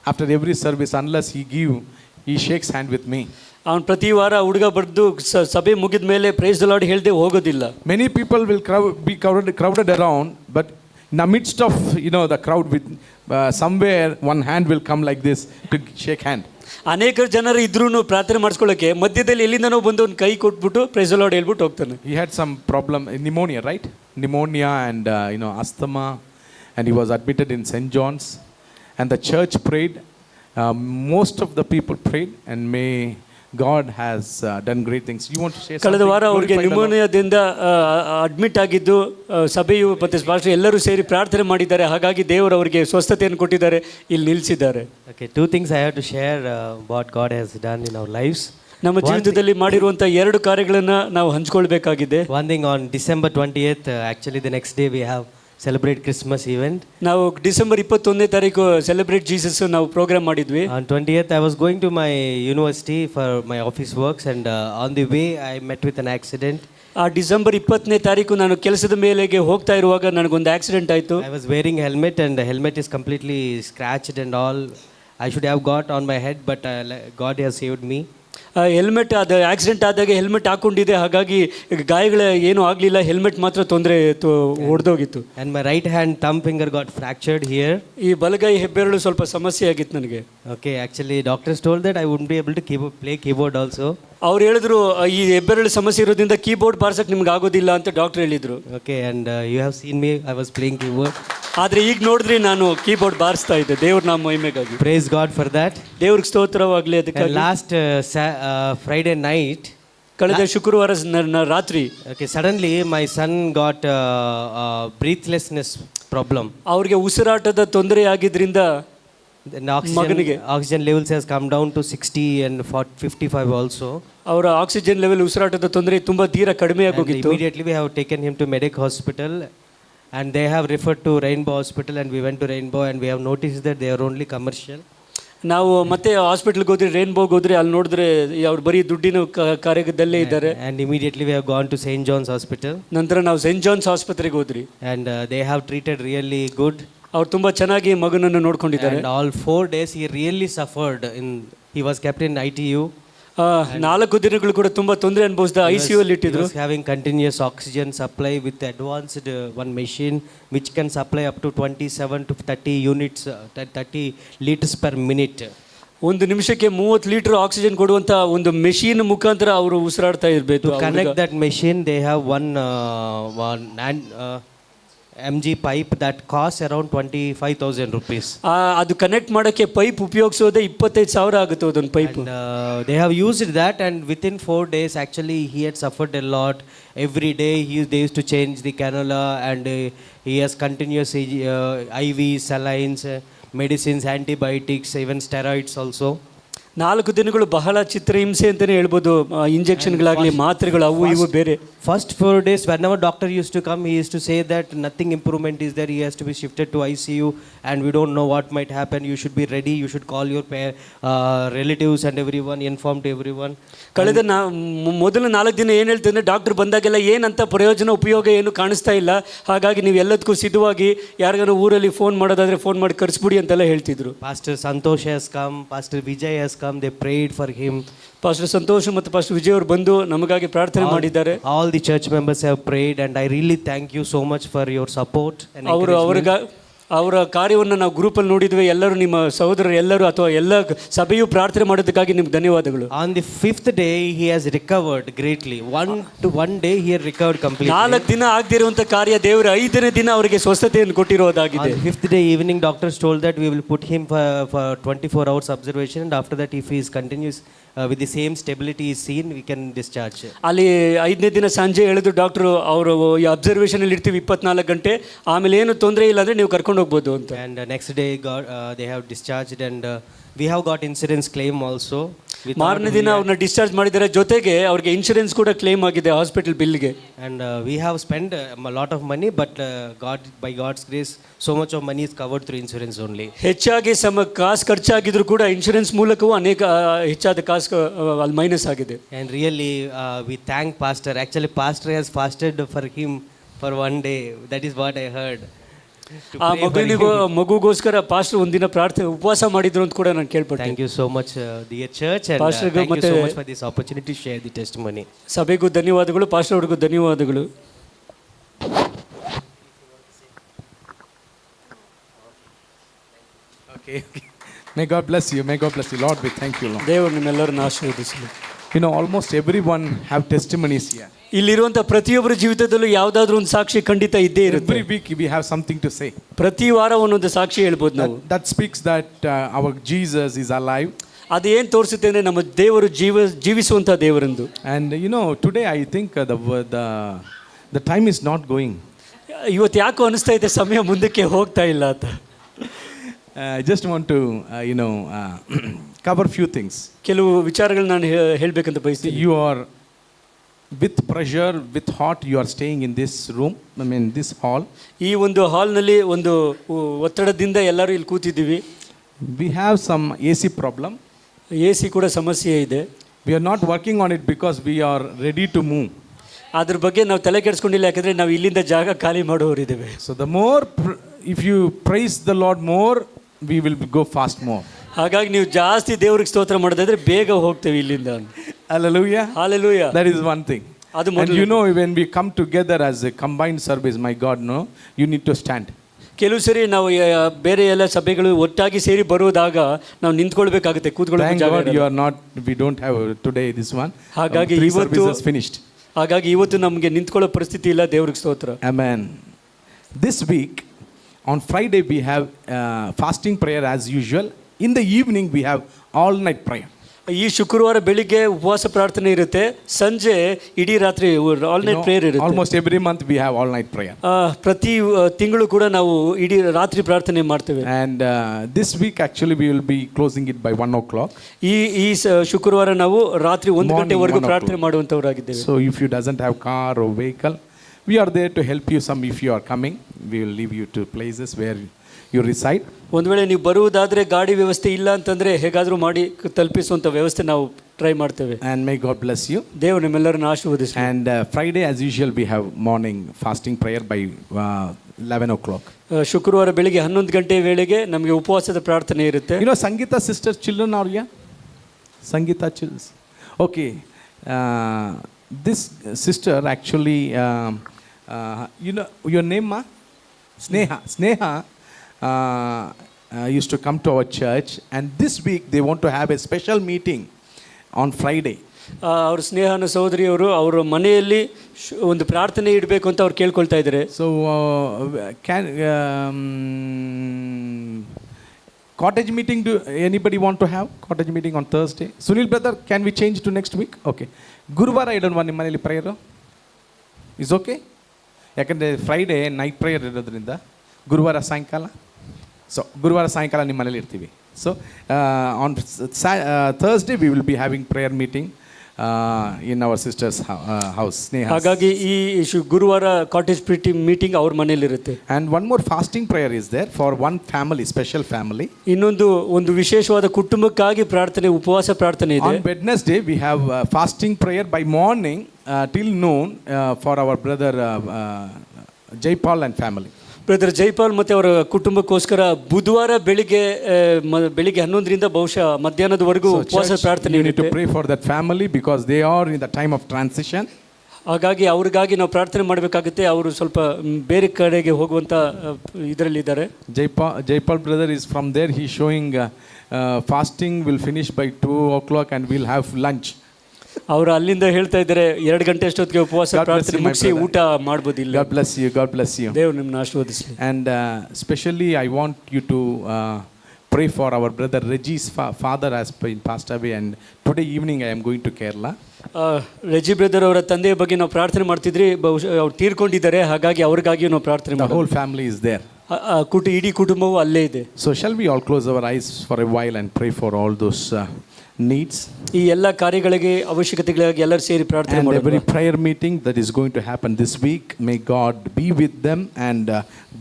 after every service unless he shakes hand with me. ಅವನು ಪ್ರತಿ ವಾರ ಹುಡುಗ ಬರ್ದು ಸಭೆ ಮುಗಿದ ಮೇಲೆ price the lord ಹೇಳ್ದೆ ಹೋಗೋದಿಲ್ಲ. Many people will be crowded around, but in the midst of the crowd, with somewhere one hand will come like this to shake hand. ಅನೇಕ ಜನರು ಇದ್ರೂ ಪ್ರಾರ್ಥನೆ ಮಾಡಿಸ್ಕೊಳ್ಳೋಕೆ ಮಧ್ಯದಲ್ಲಿ ಎಲ್ಲಿಂದನೋ ಬಂದು ಒಂದು ಕೈ ಕೊಟ್ಬಿಟ್ಟು ಪ್ರೈಸ್ ದಿ ಲಾರ್ಡ್ ಹೇಳ್ಬಿಟ್ಟು ಹೋಗ್ತಾನೆ. He had some problem, pneumonia, right? Pneumonia and asthma, and he was admitted in St. John's, and the church prayed. Most of the people prayed, and may God has done great things. You want to say something? ಕಳೆದ ವಾರ ಅವರಿಗೆ ನ್ಯೂಮೋನಿಯಾದಿಂದ admit ಆಗಿದ್ದು ಸಭೆಯು ಮತ್ತು pastor ಎಲ್ಲರೂ ಸೇರಿ ಪ್ರಾರ್ಥನೆ ಮಾಡಿದ್ದಾರೆ. ಹಾಗಾಗಿ ದೇವರು ಅವರಿಗೆ ಸ್ವಸ್ಥತೆಯನ್ನು ಕೊಟ್ಟಿದ್ದಾರೆ, ಇಲ್ಲಿ ನಿಲ್ಲಿಸಿದ್ದಾರೆ. Okay, 2 things I have to share what God has done in our lives. ನಮ್ಮ ಜೀವಿತದಲ್ಲಿ ಮಾಡಿರುವಂಥ 2 ಕಾರ್ಯಗಳನ್ನು ನಾವು ಹಂಚ್ಕೊಳ್ಬೇಕಾಗಿದೆ. One thing, on December 20th, actually the next day we have celebrate Christmas event. ನಾವು ಡಿಸೆಂಬರ್ 21ನೇ ತಾರೀಕು ಸೆಲೆಬ್ರೇಟ್ ಜೀಸಸ್ ನಾವು ಪ್ರೋಗ್ರಾಮ್ ಮಾಡಿದ್ವಿ. On 20th I was going to my university for my office works, and on the way I met with an accident. ಆ December 20ನೇ ತಾರೀಕು ನಾನು ಕೆಲಸದ ಮೇಲೆಗೆ ಹೋಗ್ತಾ ಇರುವಾಗ ನನಗೊಂದು ಆಕ್ಸಿಡೆಂಟ್ ಆಯಿತು. I was wearing helmet, and the helmet is completely scratched and all. I should have got on my head, but God has saved me. Helmet ಅದು accident ಆದಾಗ ಹೆಲ್ಮೆಟ್ ಹಾಕೊಂಡಿದೆ, ಹಾಗಾಗಿ ಗಾಯಗಳ ಏನೂ ಆಗಲಿಲ್ಲ, ಹೆಲ್ಮೆಟ್ ಮಾತ್ರ ತೊಂದರೆ ಒಡೆದೋಗಿತ್ತು. And my right hand thumb finger got fractured here. ಈ ಬಲಗೈ ಹೆಬ್ಬೆರಳು ಸ್ವಲ್ಪ ಸಮಸ್ಯೆ ಆಗಿತ್ತು ನನಗೆ. Okay, actually doctors told that I wouldn't be able to play keyboard also. ಅವ್ರು ಹೇಳಿದ್ರು ಈ ಹೆಬ್ಬೆರಳು ಸಮಸ್ಯೆ ಇರೋದ್ರಿಂದ ಕೀಬೋರ್ಡ್ ಬಾರ್ಸಕ್ಕೆ ನಿಮ್ಗೆ ಆಗೋದಿಲ್ಲ ಅಂತ ಡಾಕ್ಟರ್ ಹೇಳಿದ್ರು. Okay, and you have seen me, I was playing keyboard. ಆದರೆ ಈಗ ನೋಡಿದ್ರಿ ನಾನು ಕೀಬೋರ್ಡ್ ಬಾರಿಸ್ತಾ ಇದ್ದೆ ದೇವ್ರ ನಾಮ ಮಹಿಮೆಗಾಗಿ. Praise God for that. ದೇವ್ರಿಗೆ ಸ್ತೋತ್ರವಾಗಲಿ. ಅದಕ್ಕೆ And last Friday night, ಕಳೆದ ಶುಕ್ರವಾರ ರಾತ್ರಿ okay, suddenly my son got breathlessness problem. ಅವ್ರಿಗೆ ಉಸಿರಾಟದ ತೊಂದರೆ ಆಗಿದ್ರಿಂದ The oxygen levels has come down to 60 and 55 also. ಅವರ ಆಕ್ಸಿಜನ್ ಲೆವೆಲ್ ಉಸಿರಾಟದ ತೊಂದರೆ ತುಂಬಾ ತೀರಾ ಕಡಿಮೆ ಆಗೋಗಿತ್ತು. Immediately we have taken him to Medic Hospital and they have referred to Rainbow Hospital and we went to Rainbow and we have noticed that they are only commercial. ನಾವು ಮತ್ತೆ ಹಾಸ್ಪಿಟಲ್ಗೆ ಹೋದ್ರಿ, ರೇನ್ಬೋಗೆ ಹೋದ್ರಿ, ಅಲ್ಲಿ ನೋಡಿದ್ರೆ ಅವ್ರು ಬರೀ ದುಡ್ಡಿನ ಕಾರ್ಯದಲ್ಲೇ ಇದ್ದಾರೆ. And immediately we have gone to St. John's Hospital. ನಂತರ ನಾವು ಸೆಂಟ್ ಜಾನ್ಸ್ ಆಸ್ಪತ್ರೆಗೆ ಹೋದ್ರಿ. And they have treated really good. ಅವ್ರು ತುಂಬಾ ಚೆನ್ನಾಗಿ ಮಗನನ್ನು ನೋಡ್ಕೊಂಡಿದ್ದಾರೆ. And all 4 days he really suffered he was kept in ITU. 4 ದಿನಗಳು ಕೂಡ ತುಂಬಾ ತೊಂದರೆ ಅನುಭವಿಸಿದ. ICU ಅಲ್ಲಿ ಇಟ್ಟಿದ್ರು. He was having continuous oxygen supply with advanced one machine which can supply up to 27 to 30 units 30 liters per minute. ಒಂದು ನಿಮಿಷಕ್ಕೆ 30 litre oxygen ಕೊಡುವಂತ ಒಂದು ಮೆಷಿನ್ ಮುಖಾಂತರ ಅವರು ಉಸಿರಾಡ್ತಾ ಇರಬೇಕು. To connect that machine they have one mg pipe that costs around 25,000 rupees. ಅದು connect ಮಾಡಕ್ಕೆ pipe ಉಪಯೋಗಿಸೋದೇ 25,000 ಆಗುತ್ತೆ ಅದೊಂದು pipe. They have used that and within 4 days actually he had suffered a lot. Every day they used to change the cannula and he has continuous IV saline medicines, antibiotics, even steroids also. 4 ದಿನಗಳು ಬಹಳ ಚಿತ್ರಹಿಂಸೆ ಅಂತಾನೆ ಹೇಳ್ಬೋದು. ಇಂಜೆಕ್ಷನ್ಗಳಾಗಲಿ ಮಾತ್ರೆಗಳು ಅವು ಇವು ಬೇರೆ. First 4 days whenever doctor used to come he used to say that nothing improvement is there, he has to be shifted to ICU and we don't know what might happen, you should be ready, you should call your relatives and everyone, inform to everyone. ಕಳೆದ ಮೊದಲ 4 ದಿನ ಏನು ಹೇಳ್ತಂದ್ರೆ doctor ಬಂದಾಗೆಲ್ಲ ಏನಂತ ಪ್ರಯೋಜನ ಉಪಯೋಗ ಏನು ಕಾಣಿಸ್ತಾ ಇಲ್ಲ, ಹಾಗಾಗಿ ನೀವು ಎಲ್ಲದಕ್ಕೂ ಸಿದ್ಧವಾಗಿ ಯಾರಿಗಾರು ಊರಲ್ಲಿ ಫೋನ್ ಮಾಡೋದಾದ್ರೆ ಫೋನ್ ಮಾಡಿ ಕರೆಸ್ಬಿಡಿ ಅಂತೆಲ್ಲ ಹೇಳ್ತಿದ್ರು. Pastor Santosh has come, Pastor Vijay has come, they prayed for him. Pastor Santosh ಮತ್ತು ಪಾಸ್ಟರ್ ವಿಜಯ್ ಅವರು ಬಂದು ನಮಗಾಗಿ ಪ್ರಾರ್ಥನೆ ಮಾಡಿದ್ದಾರೆ. All the church members have prayed and I really thank you so much for your support and ಅವರ ಕಾರ್ಯವನ್ನು ನಾವು ಗ್ರೂಪಲ್ಲಿ ನೋಡಿದ್ವಿ. ಎಲ್ಲರೂ ನಿಮ್ಮ ಸಹೋದರರು ಎಲ್ಲರೂ ಅಥವಾ ಎಲ್ಲ ಸಭೆಯು ಪ್ರಾರ್ಥನೆ ಮಾಡೋದಕ್ಕಾಗಿ ನಿಮ್ಗೆ ಧನ್ಯವಾದಗಳು. On the 5th day he has recovered greatly. One day he had recovered completely. 4 ದಿನ ಆಗದಿರುವಂತ ಕಾರ್ಯ ದೇವರು 5ನೇ ದಿನ ಅವರಿಗೆ ಸ್ವಸ್ಥತೆಯನ್ನು ಕೊಟ್ಟಿರೋದಾಗಿದೆ. On the 5th day evening doctors told that we will put him for 24 hours observation and after that if he is continuous with the same stability is seen we can discharge. ಅಲ್ಲಿ 5ನೇ ದಿನ ಸಂಜೆ ಹೇಳಿದ್ರು doctor ಅವರು observation ಅಲ್ಲಿ ಇರ್ತೀವಿ 24 ಗಂಟೆ, ಆಮೇಲೆ ಏನು ತೊಂದರೆ ಇಲ್ಲ ಅಂದ್ರೆ ನೀವು ಕರ್ಕೊಂಡು ಹೋಗ್ಬೋದು ಅಂತ. And next day they have discharged and we have got insurance claim also. ಮಾರನೇ ದಿನ ಅವ್ರನ್ನ ಡಿಸ್ಚಾರ್ಜ್ ಮಾಡಿದ್ದಾರೆ, ಜೊತೆಗೆ ಅವ್ರಿಗೆ ಇನ್ಶೂರೆನ್ಸ್ ಕೂಡ ಕ್ಲೇಮ್ ಆಗಿದೆ hospital ಬಿಲ್ಗೆ. And we have spent a lot of money but by God's grace so much of money is covered through insurance only. ಹೆಚ್ಚಾಗಿ ಕಾಸು ಖರ್ಚಾಗಿದ್ರು ಕೂಡ ಇನ್ಶೂರೆನ್ಸ್ ಮೂಲಕವೂ ಅನೇಕ ಹೆಚ್ಚಾದ ಕಾಸು ಅಲ್ಲಿ ಮೈನಸ್ ಆಗಿದೆ. And really we thank pastor. Actually pastor has fasted for him for one day, that is what I heard. ಆ ಮಗುಗೋಸ್ಕರ ಪಾಸ್ಟರ್ ಒಂದಿನ ಪ್ರಾರ್ಥನೆ ಉಪವಾಸ ಮಾಡಿದ್ರು ಅಂತ ಕೂಡ ನಾನು ಕೇಳ್ಪಟ್ಟೆ. Thank you so much dear church and thank you so much for this opportunity to share the testimony. ಸಭೆಗೂ ಧನ್ಯವಾದಗಳು, ಪಾಸ್ಟರ್ ಅವರಿಗೂ ಧನ್ಯವಾದಗಳು. Okay. May God bless you. May God bless you. Lord, we thank you, Lord. ದೇವರು ನಿಮ್ಮೆಲ್ಲರನ್ನು ಆಶೀರ್ವದಿಸಲಿ. You know, almost everyone have testimonies here. ಇಲ್ಲಿರುವಂಥ ಪ್ರತಿಯೊಬ್ಬರ ಜೀವಿತದಲ್ಲೂ ಯಾವುದಾದ್ರೂ ಒಂದು ಸಾಕ್ಷಿ ಖಂಡಿತ ಇದ್ದೇ ಇರುತ್ತೆ. Every week we have something to say. ಪ್ರತಿ ವಾರ ಒಂದೊಂದು ಸಾಕ್ಷಿ ಹೇಳ್ಬೋದು ನಾವು. That speaks that our Jesus is alive. ಅದು ಏನು ತೋರಿಸುತ್ತೆ ಅಂದರೆ ನಮ್ಮ ದೇವರು ಜೀವಿಸುವಂಥ ದೇವರೆಂದು. And you know, today I think the time is not going. ಇವತ್ತು ಯಾಕೋ ಅನಿಸ್ತಾ ಇದೆ ಸಮಯ ಮುಂದಕ್ಕೆ ಹೋಗ್ತಾ ಇಲ್ಲ ಅಂತ. I just want to cover few things. ಕೆಲವು ವಿಚಾರಗಳನ್ನ ನಾನು ಹೇಳಬೇಕಂತ ಬಯಸ್ತೀನಿ. You are with pressure, with hot, you are staying in this room, this hall. ಈ ಒಂದು ಹಾಲ್ನಲ್ಲಿ ಒಂದು ಒತ್ತಡದಿಂದ ಎಲ್ಲರೂ ಇಲ್ಲಿ ಕೂತಿದ್ದೀವಿ. We have some AC problem. AC ಕೂಡ ಸಮಸ್ಯೆ ಇದೆ. We are not working on it because we are ready to move. ಅದ್ರ ಬಗ್ಗೆ ನಾವು ತಲೆ ಕೆಡಿಸ್ಕೊಂಡಿಲ್ಲ, ಯಾಕಂದರೆ ನಾವು ಇಲ್ಲಿಂದ ಜಾಗ ಖಾಲಿ ಮಾಡೋರಿದ್ದೇವೆ. So the more if you praise the Lord more, we will go fast more. ಹಾಗಾಗಿ ನೀವು ಜಾಸ್ತಿ ದೇವ್ರಿಗೆ ಸ್ತೋತ್ರ ಮಾಡೋದಾದ್ರೆ ಬೇಗ ಹೋಗ್ತೇವೆ ಇಲ್ಲಿಂದ. Hallelujah. Hallelujah. That is one thing. ಅದು And ಮೊದಲು. you know, when we come together as a combined service, my God, no, you need to stand. ಕೆಲವು ಸರಿ ನಾವು ಬೇರೆ ಎಲ್ಲ ಸಭೆಗಳು ಒಟ್ಟಾಗಿ ಸೇರಿ ಬರುವುದಾಗ ನಾವು ನಿಂತ್ಕೊಳ್ಬೇಕಾಗುತ್ತೆ, ಕೂತ್ಕೊಳ್ಳೋಕೆ Thank ಜಾಗ God you ಇರಲ್ಲ. are not, we don't have today this one. ಹಾಗಾಗಿ 3 ಇವತ್ತು- services finished. ಹಾಗಾಗಿ ಇವತ್ತು ನಮಗೆ ನಿಂತ್ಕೊಳ್ಳೋ ಪರಿಸ್ಥಿತಿ ಇಲ್ಲ. ದೇವ್ರಿಗೆ ಸ್ತೋತ್ರ. Amen. This week, on Friday, we have fasting prayer as usual. In the evening, we have all night prayer. ಈ ಶುಕ್ರವಾರ ಬೆಳಿಗ್ಗೆ ಉಪವಾಸ ಪ್ರಾರ್ಥನೆ ಇರುತ್ತೆ, ಸಂಜೆ ಇಡೀ ರಾತ್ರಿ ಆಲ್ ನೈಟ್ ಪ್ರೇಯರ್ ಇರುತ್ತೆ. Almost every month we have all night prayer. ಪ್ರತಿ ತಿಂಗಳು ಕೂಡ ನಾವು ಇಡೀ ರಾತ್ರಿ ಪ್ರಾರ್ಥನೆ ಮಾಡ್ತೇವೆ. And this week actually we will be closing it by 1 o'clock. ಈ ಶುಕ್ರವಾರ ನಾವು ರಾತ್ರಿ 1 Morning, ಗಂಟೆವರೆಗೂ 1 o'clock. ಪ್ರಾರ್ಥನೆ ಮಾಡುವಂತವರಾಗಿದ್ದೇವೆ. So if you doesn't have car or vehicle, we are there to help you. Some if you are coming, we will leave you to places where you reside. ಒಂದು ವೇಳೆ ನೀವು ಬರುವುದಾದ್ರೆ ಗಾಡಿ ವ್ಯವಸ್ಥೆ ಇಲ್ಲ ಅಂತಂದ್ರೆ ಹೇಗಾದರೂ ಮಾಡಿ ತಲುಪಿಸುವಂಥ ವ್ಯವಸ್ಥೆ ನಾವು ಟ್ರೈ ಮಾಡ್ತೇವೆ. And may God bless you. ದೇವರು ನಿಮ್ಮೆಲ್ಲರನ್ನು ಆಶೀರ್ವದಿಸಲಿ. And Friday as usual we have morning fasting prayer by 11 o'clock. ಶುಕ್ರವಾರ ಬೆಳಿಗ್ಗೆ 11 ಗಂಟೆ ವೇಳೆಗೆ ನಮಗೆ ಉಪವಾಸದ ಪ್ರಾರ್ಥನೆ ಇರುತ್ತೆ. You know Sangeeta sister children are here? Sangeeta children. Okay. This sister actually you know your name ma? Sneha used to come to our church, and this week they want to have a special meeting on Friday. ಅವ್ರ ಸ್ನೇಹನ ಸಹೋದರಿಯವರು ಅವರ ಮನೆಯಲ್ಲಿ ಒಂದು ಪ್ರಾರ್ಥನೆ ಇಡಬೇಕು ಅಂತ ಅವ್ರು ಕೇಳ್ಕೊಳ್ತಾ ಇದ್ದಾರೆ. So can cottage meeting, do anybody want to have cottage meeting on Thursday? Sunil brother, can we change to next week? Okay. Guruvara idonwa ನಿಮ್ಮ ಮನೆಯಲ್ಲಿ prayer is okay? ಯಾಕಂದರೆ ಫ್ರೈಡೇ ನೈಟ್ ಪ್ರೇಯರ್ ಇರೋದ್ರಿಂದ ಗುರುವಾರ ಸಾಯಂಕಾಲ, ಸೊ ಗುರುವಾರ ಸಾಯಂಕಾಲ ನಿಮ್ಮ ಮನೇಲಿ ಇರ್ತೀವಿ. So on Thursday we will be having prayer meeting in our sister's house Sneha. ಹಾಗಾಗಿ ಈ ಗುರುವಾರ ಕಾಟೇಜ್ ಮೀಟಿಂಗ್ ಅವ್ರ ಮನೇಲಿರುತ್ತೆ. And one more fasting prayer is there for one family, special family. ಒಂದು ವಿಶೇಷವಾದ ಕುಟುಂಬಕ್ಕಾಗಿ ಪ್ರಾರ್ಥನೆ, ಉಪವಾಸ ಪ್ರಾರ್ಥನೆ ಇದೆ. On Wednesday we have fasting prayer by morning till noon for our brother Jaipal and family. Brother Jaipal ಮತ್ತು ಅವರ ಕುಟುಂಬಕ್ಕೋಸ್ಕರ ಬುಧವಾರ ಬೆಳಿಗ್ಗೆ 11ರಿಂದ ಬಹುಶಃ ಮಧ್ಯಾಹ್ನದವರೆಗೂ ಉಪವಾಸ ಪ್ರಾರ್ಥನೆ you need to ಇರುತ್ತೆ. pray for that family because they are in the time of transition. ಹಾಗಾಗಿ ಅವ್ರಿಗಾಗಿ ನಾವು ಪ್ರಾರ್ಥನೆ ಮಾಡಬೇಕಾಗುತ್ತೆ. ಅವರು ಸ್ವಲ್ಪ ಬೇರೆ ಕಡೆಗೆ ಹೋಗುವಂಥ ಇದರಲ್ಲಿದ್ದಾರೆ. Jaipal brother is from there. He is showing fasting will finish by 2 o'clock and we'll have lunch. ಅವರು ಅಲ್ಲಿಂದ ಹೇಳ್ತಾ ಇದ್ದಾರೆ 2 ಗಂಟೆ ಅಷ್ಟೊತ್ತಿಗೆ ಉಪವಾಸ ಪ್ರಾರ್ಥನೆ ಮುಗಿಸಿ ಊಟ ಮಾಡ್ಬೋದಿಲ್ಲ. God bless you. God bless you. ದೇವರು ನಿಮ್ಮನ್ನು ಆಶೀರ್ವದಿಸಲಿ. And especially I want you to pray for our brother Reggie's father has been passed away, and today evening I am going to Kerala. Reji brother ಅವರ ತಂದೆಯ ಬಗ್ಗೆ ನಾವು ಪ್ರಾರ್ಥನೆ ಮಾಡ್ತಿದ್ರಿ. ಬಹುಶಃ ಅವ್ರು ತೀರ್ಕೊಂಡಿದ್ದಾರೆ, ಹಾಗಾಗಿ ಅವ್ರಿಗಾಗಿ ನಾವು ಪ್ರಾರ್ಥನೆ The ಮಾಡೋಣ. whole family is there. ಇಡೀ ಕುಟುಂಬವು ಅಲ್ಲೇ ಇದೆ. So shall we all close our eyes for a while and pray for all those needs? ಈ ಎಲ್ಲ ಕಾರ್ಯಗಳಿಗೆ, ಅವಶ್ಯಕತೆಗಳಿಗೆ ಎಲ್ಲರೂ ಸೇರಿ ಪ್ರಾರ್ಥನೆ And ಮಾಡೋಣ. every prayer meeting that is going to happen this week, may God be with them and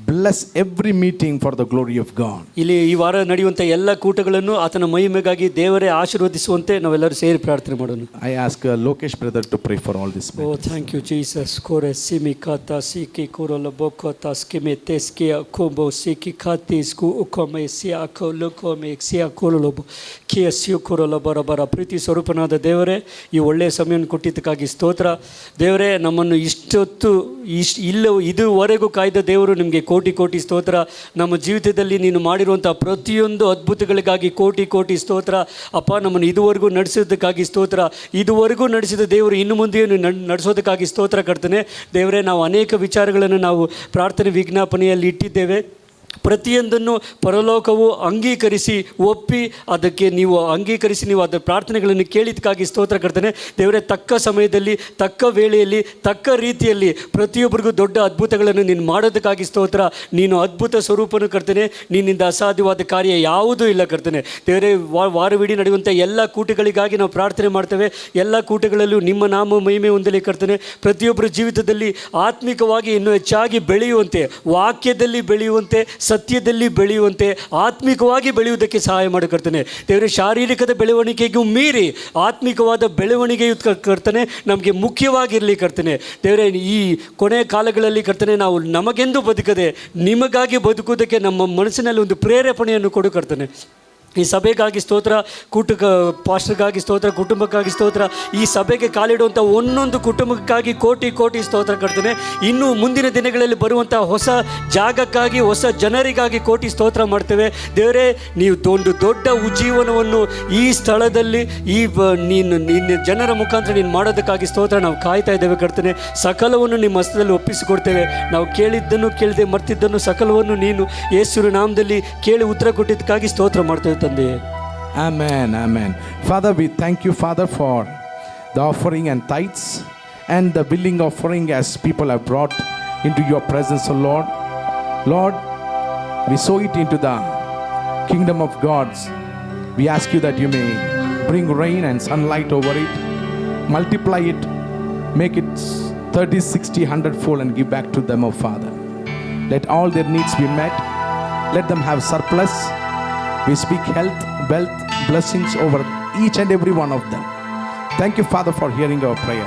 bless every meeting for the glory of God. ಇಲ್ಲಿ ಈ ವಾರ ನಡೆಯುವಂಥ ಎಲ್ಲ ಕೂಟಗಳನ್ನು ಆತನ ಮಹಿಮೆಗಾಗಿ ದೇವರೇ ಆಶೀರ್ವದಿಸುವಂತೆ ನಾವೆಲ್ಲರೂ ಸೇರಿ ಪ್ರಾರ್ಥನೆ ಮಾಡೋಣ. I ask Lokesh brother to pray for all this. Oh thank you Jesus. ಕೋರೆ ಸಿಮಿ ಖಾತಾ ಸಿಕಿ ಕೋರಲ ಬೋಕೋತಾ ಸ್ಕಿಮೆ ತೆಸ್ಕಿಯ ಕೋಬೋ ಸಿಕಿ ಖಾತಿ ಸ್ಕು ಉಕೋಮೆ ಸಿಯಾ ಕೋಲುಕೋಮೆ ಸಿಯಾ ಕೋಲೊಬೋ ಕಿಯ ಸಿಯು ಕೋರಲ ಬರಬರ. ಪ್ರೀತಿ ಸ್ವರೂಪನಾದ ದೇವರೇ, ಈ ಒಳ್ಳೆಯ ಸಮಯವನ್ನು ಕೊಟ್ಟಿದ್ದಕ್ಕಾಗಿ ಸ್ತೋತ್ರ. ದೇವರೇ, ನಮ್ಮನ್ನು ಇದುವರೆಗೂ ಕಾಯ್ದ ದೇವರು, ನಿಮಗೆ ಕೋಟಿ ಕೋಟಿ ಸ್ತೋತ್ರ. ನಮ್ಮ ಜೀವಿತದಲ್ಲಿ ನೀನು ಮಾಡಿರುವಂಥ ಪ್ರತಿಯೊಂದು ಅದ್ಭುತಗಳಿಗಾಗಿ ಕೋಟಿ ಕೋಟಿ ಸ್ತೋತ್ರ. ಅಪ್ಪ, ನಮ್ಮನ್ನು ಇದುವರೆಗೂ ನಡೆಸೋದಕ್ಕಾಗಿ ಸ್ತೋತ್ರ. ಇದುವರೆಗೂ ನಡೆಸಿದ ದೇವರು ಇನ್ನು ಮುಂದೆ ನಡೆಸೋದಕ್ಕಾಗಿ ಸ್ತೋತ್ರ ಕರ್ತನೆ. ದೇವರೇ, ನಾವು ಅನೇಕ ವಿಚಾರಗಳನ್ನು ನಾವು ಪ್ರಾರ್ಥನೆ ವಿಜ್ಞಾಪನೆಯಲ್ಲಿ ಇಟ್ಟಿದ್ದೇವೆ. ಪ್ರತಿಯೊಂದನ್ನು ಪರಲೋಕವು ಅಂಗೀಕರಿಸಿ ಒಪ್ಪಿ ಅದಕ್ಕೆ ನೀವು ಅಂಗೀಕರಿಸಿ ನೀವು ಅದರ ಪ್ರಾರ್ಥನೆಗಳನ್ನು ಕೇಳಿದ್ದಕ್ಕಾಗಿ ಸ್ತೋತ್ರ ಕರ್ತನೆ. ದೇವರೇ, ತಕ್ಕ ಸಮಯದಲ್ಲಿ, ತಕ್ಕ ವೇಳೆಯಲ್ಲಿ, ತಕ್ಕ ರೀತಿಯಲ್ಲಿ ಪ್ರತಿಯೊಬ್ಬರಿಗೂ ದೊಡ್ಡ ಅದ್ಭುತಗಳನ್ನು ನೀನು ಮಾಡೋದಕ್ಕಾಗಿ ಸ್ತೋತ್ರ. ನೀನು ಅದ್ಭುತ ಸ್ವರೂಪನು ಕರ್ತನೆ. ನಿನ್ನಿಂದ ಅಸಾಧ್ಯವಾದ ಕಾರ್ಯ ಯಾವುದೂ ಇಲ್ಲ ಕರ್ತನೆ. ದೇವರೇ, ವಾರವಿಡೀ ನಡೆಯುವಂಥ ಎಲ್ಲ ಕೂಟಗಳಿಗಾಗಿ ನಾವು ಪ್ರಾರ್ಥನೆ ಮಾಡ್ತೇವೆ. ಎಲ್ಲ ಕೂಟಗಳಲ್ಲೂ ನಿಮ್ಮ ನಾಮ ಮಹಿಮೆ ಹೊಂದಲಿ ಕರ್ತನೆ. ಪ್ರತಿಯೊಬ್ಬರ ಜೀವಿತದಲ್ಲಿ ಆತ್ಮಿಕವಾಗಿ ಇನ್ನೂ ಹೆಚ್ಚಾಗಿ ಬೆಳೆಯುವಂತೆ, ವಾಕ್ಯದಲ್ಲಿ ಬೆಳೆಯುವಂತೆ, ಸತ್ಯದಲ್ಲಿ ಬೆಳೆಯುವಂತೆ, ಆತ್ಮಿಕವಾಗಿ ಬೆಳೆಯುವುದಕ್ಕೆ ಸಹಾಯ ಮಾಡಿ ಕರ್ತನೆ. ದೇವರೇ, ಶಾರೀರಿಕದ ಬೆಳವಣಿಗೆಗೂ ಮೀರಿ ಆತ್ಮಿಕವಾದ ಬೆಳವಣಿಗೆಯು ಕರ್ತನೆ ನಮಗೆ ಮುಖ್ಯವಾಗಿರಲಿ ಕರ್ತನೆ. ದೇವರೇ, ಈ ಕೊನೆಯ ಕಾಲಗಳಲ್ಲಿ ಕರ್ತನೆ, ನಾವು ನಮಗೆಂದು ಬದುಕದೆ ನಿಮಗಾಗಿ ಬದುಕುವುದಕ್ಕೆ ನಮ್ಮ ಮನಸ್ಸಿನಲ್ಲಿ ಒಂದು ಪ್ರೇರೇಪಣೆಯನ್ನು ಕೊಡು ಕರ್ತನೆ. ಈ ಸಭೆಗಾಗಿ ಸ್ತೋತ್ರ, ಪಾಸ್ಟರ್ಗಾಗಿ ಸ್ತೋತ್ರ, ಕುಟುಂಬಕ್ಕಾಗಿ ಸ್ತೋತ್ರ. ಈ ಸಭೆಗೆ ಕಾಲಿಡುವಂಥ ಒಂದೊಂದು ಕುಟುಂಬಕ್ಕಾಗಿ ಕೋಟಿ ಕೋಟಿ ಸ್ತೋತ್ರ ಕರ್ತನೆ. ಇನ್ನು ಮುಂದಿನ ದಿನಗಳಲ್ಲಿ ಬರುವಂಥ ಹೊಸ ಜಾಗಕ್ಕಾಗಿ, ಹೊಸ ಜನರಿಗಾಗಿ ಕೋಟಿ ಸ್ತೋತ್ರ ಮಾಡ್ತೇವೆ. ದೇವರೇ, ನೀವು ಒಂದು ದೊಡ್ಡ ಉಜ್ಜೀವನವನ್ನು ಈ ಸ್ಥಳದಲ್ಲಿ ನಿನ್ನ ಜನರ ಮುಖಾಂತರ ನೀನು ಮಾಡೋದಕ್ಕಾಗಿ ಸ್ತೋತ್ರ. ನಾವು ಕಾಯ್ತಾ ಇದ್ದೇವೆ ಕರ್ತನೆ. ಸಕಲವನ್ನು ನಿಮ್ಮ ಹಸ್ತದಲ್ಲಿ ಒಪ್ಪಿಸಿಕೊಡ್ತೇವೆ. ನಾವು ಕೇಳಿದ್ದನ್ನು ಕೇಳದೆ ಮರ್ತಿದ್ದನ್ನು ಸಕಲವನ್ನು ನೀನು ಯೇಸುವಿನ ನಾಮದಲ್ಲಿ ಕೇಳಿ ಉತ್ತರ ಕೊಟ್ಟಿದ್ದಕ್ಕಾಗಿ ಸ್ತೋತ್ರ ಮಾಡ್ತೇವೆ ತಂದೆ. Amen, amen. Father, we thank you, Father, for the offering and tithes and the willing offering as people have brought into your presence, O Lord. Lord, we sow it into the kingdom of God. We ask you that you may bring rain and sunlight over it, multiply it, make it 30, 60, 100-fold and give back to them, O Father. Let all their needs be met. Let them have surplus. We speak health, wealth, blessings over each and every one of them. Thank you, Father, for hearing our prayer.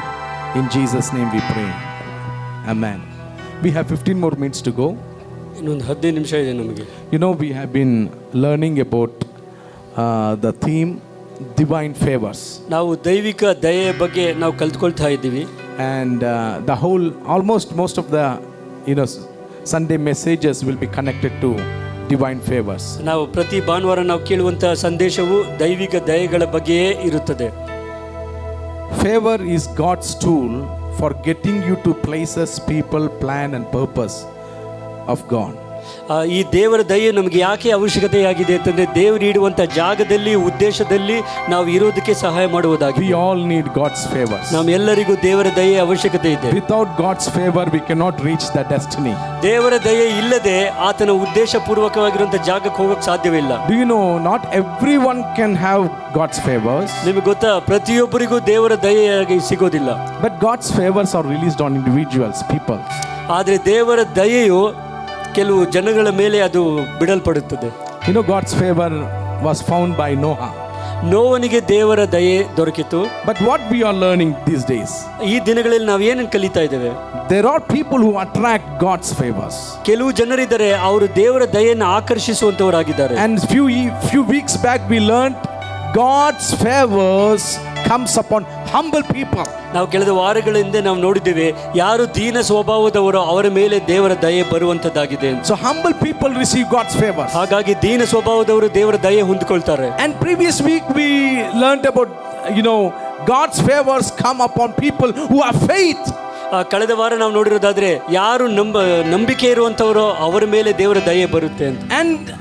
In Jesus' name we pray. Amen. We have 15 more minutes to go. ಇನ್ನೊಂದು 15 ನಿಮಿಷ ಇದೆ ನಮಗೆ. You know, we have been learning about the theme divine favors. ನಾವು ದೈವಿಕ ದಯೆಯ ಬಗ್ಗೆ ನಾವು ಕಲ್ತ್ಕೊಳ್ತಾ ಇದ್ದೀವಿ. And the whole, almost most of the, Sunday messages will be connected to divine favors. ನಾವು ಪ್ರತಿ ಭಾನುವಾರ ನಾವು ಕೇಳುವಂತಹ ಸಂದೇಶವು ದೈವಿಕ ದಯೆಗಳ ಬಗ್ಗೆಯೇ ಇರುತ್ತದೆ. Favor is God's tool for getting you to places, people, plan and purpose of God. ಈ ದೇವರ ದಯೆ ನಮಗೆ ಯಾಕೆ ಅವಶ್ಯಕತೆಯಾಗಿದೆ ಅಂತಂದರೆ, ದೇವರು ಇಡುವಂಥ ಜಾಗದಲ್ಲಿ, ಉದ್ದೇಶದಲ್ಲಿ ನಾವು ಇರೋದಕ್ಕೆ ಸಹಾಯ ಮಾಡುವುದಾಗಿ. We all need God's favors. ನಮ್ಮೆಲ್ಲರಿಗೂ ದೇವರ ದಯೆ ಅವಶ್ಯಕತೆ ಇದೆ. Without God's favor we cannot reach the destiny. ದೇವರ ದಯೆ ಇಲ್ಲದೆ ಆತನ ಉದ್ದೇಶ ಪೂರ್ವಕವಾಗಿರುವಂಥ ಜಾಗಕ್ಕೆ ಹೋಗಕ್ಕೆ ಸಾಧ್ಯವಿಲ್ಲ. Do you know not everyone can have God's favors? ನಿಮಗೆ ಗೊತ್ತಾ, ಪ್ರತಿಯೊಬ್ಬರಿಗೂ ದೇವರ ದಯೆಯಾಗಿ ಸಿಗೋದಿಲ್ಲ. But God's favors are released on individuals, people. ಆದರೆ ದೇವರ ದಯೆಯು ಕೆಲವು ಜನಗಳ ಮೇಲೆ ಅದು ಬಿಡಲ್ಪಡುತ್ತದೆ. God's favor was found by Noah. ನೋವನಿಗೆ ದೇವರ ದಯೆ ದೊರಕಿತು. But what we are learning these days, ಈ ದಿನಗಳಲ್ಲಿ ನಾವು ಏನನ್ನು ಕಲಿತಾ ಇದ್ದೇವೆ? there are people who attract God's favors. ಕೆಲವು ಜನರಿದ್ದಾರೆ, ಅವರು ದೇವರ ದಯೆಯನ್ನು ಆಕರ್ಷಿಸುವಂತವರಾಗಿದ್ದಾರೆ. And few weeks back we learned God's favors comes upon humble people. ನಾವು ಕಳೆದ ವಾರಗಳ ಹಿಂದೆ ನಾವು ನೋಡಿದ್ದೇವೆ, ಯಾರು ದೀನ ಸ್ವಭಾವದವರು ಅವರ ಮೇಲೆ ದೇವರ ದಯೆ ಬರುವಂತದ್ದಾಗಿದೆ. So humble people receive God's favors. ಹಾಗಾಗಿ ದೀನ ಸ್ವಭಾವದವರು ದೇವರ ದಯೆ ಹೊಂದಿಕೊಳ್ತಾರೆ. And previous week we learned about God's favors come upon people who have faith. ಕಳೆದ ವಾರ ನಾವು ನೋಡಿರೋದಾದ್ರೆ, ಯಾರು ನಂಬಿಕೆ ಇರುವಂತವರು ಅವರ ಮೇಲೆ ದೇವರ ದಯೆ ಬರುತ್ತೆ ಅಂತ.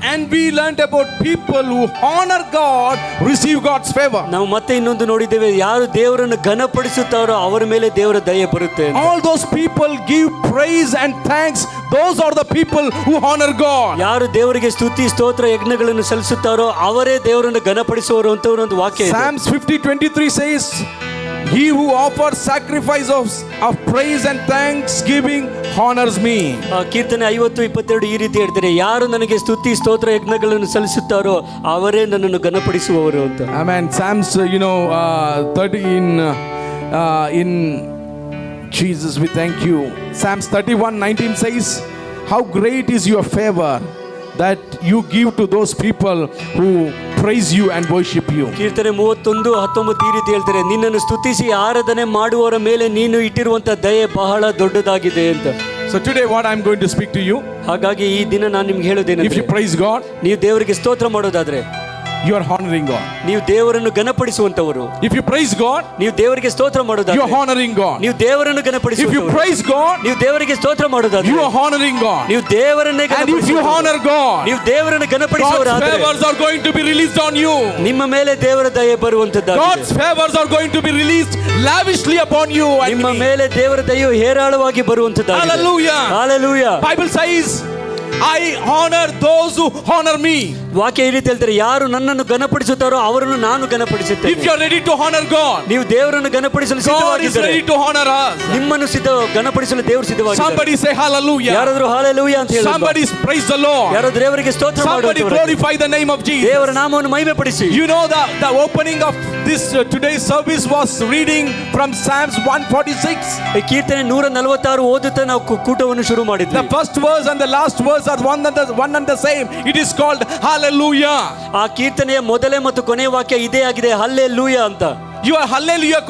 And we learned about people who honor God receive God's favor. ನಾವು ಮತ್ತೆ ಇನ್ನೊಂದು ನೋಡಿದ್ದೇವೆ, ಯಾರು ದೇವರನ್ನು ಘನಪಡಿಸುತ್ತಾರೋ ಅವರ ಮೇಲೆ ದೇವರ ದಯೆ ಬರುತ್ತೆ. All those people give praise and thanks. Those are the people who honor God. ಯಾರು ದೇವರಿಗೆ ಸ್ತುತಿ ಸ್ತೋತ್ರ ಯಜ್ಞಗಳನ್ನು ಸಲ್ಲಿಸುತ್ತಾರೋ ಅವರೇ ದೇವರನ್ನು ಘನಪಡಿಸುವರು ಅಂತ ಒಂದು ವಾಕ್ಯ ಇದೆ. Psalms 50:23 says, he who offers sacrifice of praise and thanksgiving honors me. ಕೀರ್ತನೆ 50:22 ಈ ರೀತಿ ಹೇಳ್ತಾರೆ, ಯಾರು ನನಗೆ ಸ್ತುತಿ ಸ್ತೋತ್ರ ಯಜ್ಞಗಳನ್ನು ಸಲ್ಲಿಸುತ್ತಾರೋ ಅವರೇ ನನ್ನನ್ನು ಘನಪಡಿಸುವವರು ಅಂತ. Amen. Psalms 13 in Jesus we thank you. Psalms 31:19 says, how great is your favor that you give to those people who praise you and worship you. ಕೀರ್ತನೆ 31:19 ಈ ರೀತಿ ಹೇಳ್ತಾರೆ, ನಿನ್ನನ್ನು ಸ್ತುತಿಸಿ ಆರಾಧನೆ ಮಾಡುವವರ ಮೇಲೆ ನೀನು ಇಟ್ಟಿರುವಂತ ದಯೆ ಬಹಳ ದೊಡ್ಡದಾಗಿದೆ ಅಂತ. So today what I'm going to speak to you, ಹಾಗಾಗಿ ಈ ದಿನ ನಾನು ನಿಮ್ಗೆ ಹೇಳೋದೇನು, if you praise God, ನೀವು ದೇವರಿಗೆ ಸ್ತೋತ್ರ ಮಾಡೋದಾದ್ರೆ you are honoring God. ನೀವು ದೇವರನ್ನು ಘನಪಡಿಸುವಂತವರು. If you praise God, ನೀವು ದೇವರಿಗೆ ಸ್ತೋತ್ರ ಮಾಡೋದಾದ್ರೆ you are honoring God. ನೀವು ದೇವರನ್ನು ಘನಪಡಿಸುವಂತವರು. If you praise God, ನೀವು ದೇವರಿಗೆ ಸ್ತೋತ್ರ ಮಾಡೋದಾದ್ರೆ you are honoring God. ನೀವು ದೇವರನ್ನೇ And if you honor God, ನೀವು ದೇವರನ್ನು God's ಘನಪಡಿಸುವವರಾದ್ರೆ favors are going to be released on you. ನಿಮ್ಮ ಮೇಲೆ ದೇವರ ದಯೆ ಬರುವಂತದ್ದಾಗಿದೆ. God's favors are going to be released lavishly upon you and ನಿಮ್ಮ me. ಮೇಲೆ ದೇವರ ದಯೆಯು ಹೇರಾಳವಾಗಿ ಬರುವಂತದ್ದಾಗಿದೆ. Hallelujah. Hallelujah. Bible says, I honor those who honor me. ವಾಕ್ಯ ಈ ರೀತಿ ಹೇಳ್ತಾರೆ, ಯಾರು ನನ್ನನ್ನು ಘನಪಡಿಸುತ್ತಾರೋ ಅವರನ್ನು ನಾನು ಘನಪಡಿಸುತ್ತೇನೆ. If you are ready to honor God, ನೀವು ದೇವರನ್ನು ಘನಪಡಿಸಲು God is ಸಿದ್ಧವಾಗಿದ್ದರೆ, ready to honor us. ನಿಮ್ಮನ್ನು ಘನಪಡಿಸಲು ದೇವರು ಸಿದ್ಧವಾಗಿದ್ದಾರೆ. Somebody say hallelujah. ಯಾರಾದರೂ ಹಾಲೆಲೂಯಾ ಅಂತ ಹೇಳಿ, Somebody praise the Lord. ಯಾರಾದರೂ ದೇವರಿಗೆ ಸ್ತೋತ್ರ Somebody ಮಾಡುವವರು, glorify the name of Jesus. ದೇವರ ನಾಮವನ್ನು ಮಹಿಮೆಪಡಿಸಿ. You know the opening of this today's service was reading from Psalms 146. ಈ ಕೀರ್ತನೆ 146 ಓದುತ್ತಾ ನಾವು ಕೂಟವನ್ನು ಶುರು ಮಾಡಿದ್ವಿ. The first verse and the last verse are one and the same. It is called hallelujah. hallelujah. ಆ ಕೀರ್ತನೆಯ ಮೊದಲೇ ಮತ್ತು ಕೊನೆಯ ವಾಕ್ಯ ಇದೇ ಆಗಿದೆ, ಹಲ್ಲೆಲೂಯಾ ಅಂತ. Your hallelujah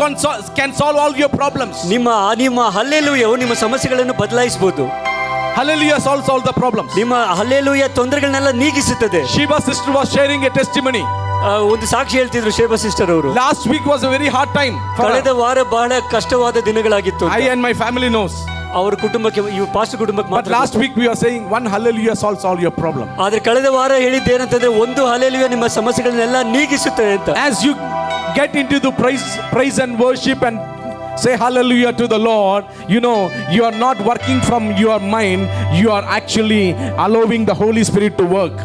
can solve all your problems. ನಿಮ್ಮ ಹಲ್ಲೆಲೂಯವು ನಿಮ್ಮ ಸಮಸ್ಯೆಗಳನ್ನು ಬದಲಾಯಿಸಬಹುದು. Hallelujah solves all the problems. ನಿಮ್ಮ ಹಲ್ಲೆಲೂಯಾ ತೊಂದರೆಗಳನ್ನೆಲ್ಲ ನೀಗಿಸುತ್ತದೆ. Sheba sister was sharing a testimony. ಒಂದು ಸಾಕ್ಷಿ ಹೇಳ್ತಿದ್ರು ಶೇಬಾ ಸಿಸ್ಟರ್ ಅವರು. Last week was a very hard time for ಕಳೆದ ವಾರ ಬಹಳ ಕಷ್ಟವಾದ ದಿನಗಳಾಗಿತ್ತು. I and my family knows. ಅವರ ಕುಟುಂಬಕ್ಕೆ, ಇವು ಪಾಸ್ಟರ್ ಕುಟುಂಬಕ್ಕೆ But ಮಾತ್ರ. last week we are saying one hallelujah solves all your problem. ಆದ್ರೆ ಕಳೆದ ವಾರ ಹೇಳಿದ್ದೇನಂತಂದ್ರೆ ಒಂದು ಹಲ್ಲೆಲೂಯಾ ನಿಮ್ಮ ಸಮಸ್ಯೆಗಳನ್ನೆಲ್ಲ ನೀಗಿಸುತ್ತದೆ ಅಂತ. As you get into the praise and worship and say hallelujah to the Lord, you know you are not working from your mind, you are actually allowing the Holy Spirit to work.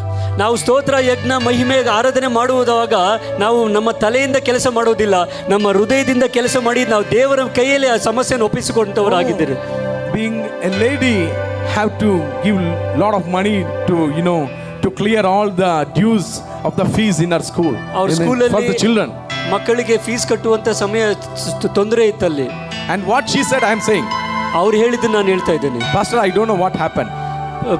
ನಾವು ಸ್ತೋತ್ರ, ಯಜ್ಞ, ಮಹಿಮೆ, ಆರಾಧನೆ ಮಾಡುವಾಗ ನಾವು ನಮ್ಮ ತಲೆಯಿಂದ ಕೆಲಸ ಮಾಡೋದಿಲ್ಲ, ನಮ್ಮ ಹೃದಯದಿಂದ ಕೆಲಸ ಮಾಡಿ ನಾವು ದೇವರ ಕೈಯಲ್ಲಿ ಆ ಸಮಸ್ಯೆಯನ್ನು ಒಪ್ಪಿಸಿಕೊಂಡವರಾಗಿದ್ದೀರಿ. Being a lady have to give lot of money to, you know, to clear all the dues of the fees in her school. Our school for the children. ಮಕ್ಕಳಿಗೆ ಫೀಸ್ ಕಟ್ಟುವಂತ ಸಮಯ ತೊಂದರೆ ಇತ್ತಲ್ಲಿ. And what she said I am saying. ಅವ್ರು ಹೇಳಿದ್ದು ನಾನು ಹೇಳ್ತಾ ಇದ್ದೇನೆ. Pastor, I don't know what happened.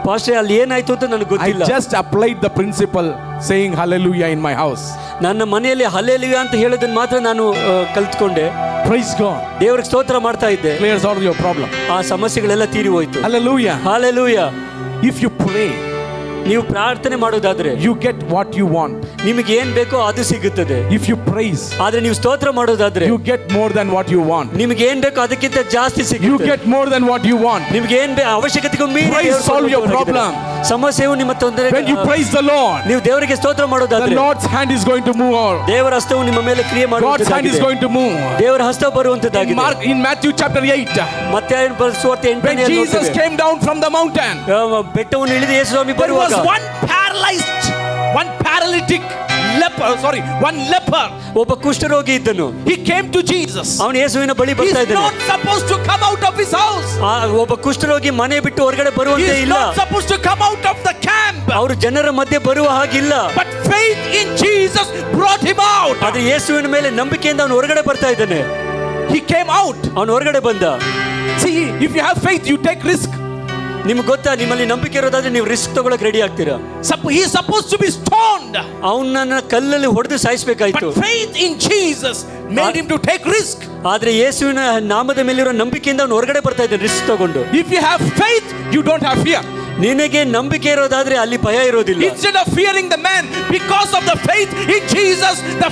Pastor, ಅಲ್ಲಿ ಏನಾಯ್ತು ಅಂತ ನನಗೆ ಗೊತ್ತಿಲ್ಲ. I just applied the principle saying hallelujah in my house. ನನ್ನ ಮನೆಯಲ್ಲಿ ಹಲ್ಲೆಲೂಯಾ ಅಂತ ಹೇಳೋದನ್ನ ಮಾತ್ರ ನಾನು ಕಲ್ತ್ಕೊಂಡೆ. Praise God. ದೇವರಿಗೆ ಸ್ತೋತ್ರ ಮಾಡ್ತಾ ಇದ್ದೆ. Clears all your problem. ಆ ಸಮಸ್ಯೆಗಳೆಲ್ಲ ತೀರಿ ಹೋಯ್ತು. Hallelujah. Hallelujah. If you pray, ನೀವು ಪ್ರಾರ್ಥನೆ ಮಾಡೋದಾದ್ರೆ you get what you want. ನಿಮಗೆ ಏನ್ ಬೇಕೋ ಅದು ಸಿಗುತ್ತದೆ. If you praise, ಆದ್ರೆ ನೀವು ಸ್ತೋತ್ರ ಮಾಡೋದಾದ್ರೆ you get more than what you want. ನಿಮಗೆ ಏನ್ ಬೇಕೋ ಅದಕ್ಕಿಂತ ಜಾಸ್ತಿ You ಸಿಗುತ್ತೆ. get more than what you want. ನಿಮಗೆ ಏನ್ ಅವಶ್ಯಕತೆಗೂ ಮೀರಿ Praise ದೇವರು solve your ಕೊಡುವವರಾಗಿದ್ದಾರೆ. problem. ಸಮಸ್ಯೆಯು ನಿಮ್ಮ ತೊಂದರೆ. When you praise the Lord, ನೀವು ದೇವರಿಗೆ ಸ್ತೋತ್ರ the ಮಾಡೋದಾದ್ರೆ Lord's hand is going to move out. ದೇವರ ಹಸ್ತವು ನಿಮ್ಮ ಮೇಲೆ ಕ್ರಿಯೆ God's hand is ಮಾಡುವಂತದ್ದಾಗಿದೆ. going to move. ದೇವರ ಹಸ್ತ ಬರುವಂತದ್ದಾಗಿದೆ. In Matthew chapter 8, ಮತ್ತಾಯನ ಸುವಾರ್ತೆ when 8ನೇ Jesus came down from the mountain, ಬೆಟ್ಟವನ್ನು ಇಳಿದು ಯೇಸು ಸ್ವಾಮಿ there was ಬರುವಾಗ one paralytic leper, one leper. ಒಬ್ಬ ಕುಷ್ಠರೋಗಿ ಇದ್ದನು. He came to Jesus. ಅವನು ಯೇಸುವಿನ ಬಳಿ He's ಬರ್ತಾ ಇದ್ದಾನೆ. not supposed to come out of his house. ಒಬ್ಬ ಕುಷ್ಠರೋಗಿ ಮನೆ ಬಿಟ್ಟು ಹೊರಗಡೆ ಬರುವಂತೆ He's ಇಲ್ಲ. not supposed to come out of the camp. ಅವರು ಜನರ ಮಧ್ಯೆ ಬರುವ ಹಾಗಿಲ್ಲ. But faith in Jesus brought him out. ಆದ್ರೆ ಯೇಸುವಿನ ಮೇಲೆ ನಂಬಿಕೆಯಿಂದ ಅವನು ಹೊರಗಡೆ ಬರ್ತಾ ಇದ್ದಾನೆ. He came out. ಅವನು ಹೊರಗಡೆ ಬಂದ. See, if you have faith, you take risk. ನಿಮ್ಗೆ ಗೊತ್ತಾ, ನಿಮ್ಮಲ್ಲಿ ನಂಬಿಕೆ ಇರೋದಾದ್ರೆ ನೀವು ರಿಸ್ಕ್ ತಗೊಳಕ್ ರೆಡಿ ಆಗ್ತೀರಾ. He is supposed to be stoned. ಅವನನ್ನ ಕಲ್ಲಲ್ಲಿ ಹೊಡೆದು ಸಾಯಿಸಬೇಕಾಯ್ತು. But faith in Jesus made him to take risk. ಆದ್ರೆ ಯೇಸುವಿನ ನಾಮದ ಮೇಲಿರೋ ನಂಬಿಕೆಯಿಂದ ಅವನು ಹೊರಗಡೆ ಬರ್ತಾ ಇದ್ದಾನೆ ರಿಸ್ಕ್ ತಗೊಂಡು. If you have faith, you don't have fear. ನಿನಗೆ ನಂಬಿಕೆ ಇರೋದಾದ್ರೆ ಅಲ್ಲಿ ಭಯ ಇರೋದಿಲ್ಲ. Instead of fearing the man, because of the faith in Jesus, the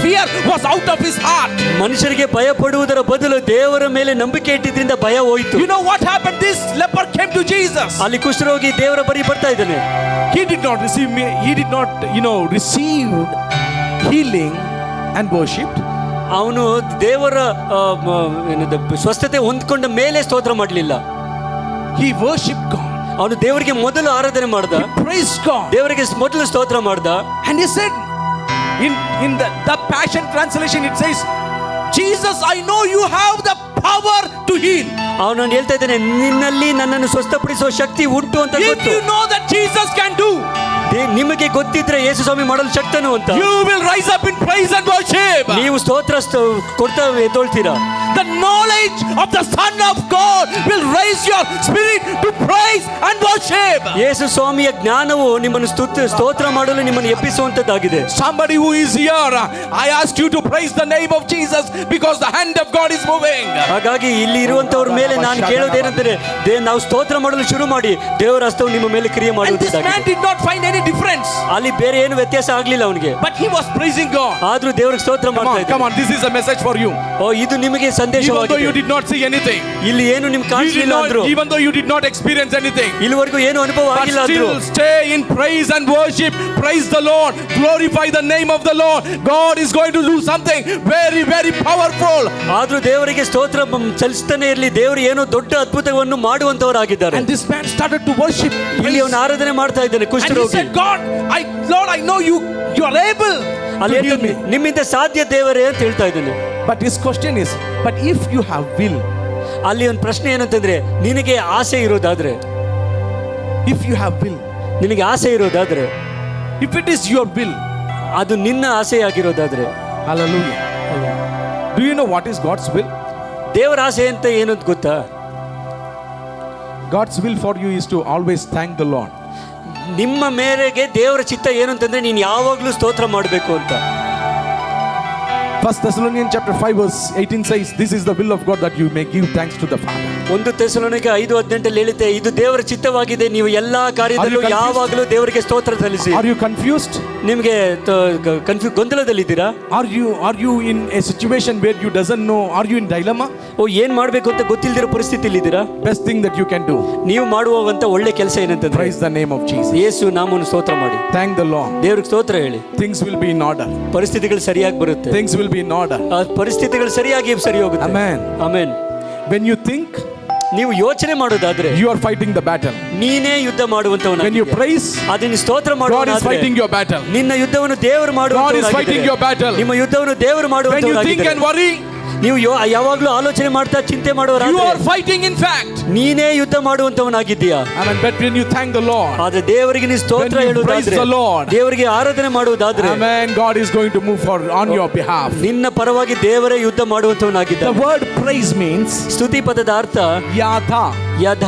fear was out of his heart. ಮನುಷ್ಯರಿಗೆ ಭಯ ಪಡುವುದರ ಬದಲು ದೇವರ ಮೇಲೆ ನಂಬಿಕೆ ಇಟ್ಟಿದ್ರಿಂದ ಭಯ ಹೋಯಿತು. You know what happened? This leper came to Jesus. ಅಲ್ಲಿ ಕುಷ್ಠರೋಗಿ ದೇವರ ಬಳಿ ಬರ್ತಾ ಇದ್ದಾನೆ. He did not receive healing and worshipped. ಅವನು ದೇವರ ಸ್ವಸ್ಥತೆ ಹೊಂದ್ಕೊಂಡ ಮೇಲೆ ಸ್ತೋತ್ರ ಮಾಡಲಿಲ್ಲ. He worshipped God. ಅವನು ದೇವರಿಗೆ ಮೊದಲು ಆರಾಧನೆ ಮಾಡ್ದ. Praise God. ದೇವರಿಗೆ ಮೊದಲು ಸ್ತೋತ್ರ ಮಾಡ್ದ. And he said, in the Passion translation it says, Jesus, I know you have the power to heal. ಅವನು ಹೇಳ್ತಾ ಇದ್ದಾನೆ, ನಿನ್ನಲ್ಲಿ ನನ್ನನ್ನು ಸ್ವಸ್ಥಪಡಿಸುವ ಶಕ್ತಿ ಉಂಟು ಅಂತ If ಗೊತ್ತು. you know that Jesus can do, ನಿಮಗೆ ಗೊತ್ತಿದ್ರೆ ಯೇಸು ಸ್ವಾಮಿ ಮಾಡಲು ಶಕ್ತನು ಅಂತ, you will rise up in praise and worship. ನೀವು ಸ್ತೋತ್ರ ಕೊಡ್ತಾ ಎದ್ದೊಳ್ತೀರಾ. The knowledge of the Son of God will raise your spirit to praise and worship. ಯೇಸು ಸ್ವಾಮಿಯ ಜ್ಞಾನವು ನಿಮ್ಮನ್ನು ಸ್ತೋತ್ರ ಮಾಡಲು ನಿಮ್ಮನ್ನು ಎಬ್ಬಿಸುವಂತದ್ದಾಗಿದೆ. Somebody who is here, I ask you to praise the name of Jesus because the hand of God is moving. ಹಾಗಾಗಿ ಇಲ್ಲಿ ಇರುವಂತವರ ಮೇಲೆ ನಾನು ಕೇಳೋದೇನೆಂದರೆ, ನಾವು ಸ್ತೋತ್ರ ಮಾಡಲು ಶುರು ಮಾಡಿ ದೇವರ ಹಸ್ತವು ನಿಮ್ಮ ಮೇಲೆ ಕ್ರಿಯೆ And this man ಮಾಡುವಂತದ್ದಾಗಿದೆ. did not find any difference, ಅಲ್ಲಿ ಬೇರೆ ಏನು ವ್ಯತ್ಯಾಸ ಆಗ್ಲಿಲ್ಲ ಅವನಿಗೆ. but he was praising God. ಆದ್ರೂ ದೇವರಿಗೆ ಸ್ತೋತ್ರ ಮಾಡ್ತಾ Come ಇದ್ದಾನೆ. on, this is a message for you. ಓ, ಇದು ನಿಮಗೆ Even though you ಸಂದೇಶವಾಗಿದೆ. did not see anything, ಇಲ್ಲಿ ಏನು ನಿಮ್ಗೆ ಕಾಣಿಸಲಿಲ್ಲ ಅಂದ್ರು, even though you did not experience anything, ಇಲ್ಲಿವರೆಗೂ ಏನು ಅನುಭವ but ಆಗಿಲ್ಲ ಅಂದ್ರು, still stay in praise and worship. Praise the Lord, glorify the name of the Lord. God is going to do something very, very powerful. ಆದ್ರೂ ದೇವರಿಗೆ ಸ್ತೋತ್ರ ಚಲಿಸ್ತಾನೆ ಇರಲಿ. ದೇವರು ಏನೋ ದೊಡ್ಡ ಅದ್ಭುತವನ್ನು ಮಾಡುವಂತವರಾಗಿದ್ದಾರೆ. And this man started to worship. ಇಲ್ಲಿ ಅವನು ಆರಾಧನೆ ಮಾಡ್ತಾ ಇದ್ದಾನೆ And he ಕುಷ್ಠರೋಗಿ. said, Lord, I know you are able ಅಲ್ಲಿ to heal me. ನಿಮ್ಮಿಂದ ಸಾಧ್ಯ ದೇವರೇ ಅಂತ ಹೇಳ್ತಾ ಇದ್ದಾನೆ. But his question is, but if you have will, ಅಲ್ಲಿ ಒಂದು ಪ್ರಶ್ನೆ ಏನಂತಂದ್ರೆ, ನಿನಗೆ ಆಸೆ ಇರೋದಾದ್ರೆ, if you have will, ನಿನಗೆ ಆಸೆ ಇರೋದಾದ್ರೆ, if it is your will, ಅದು ನಿನ್ನ ಆಸೆ ಆಗಿರೋದಾದ್ರೆ, hallelujah. Do you know what is God's will? ದೇವರ ಆಸೆ ಅಂತ ಏನು ಅಂತ ಗೊತ್ತಾ? God's will for you is to always thank the Lord. ನಿಮ್ಮ ಮೇರೆಗೆ ದೇವರ ಚಿತ್ತ ಏನು ಅಂತಂದ್ರೆ ನೀನು ಯಾವಾಗಲೂ ಸ್ತೋತ್ರ ಮಾಡಬೇಕು ಅಂತ. 1 Thessalonians chapter 5 verse 18 says, this is the will of God that you may give thanks to the Father. 1 ಥೆಸಲೋನಿಕೆ 5:18 ಹೇಳುತ್ತೆ, ಇದು ದೇವರ ಚಿತ್ತವಾಗಿದೆ, ನೀವು ಎಲ್ಲಾ ಕಾರ್ಯದಲ್ಲೂ ಯಾವಾಗಲೂ ದೇವರಿಗೆ ಸ್ತೋತ್ರ ಸಲ್ಲಿಸಿ. Are you confused? ನಿಮಗೆ ಗೊಂದಲದಲ್ಲಿದ್ದೀರಾ? Are you in a situation where you doesn't know? Are you in dilemma? ಏನ್ ಮಾಡ್ಬೇಕು ಅಂತ ಗೊತ್ತಿಲ್ದಿರೋ ಪರಿಸ್ಥಿತಿಯಲ್ಲಿ ಇದ್ದೀರಾ? Best thing that you can do, ನೀವು ಮಾಡುವಂತ ಒಳ್ಳೆ ಕೆಲಸ ಏನಂತಂದ್ರೆ praise the name of Jesus. ಯೇಸು ನಾಮವನ್ನು ಸ್ತೋತ್ರ ಮಾಡಿ, Thank the Lord. ದೇವರಿಗೆ ಸ್ತೋತ್ರ ಹೇಳಿ. Things will be in order. ಪರಿಸ್ಥಿತಿಗಳು ಸರಿಯಾಗಿ ಬರುತ್ತೆ. Things will be in order. ಆ ಪರಿಸ್ಥಿತಿಗಳು ಸರಿಯಾಗಿ ಸರಿ ಹೋಗುತ್ತೆ. Amen. Amen. When you think, ನೀವು ಯೋಚನೆ ಮಾಡೋದಾದ್ರೆ you are fighting the battle. ನೀನೇ ಯುದ್ಧ ಮಾಡುವಂತವನು. When you praise, ಅದನ್ನ ಸ್ತೋತ್ರ God is ಮಾಡುವಾದ್ರೆ fighting your battle. ನಿನ್ನ ಯುದ್ಧವನ್ನು ದೇವರು God is fighting your battle. ನಿಮ್ಮ ಯುದ್ಧವನ್ನು ದೇವರು When you think ಮಾಡುವಂತವರಾಗಿದ್ದಾರೆ. and worry, ನೀವು ಯಾವಾಗ್ಲೂ ಆಲೋಚನೆ ಮಾಡ್ತಾ ಚಿಂತೆ you ಮಾಡುವವರಾದ್ರೆ are fighting in fact. ನೀನೇ ಯುದ್ಧ ಮಾಡುವಂತವನಾಗಿದ್ದೀಯಾ. Amen. But when you thank the Lord, ಆದ್ರೆ ದೇವರಿಗೆ ನೀ ಸ್ತೋತ್ರ when you praise ಹೇಳುವುದಾದ್ರೆ, the Lord, ದೇವರಿಗೆ ಆರಾಧನೆ ಮಾಡುವುದಾದ್ರೆ, amen, God is going to move on your behalf. ನಿನ್ನ ಪರವಾಗಿ ದೇವರೇ ಯುದ್ಧ The ಮಾಡುವಂತವನಾಗಿದ್ದಾನೆ. word praise means ಸ್ತುತಿ ಪದದ ಅರ್ಥ yatha. ಯಧ.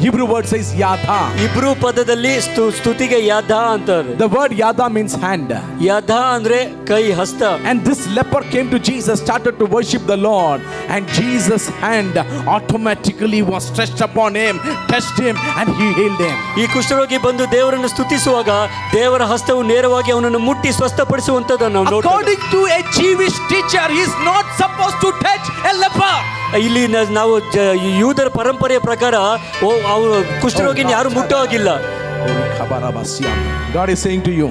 Hebrew word says yatha. ಇಬ್ರು ಪದದಲ್ಲಿ ಸ್ತುತಿಗೆ ಯಧ ಅಂತಾರೆ. The word yatha means hand. ಯಧ ಅಂದ್ರೆ ಕೈ, ಹಸ್ತ. And this leper came to Jesus, started to worship the Lord, and Jesus' hand automatically was stretched upon him, touched him, and he healed him. ಈ ಕುಷ್ಠರೋಗಿ ಬಂದು ದೇವರನ್ನು ಸ್ತುತಿಸುವಾಗ ದೇವರ ಹಸ್ತವು ನೇರವಾಗಿ ಅವನನ್ನು ಮುಟ್ಟಿ ಸ್ವಸ್ಥಪಡಿಸುವಂತದನ್ನು ನಾವು ನೋಡ್ತೇವೆ. According to a Jewish teacher, he is not supposed to touch a leper. ಇಲ್ಲಿ ನಾವು ಯೂದರ ಪರಂಪರೆಯ ಪ್ರಕಾರ ಅವರು ಕುಷ್ಠರೋಗಿನ ಯಾರು ಮುಟ್ಟೋ ಹಾಗಿಲ್ಲ. God is saying to you,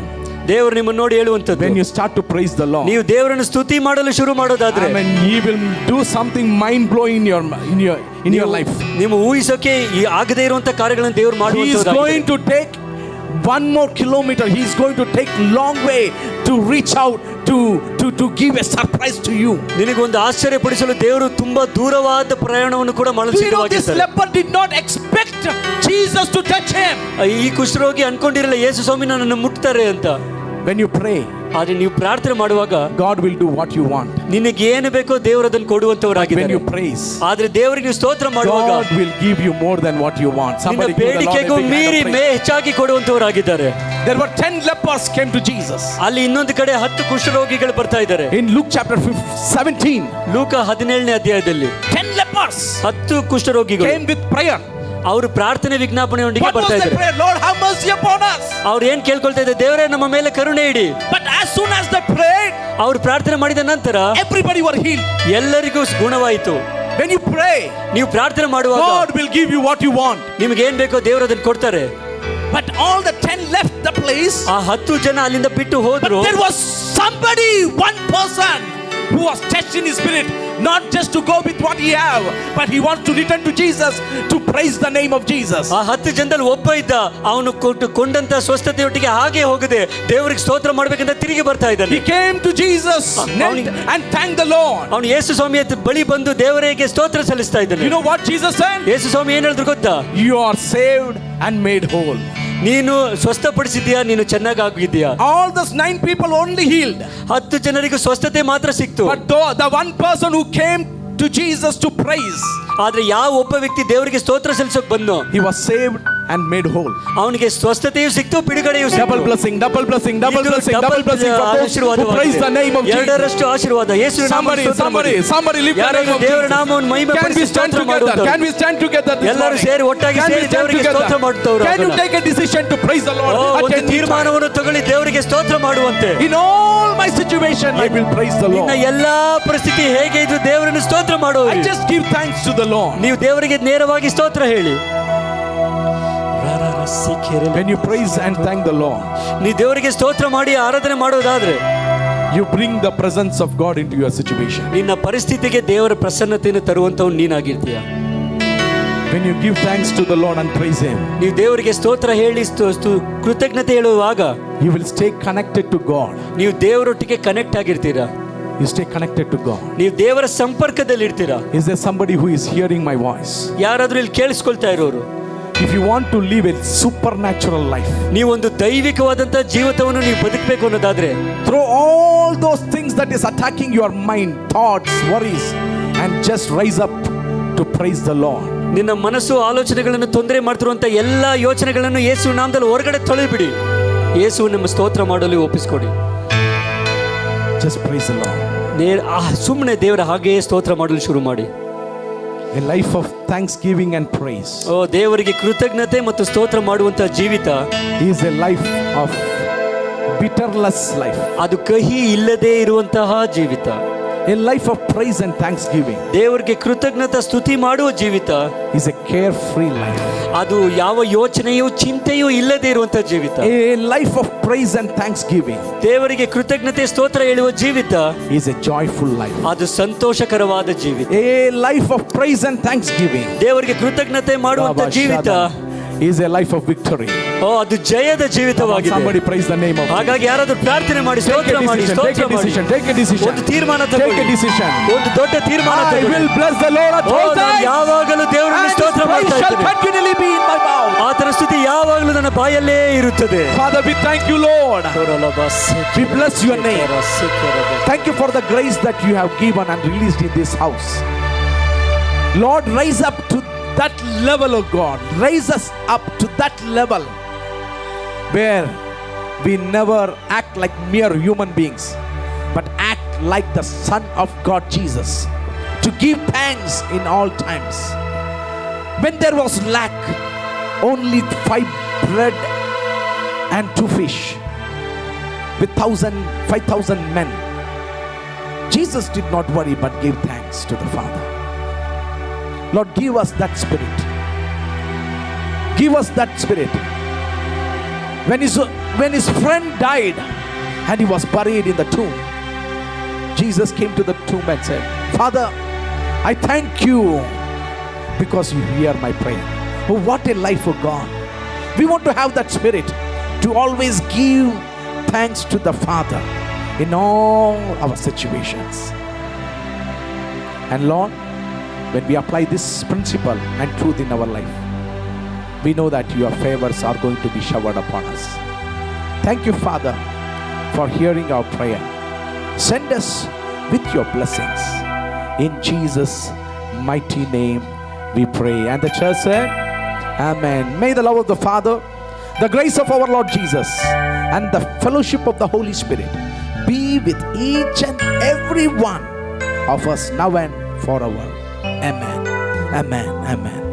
ದೇವರು ನಿಮ್ಮನ್ನು ನೋಡಿ ಹೇಳುವಂತದ್ದು, when you start to praise the Lord, ನೀವು ದೇವರನ್ನು ಸ್ತುತಿ ಮಾಡಲು ಶುರು ಮಾಡೋದಾದ್ರೆ, amen, he will do something mind blowing in your life. ನೀವು ಊಹಿಸೋಕೆ ಆಗದೇ ಇರುವಂತ ಕಾರ್ಯಗಳನ್ನು ದೇವರು He is ಮಾಡುವಂತದ್ದು. going to take one more kilometer. He is going to take long way to reach out to give a surprise to you. ನಿನಗೊಂದು ಆಶ್ಚರ್ಯಪಡಿಸಲು ದೇವರು ತುಂಬಾ ದೂರವಾದ ಪ್ರಯಾಣವನ್ನು ಕೂಡ ಮಾಡಲು Do you know this ಸಿದ್ಧವಾಗಿದ್ದಾರೆ. leper did not expect Jesus to touch him? ಈ ಕುಷ್ಠರೋಗಿ ಅನ್ಕೊಂಡಿರಲ್ಲ ಯೇಸು ಸ್ವಾಮಿ ನನ್ನನ್ನು ಮುಟ್ತಾರೆ ಅಂತ. When you pray, ಆದ್ರೆ ನೀವು ಪ್ರಾರ್ಥನೆ ಮಾಡುವಾಗ God will do what you want. ನಿನಗೆ ಏನು ಬೇಕೋ ದೇವರು ಅದನ್ನು When ಕೊಡುವಂತವರಾಗಿದ್ದಾರೆ. you praise, ಆದ್ರೆ ದೇವರಿಗೆ ನೀವು ಸ್ತೋತ್ರ ಮಾಡುವಾಗ God will give you more than what you want. ನಿನ್ನ Somebody give the Lord a ಬೇಡಿಕೆಗೂ big hand ಮೀರಿ of praise. ಹೆಚ್ಚಾಗಿ ಕೊಡುವಂತವರಾಗಿದ್ದಾರೆ. There were 10 lepers came to Jesus. ಅಲ್ಲಿ ಇನ್ನೊಂದು ಕಡೆ 10 ಕುಷ್ಠರೋಗಿಗಳು ಬರ್ತಾ ಇದ್ದಾರೆ. In Luke chapter 17, ಲೂಕ 17ನೇ ಅಧ್ಯಾಯದಲ್ಲಿ 10 lepers 10 ಕುಷ್ಠರೋಗಿಗಳು came with prayer. ಅವರು ಪ್ರಾರ್ಥನೆ ವಿಜ್ಞಾಪನೆಯೊಂದಿಗೆ What was ಬರ್ತಾ the ಇದ್ದಾರೆ. prayer? Lord, have mercy upon us. ಅವ್ರು ಏನ್ ಕೇಳ್ಕೊಳ್ತಾ ಇದ್ದಾರೆ? ದೇವರೇ ನಮ್ಮ ಮೇಲೆ ಕರುಣೆ ಇಡಿ. But as soon as they prayed, ಅವ್ರು ಪ್ರಾರ್ಥನೆ ಮಾಡಿದ ನಂತರ everybody were healed. ಎಲ್ಲರಿಗೂ ಗುಣವಾಯಿತು. When you pray, ನೀವು ಪ್ರಾರ್ಥನೆ ಮಾಡುವಾಗ God will give you what you want. ನಿಮ್ಗೆ ಏನ್ ಬೇಕೋ ದೇವರು ಅದನ್ನ ಕೊಡ್ತಾರೆ. But all the 10 left the place. ಆ 10 ಜನ ಅಲ್ಲಿಂದ ಬಿಟ್ಟು ಹೋದ್ರು. But there was somebody, one person who was touched in his spirit, not just to go with what he have, but he wants to return to Jesus to praise the name of Jesus. ಆ 10 ಜನದಲ್ಲಿ ಒಬ್ಬ ಇದ್ದ, ಅವನು ಕೊಂಡಂತ ಸ್ವಸ್ಥತೆಯೊಟ್ಟಿಗೆ ಹಾಗೆ ಹೋಗದೆ ದೇವರಿಗೆ ಸ್ತೋತ್ರ ಮಾಡ್ಬೇಕಂತ ತಿರುಗಿ ಬರ್ತಾ ಇದ್ದಾನೆ. He came to Jesus and thanked the Lord. ಅವನು ಯೇಸು ಸ್ವಾಮಿ ಬಳಿ ಬಂದು ದೇವರಿಗೆ ಸ್ತೋತ್ರ ಸಲ್ಲಿಸ್ತಾ ಇದ್ದಾನೆ. You know what Jesus said? ಯೇಸು ಸ್ವಾಮಿ ಏನ್ ಹೇಳಿದ್ರು ಗೊತ್ತಾ? You are saved and made whole. ನೀನು ಸ್ವಸ್ಥಪಡಿಸಿದ್ಯಾ, ನೀನು ಚೆನ್ನಾಗಿ ಆಗಿದ್ಯಾ. All those 9 people only healed. 10 ಜನರಿಗೂ ಸ್ವಸ್ಥತೆ ಮಾತ್ರ ಸಿಕ್ತು. But the one person who came to Jesus to praise, ಆದ್ರೆ ಯಾವ ಒಬ್ಬ ವ್ಯಕ್ತಿ ದೇವರಿಗೆ ಸ್ತೋತ್ರ ಸಲ್ಲಿಸೋಕೆ ಬಂದು he was saved and made whole. ಅವನಿಗೆ ಸ್ವಸ್ಥತೆಯೂ ಸಿಕ್ತು, ಬಿಡುಗಡೆಯೂ ಸಿಕ್ತು. Double blessing, double blessing, double blessing, double blessing for those who praise the name of Jesus. ಎರಡರಷ್ಟು ಆಶೀರ್ವಾದ. ಯೇಸುವಿನ ನಾಮದಲ್ಲಿ ಸ್ತೋತ್ರ ಮಾಡಿ. Somebody lift the name of ದೇವರ Jesus. ನಾಮವನ್ನು ಮಹಿಮೆ Can we ಪಡಿಸಿ stand ಸ್ತೋತ್ರ together? ಮಾಡುತ್ತಾರೆ. Can we stand together this ಎಲ್ಲರೂ morning? ಸೇರಿ ಒಟ್ಟಾಗಿ Can we ಸೇರಿ stand ದೇವರಿಗೆ together? ಸ್ತೋತ್ರ ಮಾಡುತ್ತವರು. Can you take a decision to praise the Lord at ಒಂದು any time? ತೀರ್ಮಾನವನ್ನು ತಗೊಳ್ಳಿ, ದೇವರಿಗೆ ಸ್ತೋತ್ರ ಮಾಡುವಂತೆ. In all my situation, I will praise the ನಿನ್ನ Lord. ಎಲ್ಲಾ ಪರಿಸ್ಥಿತಿ ಹೇಗೆ ಇದ್ರು ದೇವರನ್ನು ಸ್ತೋತ್ರ ಮಾಡುವ. I just give thanks to the Lord. ನೀವು ದೇವರಿಗೆ ನೇರವಾಗಿ ಸ್ತೋತ್ರ ಹೇಳಿ. When you praise and thank the Lord, ನೀವು ದೇವರಿಗೆ ಸ್ತೋತ್ರ ಮಾಡಿ ಆರಾಧನೆ ಮಾಡೋದಾದ್ರೆ you bring the presence of God into your situation. ನಿನ್ನ ಪರಿಸ್ಥಿತಿಗೆ ದೇವರ ಪ್ರಸನ್ನತೆಯನ್ನು ತರುವಂತವನು ನೀನಾಗಿರ್ತೀಯ. When you give thanks to the Lord and praise Him, ನೀವು ದೇವರಿಗೆ ಸ್ತೋತ್ರ ಹೇಳಿ ಕೃತಜ್ಞತೆ ಹೇಳುವಾಗ you will stay connected to God. ನೀವು ದೇವರೊಟ್ಟಿಗೆ connect ಆಗಿರ್ತೀರಾ. You stay connected to God. ನೀವು ದೇವರ ಸಂಪರ್ಕದಲ್ಲಿ ಇರ್ತೀರಾ. Is there somebody who is hearing my voice? ಯಾರಾದ್ರೂ ಇಲ್ಲಿ ಕೇಳಿಸ್ಕೊಳ್ತಾ ಇರೋರು, If you want to live a supernatural life, ನೀವೊಂದು ದೈವಿಕವಾದಂತ ಜೀವಿತವನ್ನು ನೀವು ಬದುಕಬೇಕು ಅನ್ನೋದಾದ್ರೆ, throw all those things that is attacking your mind, thoughts, worries, and just rise up to praise the Lord. ನಿನ್ನ ಮನಸ್ಸು ಆಲೋಚನೆಗಳನ್ನು ತೊಂದರೆ ಮಾಡ್ತಿರುವಂಥ ಎಲ್ಲ ಯೋಚನೆಗಳನ್ನು ಯೇಸು ನಾಮದಲ್ಲಿ ಹೊರಗಡೆ ತೊಳೆಬಿಡಿ. ಯೇಸು ನಿಮ್ಮ ಸ್ತೋತ್ರ ಮಾಡಲು ಒಪ್ಪಿಸ್ಕೊಡಿ. Just praise the Lord. ಸುಮ್ಮನೆ ದೇವರ ಹಾಗೆಯೇ ಸ್ತೋತ್ರ ಮಾಡಲು ಶುರು ಮಾಡಿ. A life of thanksgiving and praise ದೇವರಿಗೆ ಕೃತಜ್ಞತೆ ಮತ್ತು ಸ್ತೋತ್ರ ಮಾಡುವಂಥ ಜೀವಿತ is a life of bitterless life. ಅದು ಕಹಿ ಇಲ್ಲದೆ ಇರುವಂತಹ ಜೀವಿತ. A life of praise and thanksgiving ದೇವರಿಗೆ ಕೃತಜ್ಞತಾ ಸ್ತುತಿ ಮಾಡುವ ಜೀವಿತ is a carefree life. ಅದು ಯಾವ ಯೋಚನೆಯೂ ಚಿಂತೆಯೂ ಇಲ್ಲದೆ ಇರುವಂತಹ ಜೀವಿತ. A life of praise and thanksgiving ದೇವರಿಗೆ ಕೃತಜ್ಞತೆ ಸ್ತೋತ್ರ ಹೇಳುವ ಜೀವಿತ is a joyful life. ಅದು ಸಂತೋಷಕರವಾದ ಜೀವಿತ. A life of praise and thanksgiving ದೇವರಿಗೆ ಕೃತಜ್ಞತೆ ಮಾಡುವಂತ ಜೀವಿತ is a life of victory. ಅದು ಜಯದ ಜೀವಿತವಾಗಿದೆ. Somebody praise the name of God. ಹಾಗಾಗಿ ಯಾರಾದರೂ ಪ್ರಾರ್ಥನೆ ಮಾಡಿ, ಸ್ತೋತ್ರ ಮಾಡಿ, take a decision, take a decision. ಒಂದು ತೀರ್ಮಾನ Take ತಗೊಳ್ಳಿ. a decision. ಒಂದು ದೊಡ್ಡ ತೀರ್ಮಾನ I ತಗೊಳ್ಳಿ. will bless the Lord at all times. ಯಾವಾಗಲೂ ದೇವರನ್ನು ಸ್ತೋತ್ರ His praise ಮಾಡ್ತಾ shall ಇದ್ದೇನೆ. continually be in my mouth. ಆತನ ಸ್ತುತಿ ಯಾವಾಗಲೂ ನನ್ನ ಬಾಯಲ್ಲೇ ಇರುತ್ತದೆ. Father, we thank you, Lord. We bless your name. Thank you for the grace that you have given and released in this house. Lord, rise up to that level, oh God. Raise us up to that level where we never act like mere human beings, but act like the Son of God Jesus, to give thanks in all times. When there was lack, only 5 bread and 2 fish with 5,000 men, Jesus did not worry but gave thanks to the Father. Lord, give us that spirit. Give us that spirit. When his friend died and he was buried in the tomb, Jesus came to the tomb and said, Father, I thank you because you hear my prayer. Oh, what a life for God. We want to have that spirit to always give thanks to the Father in all our situations. And Lord, when we apply this principle and truth in our life, we know that your favors are going to be showered upon us. Thank you, Father, for hearing our prayer. Send us with your blessings. In Jesus' mighty name we pray. And the church said, Amen. May the love of the Father, the grace of our Lord Jesus, and the fellowship of the Holy Spirit be with each and every one of us now and forever. Amen. Amen. Amen.